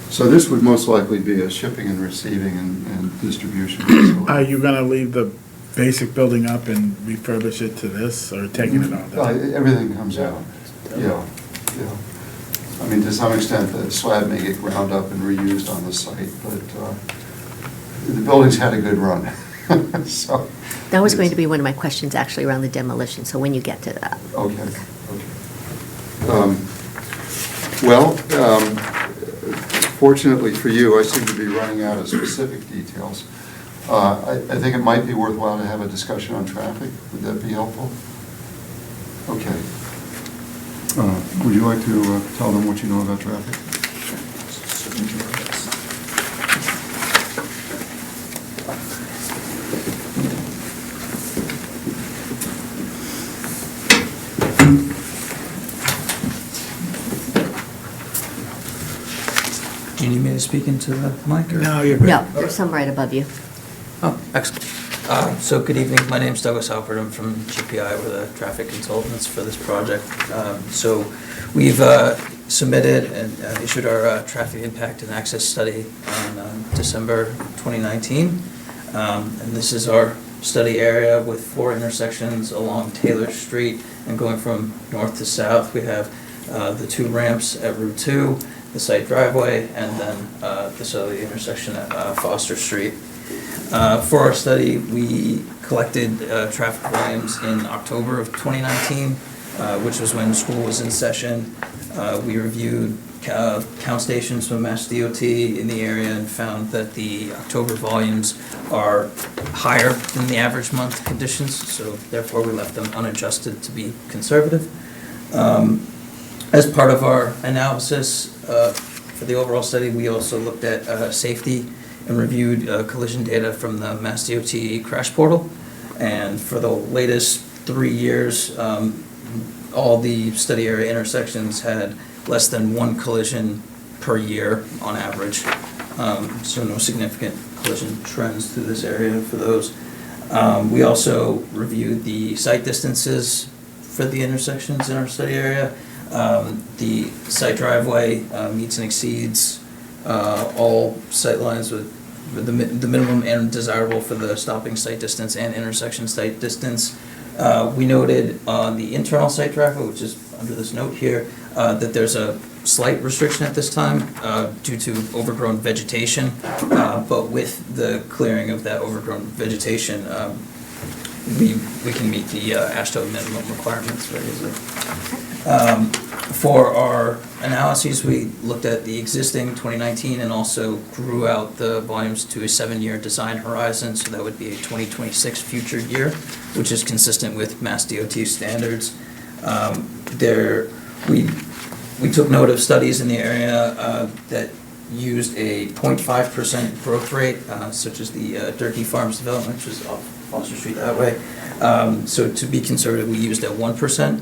So this would most likely be a shipping and receiving and distribution facility. Are you going to leave the basic building up and refurbish it to this, or taking it all down? Everything comes out, yeah. I mean, to some extent, the slab may get ground up and reused on the site, but the building's had a good run. So that was going to be one of my questions, actually, around the demolition, so when you get to that. Okay. Fortunately for you, I seem to be running out of specific details. I think it might be worthwhile to have a discussion on traffic. Would that be helpful? Okay. Would you like to tell them what you know about traffic? Do you need me to speak into the mic? Or? No, you're good. No, there's some right above you. Oh, excellent. So good evening. My name's Douglas Halpert. I'm from GPI. We're the traffic consultants for this project. So we've submitted and issued our traffic impact and access study on December 2019. And this is our study area with 4 intersections along Taylor Street, and going from north to south, we have the 2 ramps at Route 2, the site driveway, and then the southerly intersection at Foster Street. For our study, we collected traffic volumes in October of 2019, which was when school was in session. We reviewed count stations from Mass DOT in the area and found that the October volumes are higher than the average month conditions, so therefore we left them unadjusted to be conservative. As part of our analysis for the overall study, we also looked at safety and reviewed collision data from the Mass DOT crash portal. And for the latest 3 years, all the study area intersections had less than 1 collision per year on average. So no significant collision trends through this area for those. We also reviewed the site distances for the intersections in our study area. The site driveway meets and exceeds all sight lines with the minimum and desirable for the stopping site distance and intersection site distance. We noted on the internal site driveway, which is under this note here, that there's a slight restriction at this time due to overgrown vegetation, but with the clearing of that overgrown vegetation, we can meet the AASHTO minimum requirements very easily. For our analyses, we looked at the existing 2019 and also grew out the volumes to a 7-year design horizon, so that would be a 2026 future year, which is consistent with Mass DOT standards. We took note of studies in the area that used a 0.5% growth rate, such as the Durkee Farms development, which is off Foster Street that way. So to be conservative, we used a 1%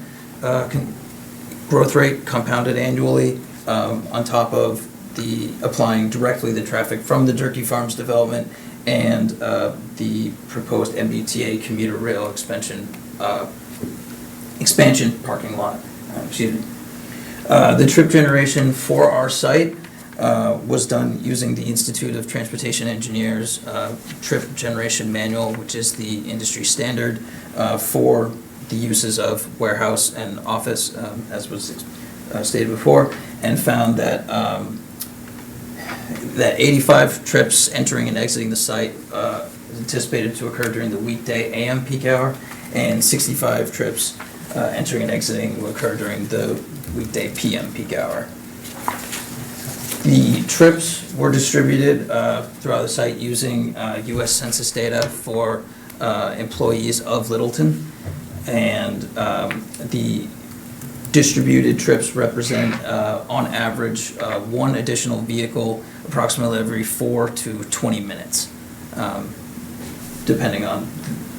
growth rate compounded annually on top of the applying directly the traffic from the Durkee Farms development and the proposed MBTA commuter rail expansion parking lot. Excuse me. The trip generation for our site was done using the Institute of Transportation Engineers trip generation manual, which is the industry standard for the uses of warehouse and office, as was stated before, and found that that 85 trips entering and exiting the site is anticipated to occur during the weekday AM peak hour, and 65 trips entering and exiting will occur during the weekday PM peak hour. The trips were distributed throughout the site using U.S. Census data for employees of Littleton, and the distributed trips represent, on average, 1 additional vehicle approximately every 4 to 20 minutes, depending on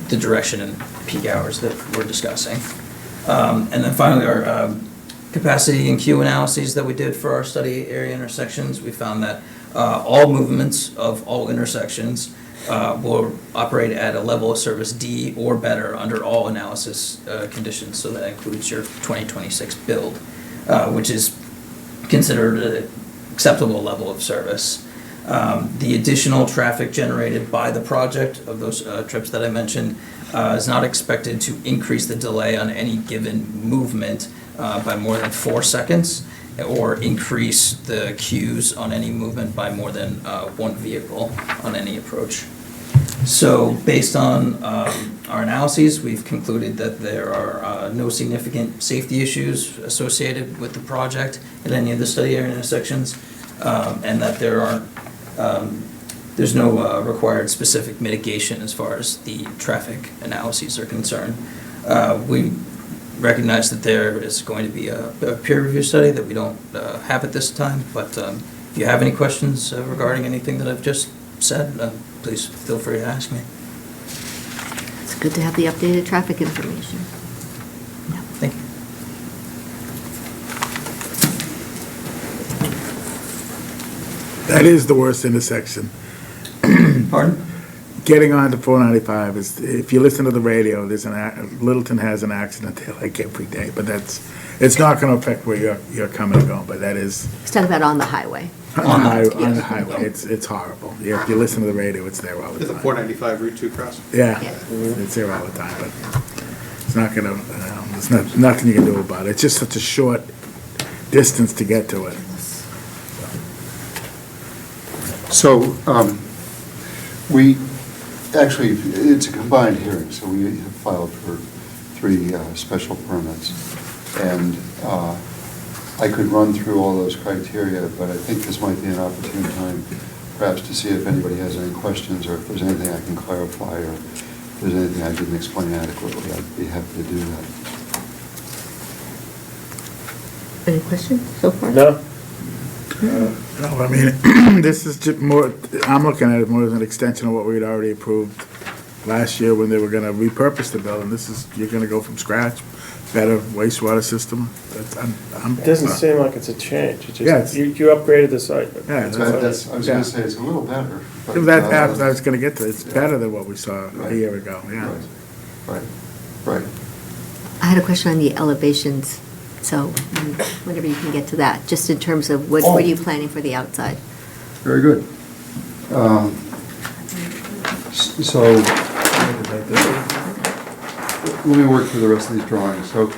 the direction and peak hours that we're discussing. And then finally, our capacity and queue analyses that we did for our study area intersections, we found that all movements of all intersections will operate at a level of service D or better under all analysis conditions, so that includes your 2026 build, which is considered an acceptable level of service. The additional traffic generated by the project of those trips that I mentioned is not expected to increase the delay on any given movement by more than 4 seconds, or increase the queues on any movement by more than 1 vehicle on any approach. So based on our analyses, we've concluded that there are no significant safety issues associated with the project at any of the study area intersections, and that there's no required specific mitigation as far as the traffic analyses are concerned. We recognize that there is going to be a peer review study that we don't have at this time, but if you have any questions regarding anything that I've just said, please feel free to ask me. It's good to have the updated traffic information. Thank you. That is the worst intersection. Pardon? Getting on to 495 is, if you listen to the radio, Littleton has an accident there like every day, but it's not gonna affect where you're coming and going, but that is, Let's talk about on the highway. on the highway, it's horrible. Yeah, if you listen to the radio, it's there all the Is the time. 495 Route 2 cross? Yeah, it's there all the time, but it's not gonna, there's nothing you can do about it. It's just such a short distance to get to it. So, actually, it's a combined hearing, so we have filed for 3 special permits. And I could run through all those criteria, but I think this might be an opportune time perhaps to see if anybody has any questions, or if there's anything I can clarify, or if there's anything I didn't explain adequately, I'd be happy to do that. Any questions so far? No? No, I mean, this is just more, I'm looking at it more as an extension of what we had already approved last year when they were gonna repurpose the building. This is, you're gonna go from scratch, better wastewater system. It doesn't seem like it's a change. It's Yeah, just, you upgraded the site. Yeah, I was going to say, it's a little better. but, That, I was gonna get to, it's better than what we saw a year ago, yeah. Right. I had a question on the elevations, so whenever you can get to that, just in terms of what are you planning for the outside? Very good. So, let me work through the rest of these drawings. So,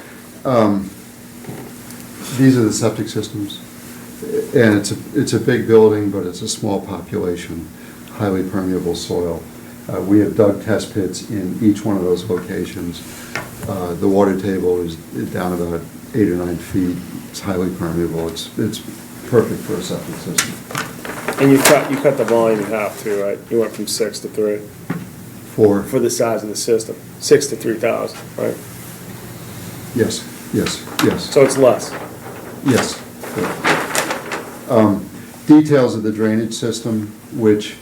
these are the septic systems, and it's a big building, but it's a small population, highly permeable soil. We have dug test pits in each one of those locations. The water table is down about 8 or 9 feet. It's highly permeable. It's perfect for a septic system. And you cut the volume in half too, right? You went from 6 to 3. For the size of the system, 6 to 3,000, right? Yes. So it's less. Yes. Details of the drainage system, which,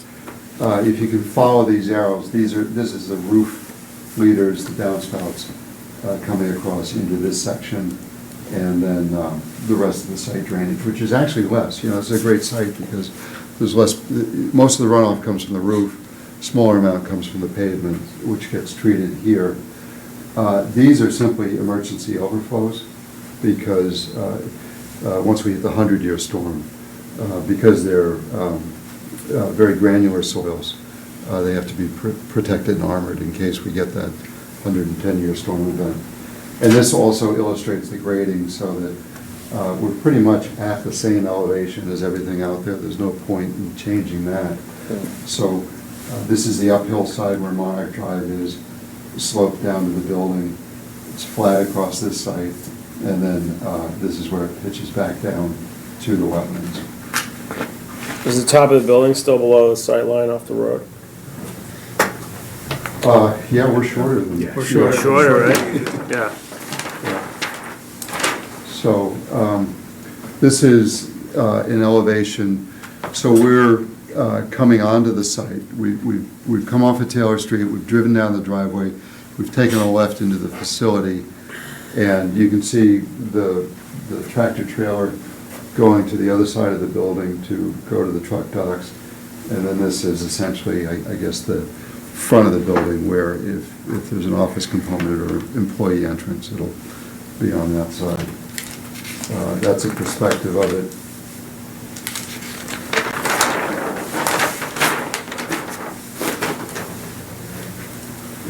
if you can follow these arrows, this is the roof leaders, the downspouts coming across into this section, and then the rest of the site drainage, which is actually less. You know, it's a great site because there's less. Most of the runoff comes from the roof. Smaller amount comes from the pavement, which gets treated here. These are simply emergency overflows because once we hit the 100-year storm, because they're very granular soils, they have to be protected and armored in case we get that 110-year storm event. And this also illustrates the grading so that we're pretty much at the same elevation as everything out there. There's no point in changing that. So this is the uphill side where Monarch Drive is, sloped down to the building. It's flat across this site, and then this is where it pitches back down to the wetlands. Is the top of the building still below the sight line off the road? Yeah, we're shorter than that. We're shorter, right? Yeah. So this is an elevation. So we're coming onto the site. We've come off of Taylor Street. We've driven down the driveway. We've taken a left into the facility, and you can see the tractor trailer going to the other side of the building to go to the truck docks. And then this is essentially, I guess, the front of the building where if there's an office component or employee entrance, it'll be on that side. That's a perspective of it.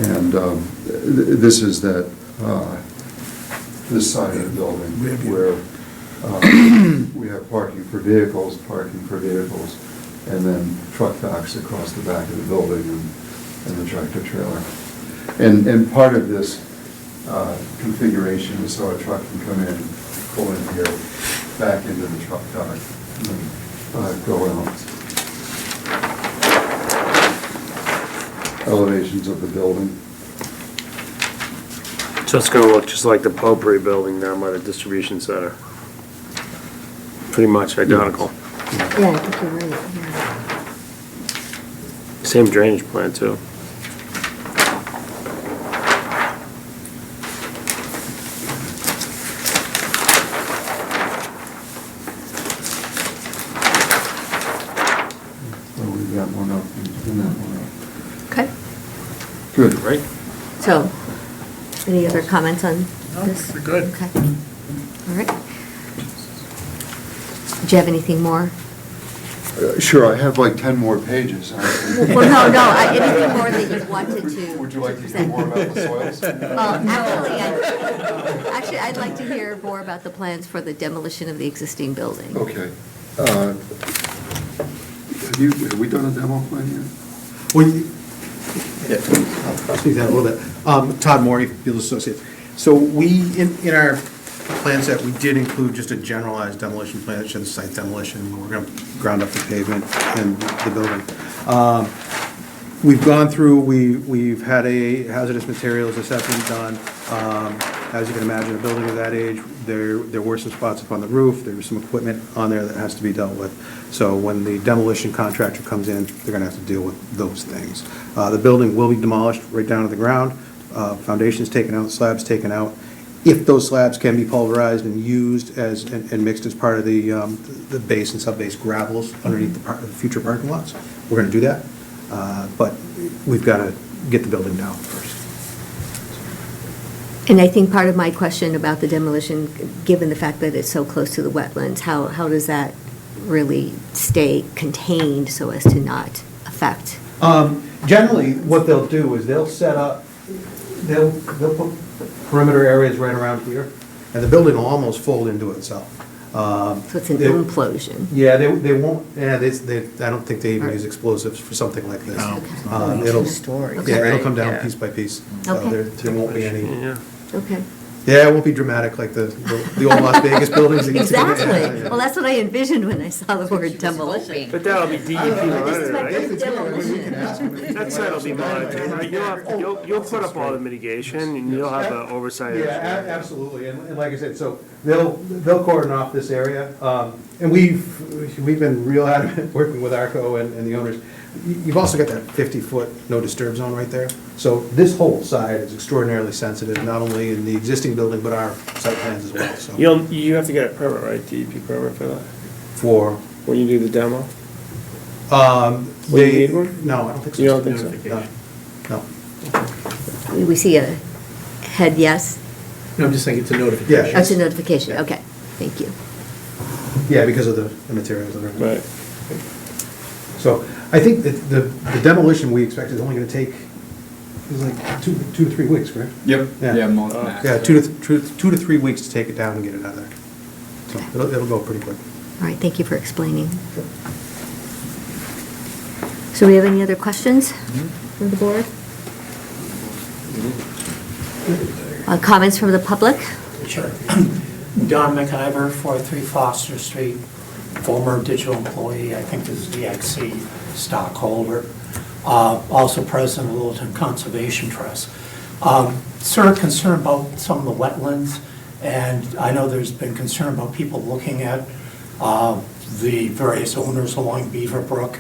And this is that, this side of the building where we have parking for vehicles, and then truck docks across the back of the building and the tractor trailer. And part of this configuration is so a truck can come in, pull in here, back into the truck dock, and then go out. Elevations of the building. So it's gonna look just like the Potpourri building down by the distribution center. Pretty much identical. Yeah, I think you're right, yeah. Same drainage plan too. that one up and clean that one up. Okay, Good. Right? so, any other comments on this? We're good. Okay, all right. Do you have anything more? Sure, I have like 10 more pages. Well, no, anything more that you wanted to. Would you like to hear more about the soils? Actually, I'd like to hear more about the plans for the demolition of the existing building. Okay. Have we done a demo plan yet? I'll speak to that a little bit. Todd Morey, Field Associates. So we, in our plan set, we did include just a generalized demolition plan that shows site demolition. We're going to ground up the pavement and the building. We've gone through, we've had a hazardous materials assessment done. As you can imagine, a building of that age, there were some spots up on the roof, there was some equipment on there that has to be dealt with. So when the demolition contractor comes in, they're gonna have to deal with those things. The building will be demolished right down to the ground, foundations taken out, slabs taken out. If those slabs can be pulverized and used as, and mixed as part of the base and sub-base gravels underneath the future parking lots, we're gonna do that. But we've gotta get the building down first. And I think part of my question about the demolition, given the fact that it's so close to the wetlands, how does that really stay contained so as to not affect? Generally, what they'll do is they'll set up, they'll put perimeter areas right around here, and the building will almost fold into itself. So it's an implosion? Yeah, they won't, I don't think they even use explosives for something like this. It'll, Story. yeah, it'll come down Yeah. piece by piece. Okay. There won't be any, Okay. yeah, it won't be dramatic like the old Las Vegas buildings. that used to go- Exactly. yeah. Well, that's what I envisioned when I saw the word demolition. But that'll be DEP This is my monitored, first demolition. right? That site will be monitored, right? You'll put up all the mitigation and you'll have the oversight. Yeah, absolutely, and like I said, so they'll cordon off this area, and we've been real adamant, working with ARCO and the owners. You've also got that 50-foot no disturb zone right there, so this whole side is extraordinarily sensitive, not only in the existing building, but our site plans as well, so. You have to get a permit, right, DEP permit for that, For, when you do the demo? they. you need one? No, I don't think so. You don't think so? No. We see a head yes? No, I'm just saying it's a notification. Oh, it's a notification, okay, thank you. Yeah, because of the materials that are. Right. So I think that the demolition we expect is only gonna take, is like two to 3 weeks, correct? Yep, yeah, most max. Yeah, 2 to 3 weeks to take it down and get it out of there. So it'll go pretty quick. All right, thank you for explaining. So we have any other questions from the board? Comments from the public? Sure. Don McIver, 403 Foster Street, former digital employee, I think this is DXC stockholder, also president of Littleton Conservation Trust. Sort of concerned about some of the wetlands, and I know there's been concern about people looking at the various owners along Beaver Brook.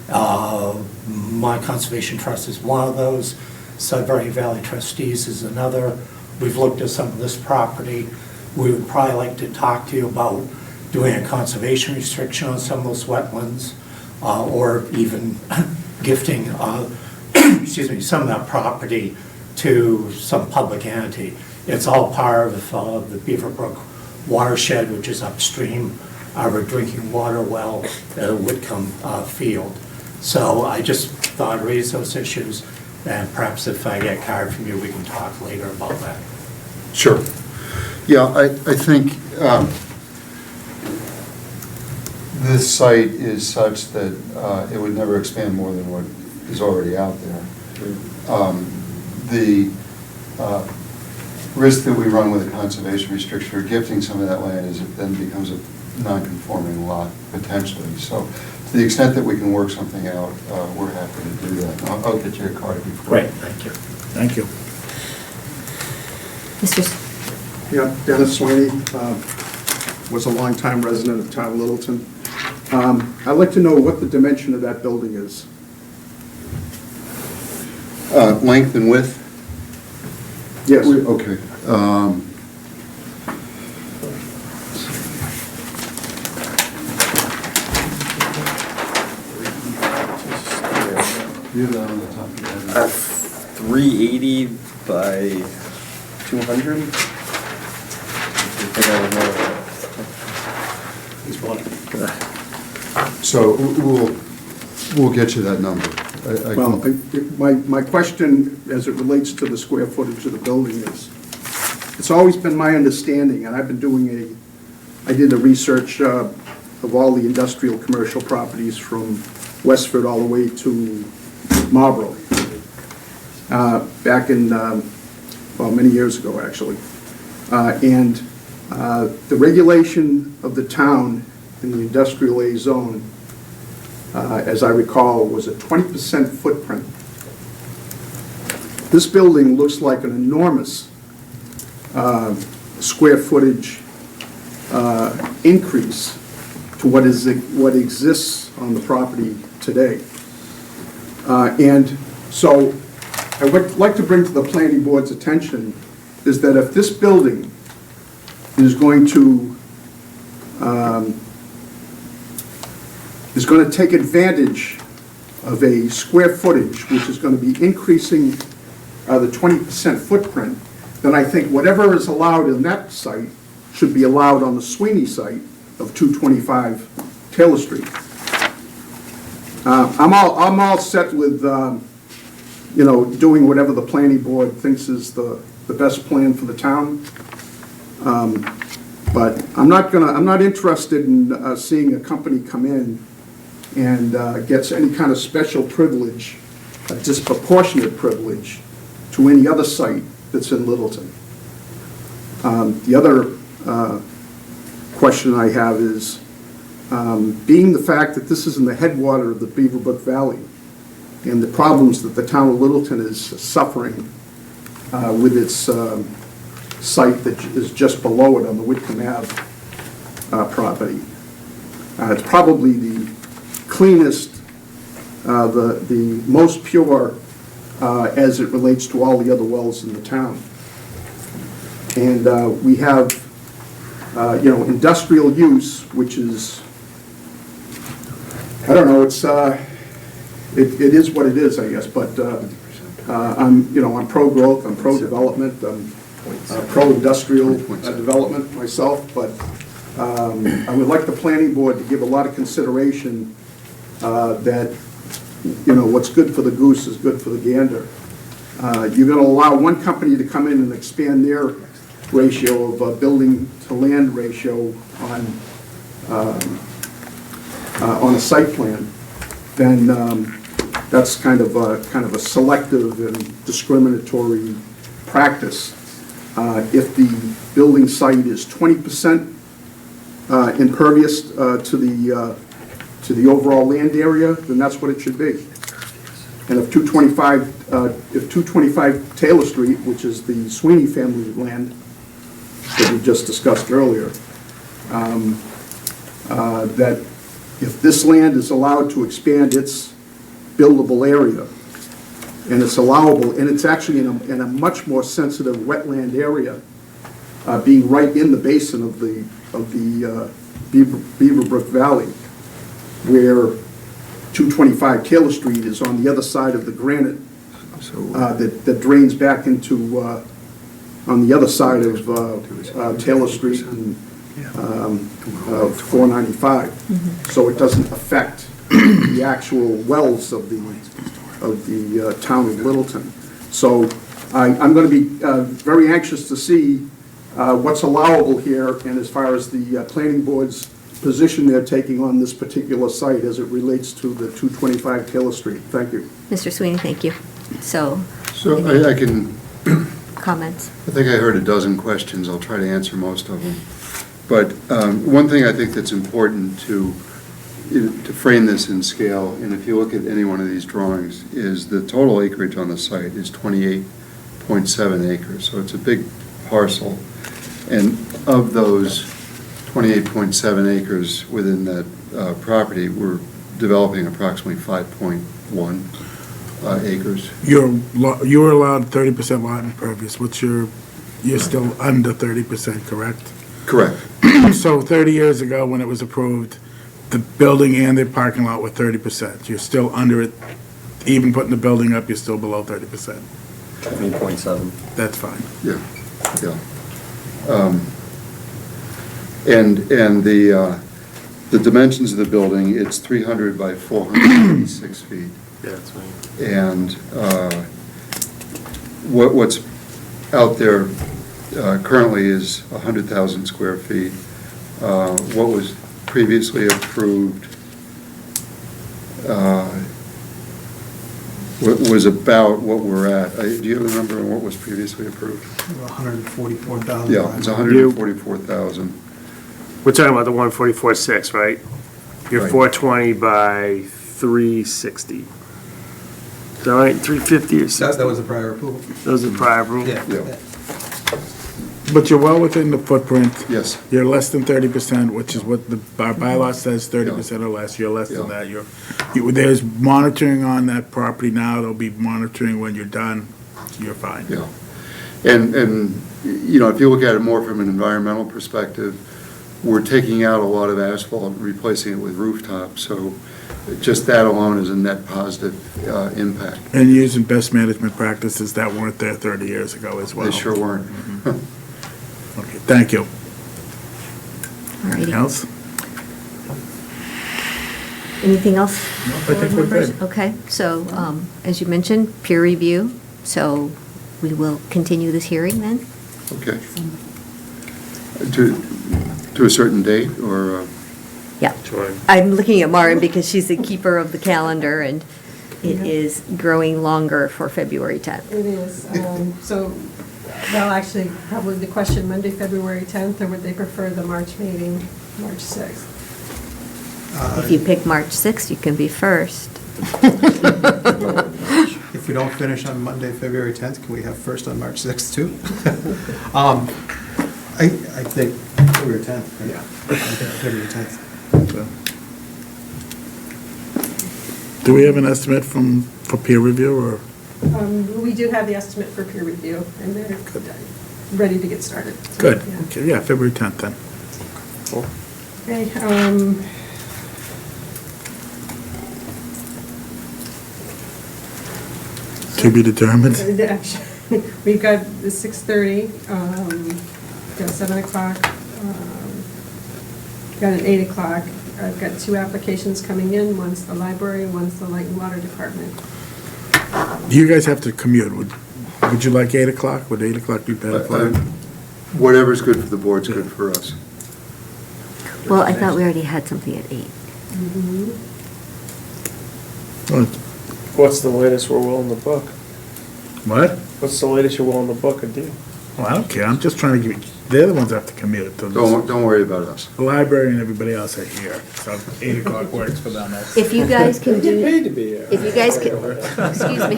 My Conservation Trust is one of those. Sudbury Valley Trustees is another. We've looked at some of this property. We would probably like to talk to you about doing a conservation restriction on some of those wetlands, or even gifting, excuse me, some of that property to some public entity. It's all part of the Beaver Brook watershed, which is upstream of our drinking water well at Whitcomb Field. So I just thought I'd raise those issues, and perhaps if I get a card from you, we can talk later about that. Sure. Yeah, I think this site is such that it would never expand more than what is already out there. The risk that we run with a conservation restriction or gifting some of that land is it then becomes a non-conforming lot potentially. So to the extent that we can work something out, we're happy to do that. I'll get you a card before. Great, thank you. Thank you. Mr. Yeah, Dennis Sweeney, was a longtime resident of town of Littleton. I'd like to know what the dimension of that building is. Length and width? Yes. Okay. You have that on the top of your head. 380 by 200? So we'll get you that number. Well, my question as it relates to the square footage of the building is, it's always been my understanding, and I've been doing I did a research of all the industrial commercial properties from Westford all the way to Marlboro, back in, well, many years ago, actually. And the regulation of the town in the industrial A zone, as I recall, was a 20% footprint. This building looks like an enormous square footage increase to what exists on the property today. And so I would like to bring to the planning board's attention is that if this building is going to take advantage of a square footage which is going to be increasing the 20% footprint, then I think whatever is allowed in that site should be allowed on the Sweeney site of 225 Taylor Street. I'm all set with doing whatever the planning board thinks is the best plan for the town. But I'm not interested in seeing a company come in and gets any kind of special privilege, a disproportionate privilege to any other site that's in Littleton. The other question I have is, being the fact that this is in the headwater of the Beaverbrook Valley and the problems that the town of Littleton is suffering with its site that is just below it on the Whitcomb Ave property. It's probably the cleanest, the most pure as it relates to all the other wells in the town. And we have, industrial use, which is, I don't know, it's, it is what it is, I guess, but I'm pro-growth, I'm pro-development, I'm pro-industrial development myself, but I would like the planning board to give a lot of consideration that, what's good for the goose is good for the gander. You're going to allow one company to come in and expand their ratio of building to land ratio on a site plan, then that's kind of a selective and discriminatory practice. If the building site is 20% impervious to the overall land area, then that's what it should be. And if 225 Taylor Street, which is the Sweeney family land that we just discussed earlier, that if this land is allowed to expand its buildable area, and it's allowable, and it's actually in a much more sensitive wetland area, being right in the basin of the Beaverbrook Valley, where 225 Taylor Street is on the other side of the granite that drains back into, on the other side of Taylor Street and 495. So it doesn't affect the actual wells of the town of Littleton. So I'm going to be very anxious to see what's allowable here, and as far as the planning board's position they're taking on this particular site as it relates to the 225 Taylor Street. Thank you. Mr. Sweeney, thank you. So I can, comments? I think I heard a dozen questions. I'll try to answer most of them. But one thing I think that's important to frame this in scale, and if you look at any one of these drawings, is the total acreage on the site is 28.7 acres. So it's a big parcel. And of those 28.7 acres within that property, we're developing approximately 5.1 acres. You're allowed 30% lot impervious. You're still under 30%, correct? Correct. So 30 years ago, when it was approved, the building and the parking lot were 30%. You're still under it even putting the building up, you're still below 30%. 20.7. That's fine. Yeah, yeah. And the dimensions of the building, it's 300 by 486 feet. Yeah, that's right. And what's out there currently is 100,000 square feet. What was previously approved was about what we're at. Do you have a number on what was previously approved? 144,000. Yeah, it's 144,000. We're talking about the 144.6, right? You're Right. 420 by 360. Is that right? 350 or 60? That was a prior approval. That was a prior approval? Yeah. But you're well within the footprint. Yes. You're less than 30%, which is what our bylaw says, 30% or less. You're less than that. There's monitoring on that property now. There'll be monitoring when you're done. You're fine. Yeah. And, you know, if you look at it more from an environmental perspective, we're taking out a lot of asphalt and replacing it with rooftop, so just that alone is a net positive impact. And using best management practices that weren't there 30 years ago as well. They sure weren't. Okay, thank you. Anything Alrighty. else? Anything else? No, I think we're good. Okay, so, as you mentioned, peer review, so we will continue this hearing then? Okay. To a certain date, or? Yeah. Sure. I'm looking at Maren because she's the keeper of the calendar, and it is growing longer for February 10th. It is. So, well, actually, probably the question, Monday, February 10th, or would they prefer the March meeting, March 6th? If you pick March 6th, you can be first. If we don't finish on Monday, February 10th, can we have first on March 6th too? I think February 10th. Right? Yeah. February 10th. Do we have an estimate for peer review, or? We do have the estimate for peer review, and they're ready to get started. So, Good. yeah. Okay, yeah, February 10th then. Cool. Okay, To be determined. we've got the 6:30, got 7 o'clock, got an 8 o'clock. I've got 2 applications coming in, one's the library, one's the light and water department. You guys have to commute. Would you like 8 o'clock? Would 8 o'clock be better for you? Whatever's good for the board's good for us. Well, I thought we already had something at 8. What's the latest we're willing to book? What? What's the latest you're willing to book a deal? Well, I don't care. I'm just trying to give you, they're the ones that have to commute. Don't worry about us. The library and everybody else are here, so 8 o'clock works for them. If you guys can do. paid to be here. If you guys can, excuse me,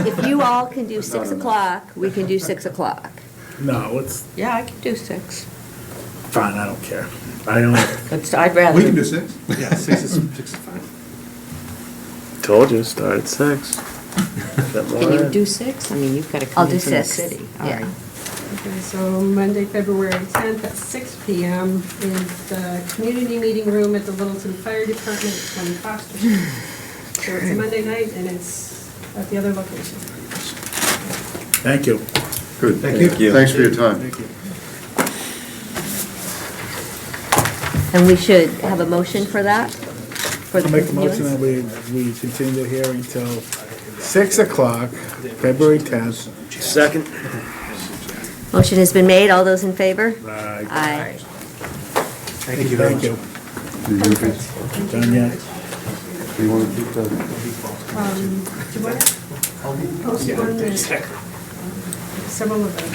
if you all can do 6 o'clock, we can do 6 o'clock. No, it's Yeah, I can do 6. fine. I don't care. I only, I'd rather. We can do 6. Yeah, 6 is fine. Told you, start at 6. Can you do 6? I mean, you've got to I'll come do in from the 6, city. All yeah. right. Okay, so Monday, February 10th at 6 PM is the community meeting room at the Littleton Fire Department, 20 Foster Street. So it's a Monday night, and it's at the other location. thank you. Good. Thank you. Thanks for your time. Thank you. And we should have a motion for that? For the I'll make a motion continuance? that we continue the hearing till 6 o'clock, February 10th. Second. Motion has been made. All those in favor? Aye. Aye. Thank you very much. Thank you. Done yet? Do you want to keep that? Do you want to post one that several of them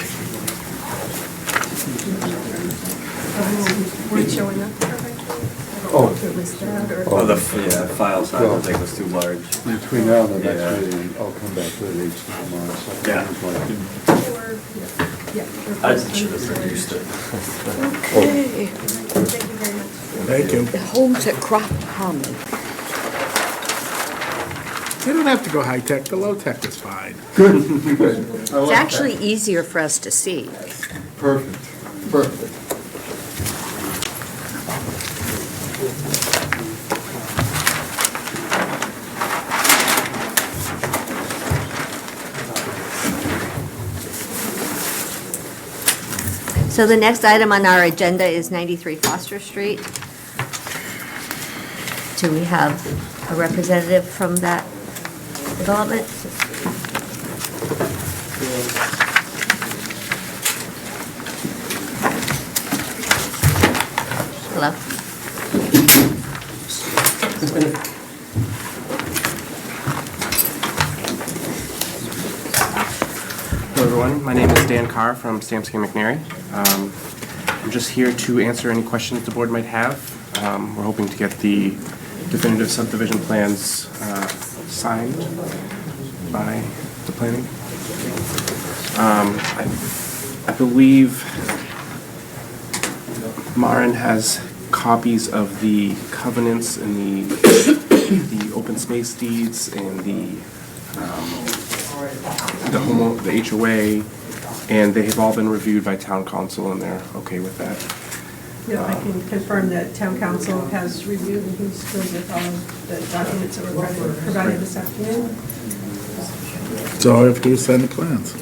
weren't showing up? Oh. If it was that, or. Oh, the file size, I think, was too large. Between now and the Yeah. next meeting, I'll come back to it each tomorrow. So Yeah. Yeah. I should have reduced it. Okay. Thank you very much. Thank you. The home's at Croft Common. You don't have to go high-tech. The low-tech is fine. Good. It's actually easier for us to see. Perfect, perfect. So the next item on our agenda is 93 Foster Street. Do we have a representative from that development? Hello? Hello, everyone. My name is Dan Carr from Stamsky McNary. I'm just here to answer any questions the board might have. We're hoping to get the definitive subdivision plans signed by the planning. I believe Maren has copies of the covenants and the open space deeds and the HOA, and they have all been reviewed by town council, and they're okay with that. Yeah, I can confirm that town council has reviewed and he's good with all of the documents that were provided this afternoon. So all we have to do is sign the plans.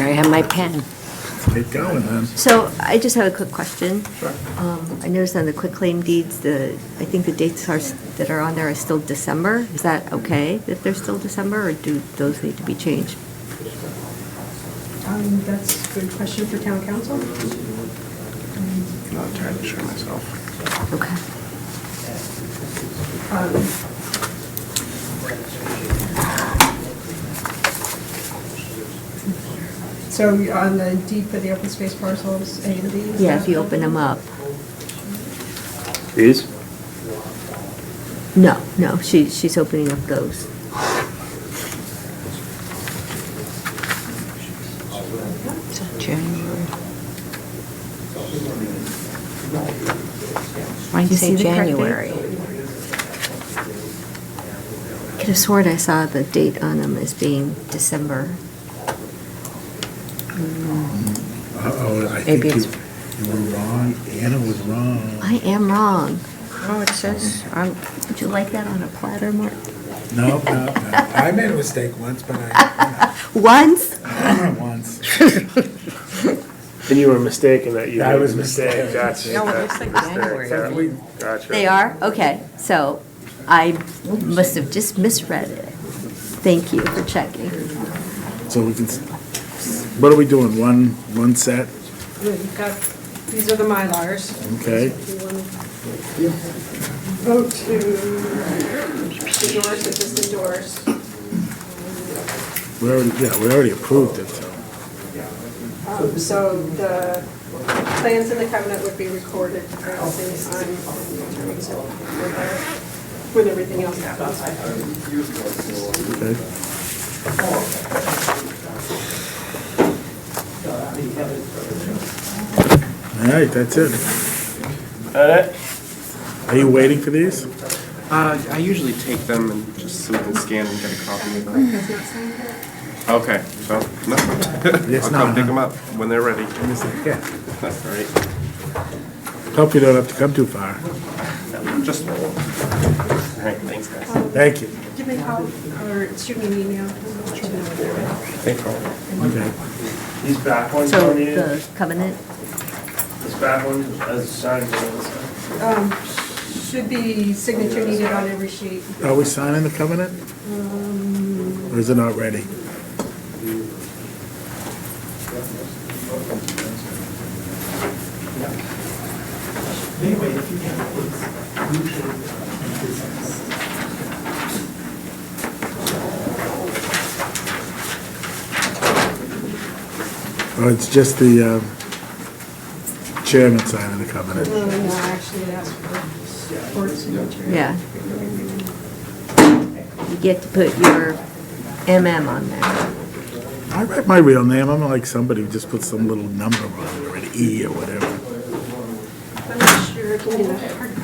I have my pen. Let's get going then. So I just have a quick question. Sure. I noticed on the quitclaim deeds, I think the dates that are on there are still December. Is that okay that they're still December, or do those need to be changed? That's a good question for town council. I'm not entirely sure myself. Okay. So on the deed for the open space parcels, A and B? Yeah, if you open them up. These? No, she's opening up those. January. Did Mine you say see the correct date? January. I could have sworn I saw the date on them as being December. I think Maybe it's- you were wrong. Anna was wrong. I am wrong. Oh, it says, Would you like that on a platter, Mark? No. I made a mistake once, but I. Once? Once. And you were mistaken that you I made was a mistake. Gotcha. No, it looks like January. Yeah. Gotcha. They are? Okay, so I must have just misread it. Thank you for checking. So we can, what are we doing? One set? You've got, these are the Mylars. Okay. If you want to vote to endorse or just endorse. We already approved it, so. So the plans in the covenant would be recorded at the same time, and the attorneys will record that when everything else happens. All right, that's it. Are you waiting for these? I usually take them and just so we can scan and get a copy of them. Okay, so, no. Yes, I'll no, come pick huh? them up when they're ready. Yeah. That's all right. Hope you don't have to come too far. Just, all right, thanks, guys. Thank you. Give me a call or shoot me an email. Thanks, Paul. Okay. These back ones So don't need it? the covenant, This back one as signed. Should be signature needed on every sheet. Are we signing the covenant? Or is it not ready? Oh, it's just the chairman signing the covenant. No, actually, it asks for board signature. yeah. You get to put your MM on there. I write my real name. I'm like somebody who just puts some little number on it, or an E or whatever. I'm not sure if we can hard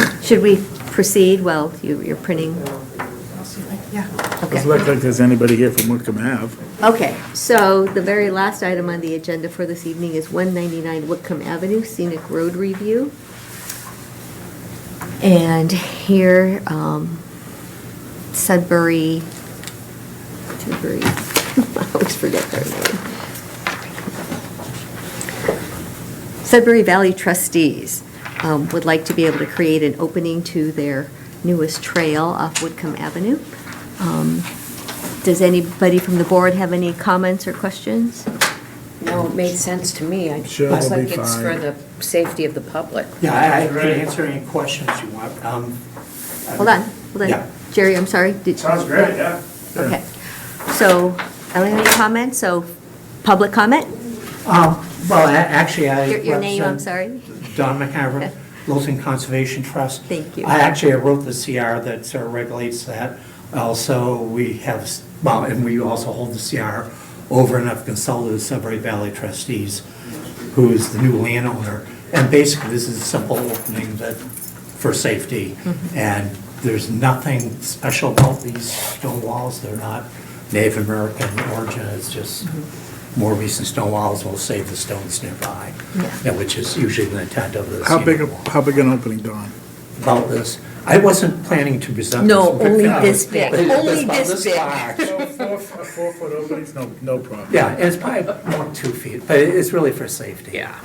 copy. Should we proceed? Well, you're printing. Yeah. Doesn't look like there's anybody here from Wickham Ave. Okay, so the very last item on the agenda for this evening is 199 Whitcomb Avenue Scenic Road Review. And here, Sudbury I always forget their name. Sudbury Valley trustees would like to be able to create an opening to their newest trail off Whitcomb Avenue. Does anybody from the board have any comments or questions? No, it made sense to me. I Sure, looks it'll like be it's fine. for the safety of the public. Yeah, I can answer any questions you want. Hold on. Yeah. Jerry, I'm sorry. Sounds great, yeah. Okay. So, I don't have any comments, so public comment? Well, actually, I Your name, I'm represent sorry. Don McIver, Littleton Conservation Trust. Thank you. I wrote the CR that sort of regulates that. Also, we have, and we also hold the CR over, and I've consulted the Sudbury Valley trustees, who is the new landowner. And basically, this is a simple opening that, for safety. And there's nothing special about these stone walls. They're not Native American origin. It's just more recent stone walls will save the stones nearby, which is usually the intent of the How big an opening, Don? about this. I wasn't planning to present. No, this, only but, this big. but it's Only about this big. far. A 4-foot openings, no problem. Yeah, and it's probably more than 2 feet, but it's really for safety. Yeah.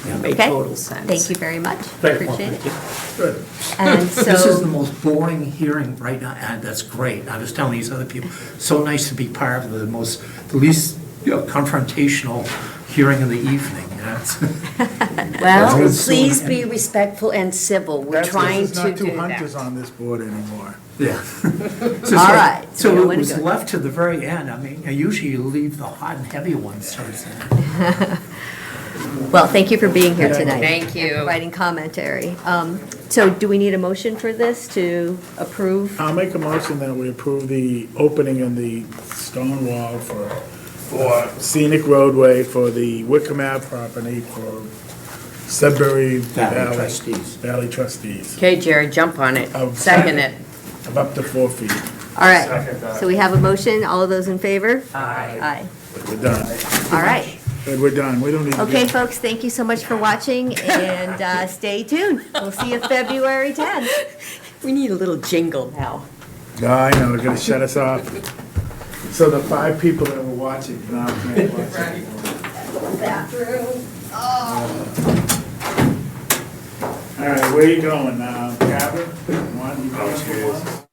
Yeah. Made Okay. total sense. Thank you very much. Very well, Appreciate it. thank you. Good. And This is the so, most boring hearing right now, and that's great. I was telling these other people, so nice to be part of the least confrontational hearing of the evening. Well, That's- please be respectful and civil. We're trying There's to not do two hunters that. on this board anymore. Yeah. All right. So Yeah, it way to was go. left to the very end. I mean, usually you leave the hot and heavy ones towards the end. well, thank you for being here tonight. Thank you. And providing commentary. So do we need a motion for this to approve? I'll make a motion that we approve the opening in the stone wall for scenic roadway for the Wickham Ave property for Sudbury Valley trustees. Valley trustees Okay, Jerry, jump on it. Of- Second it. of up to 4 feet. All right. So we have a motion. All of those in favor? Aye. Aye. We're done. All right. Good, we're done. We don't need to. Okay, folks, thank you so much for watching, and stay tuned. We'll see you February 10th. We need a little jingle now. I know, they're gonna shut us off. So the 5 people that were watching now can't watch anymore. Bathroom. All right, where you going now? Cabin? One, you going for one?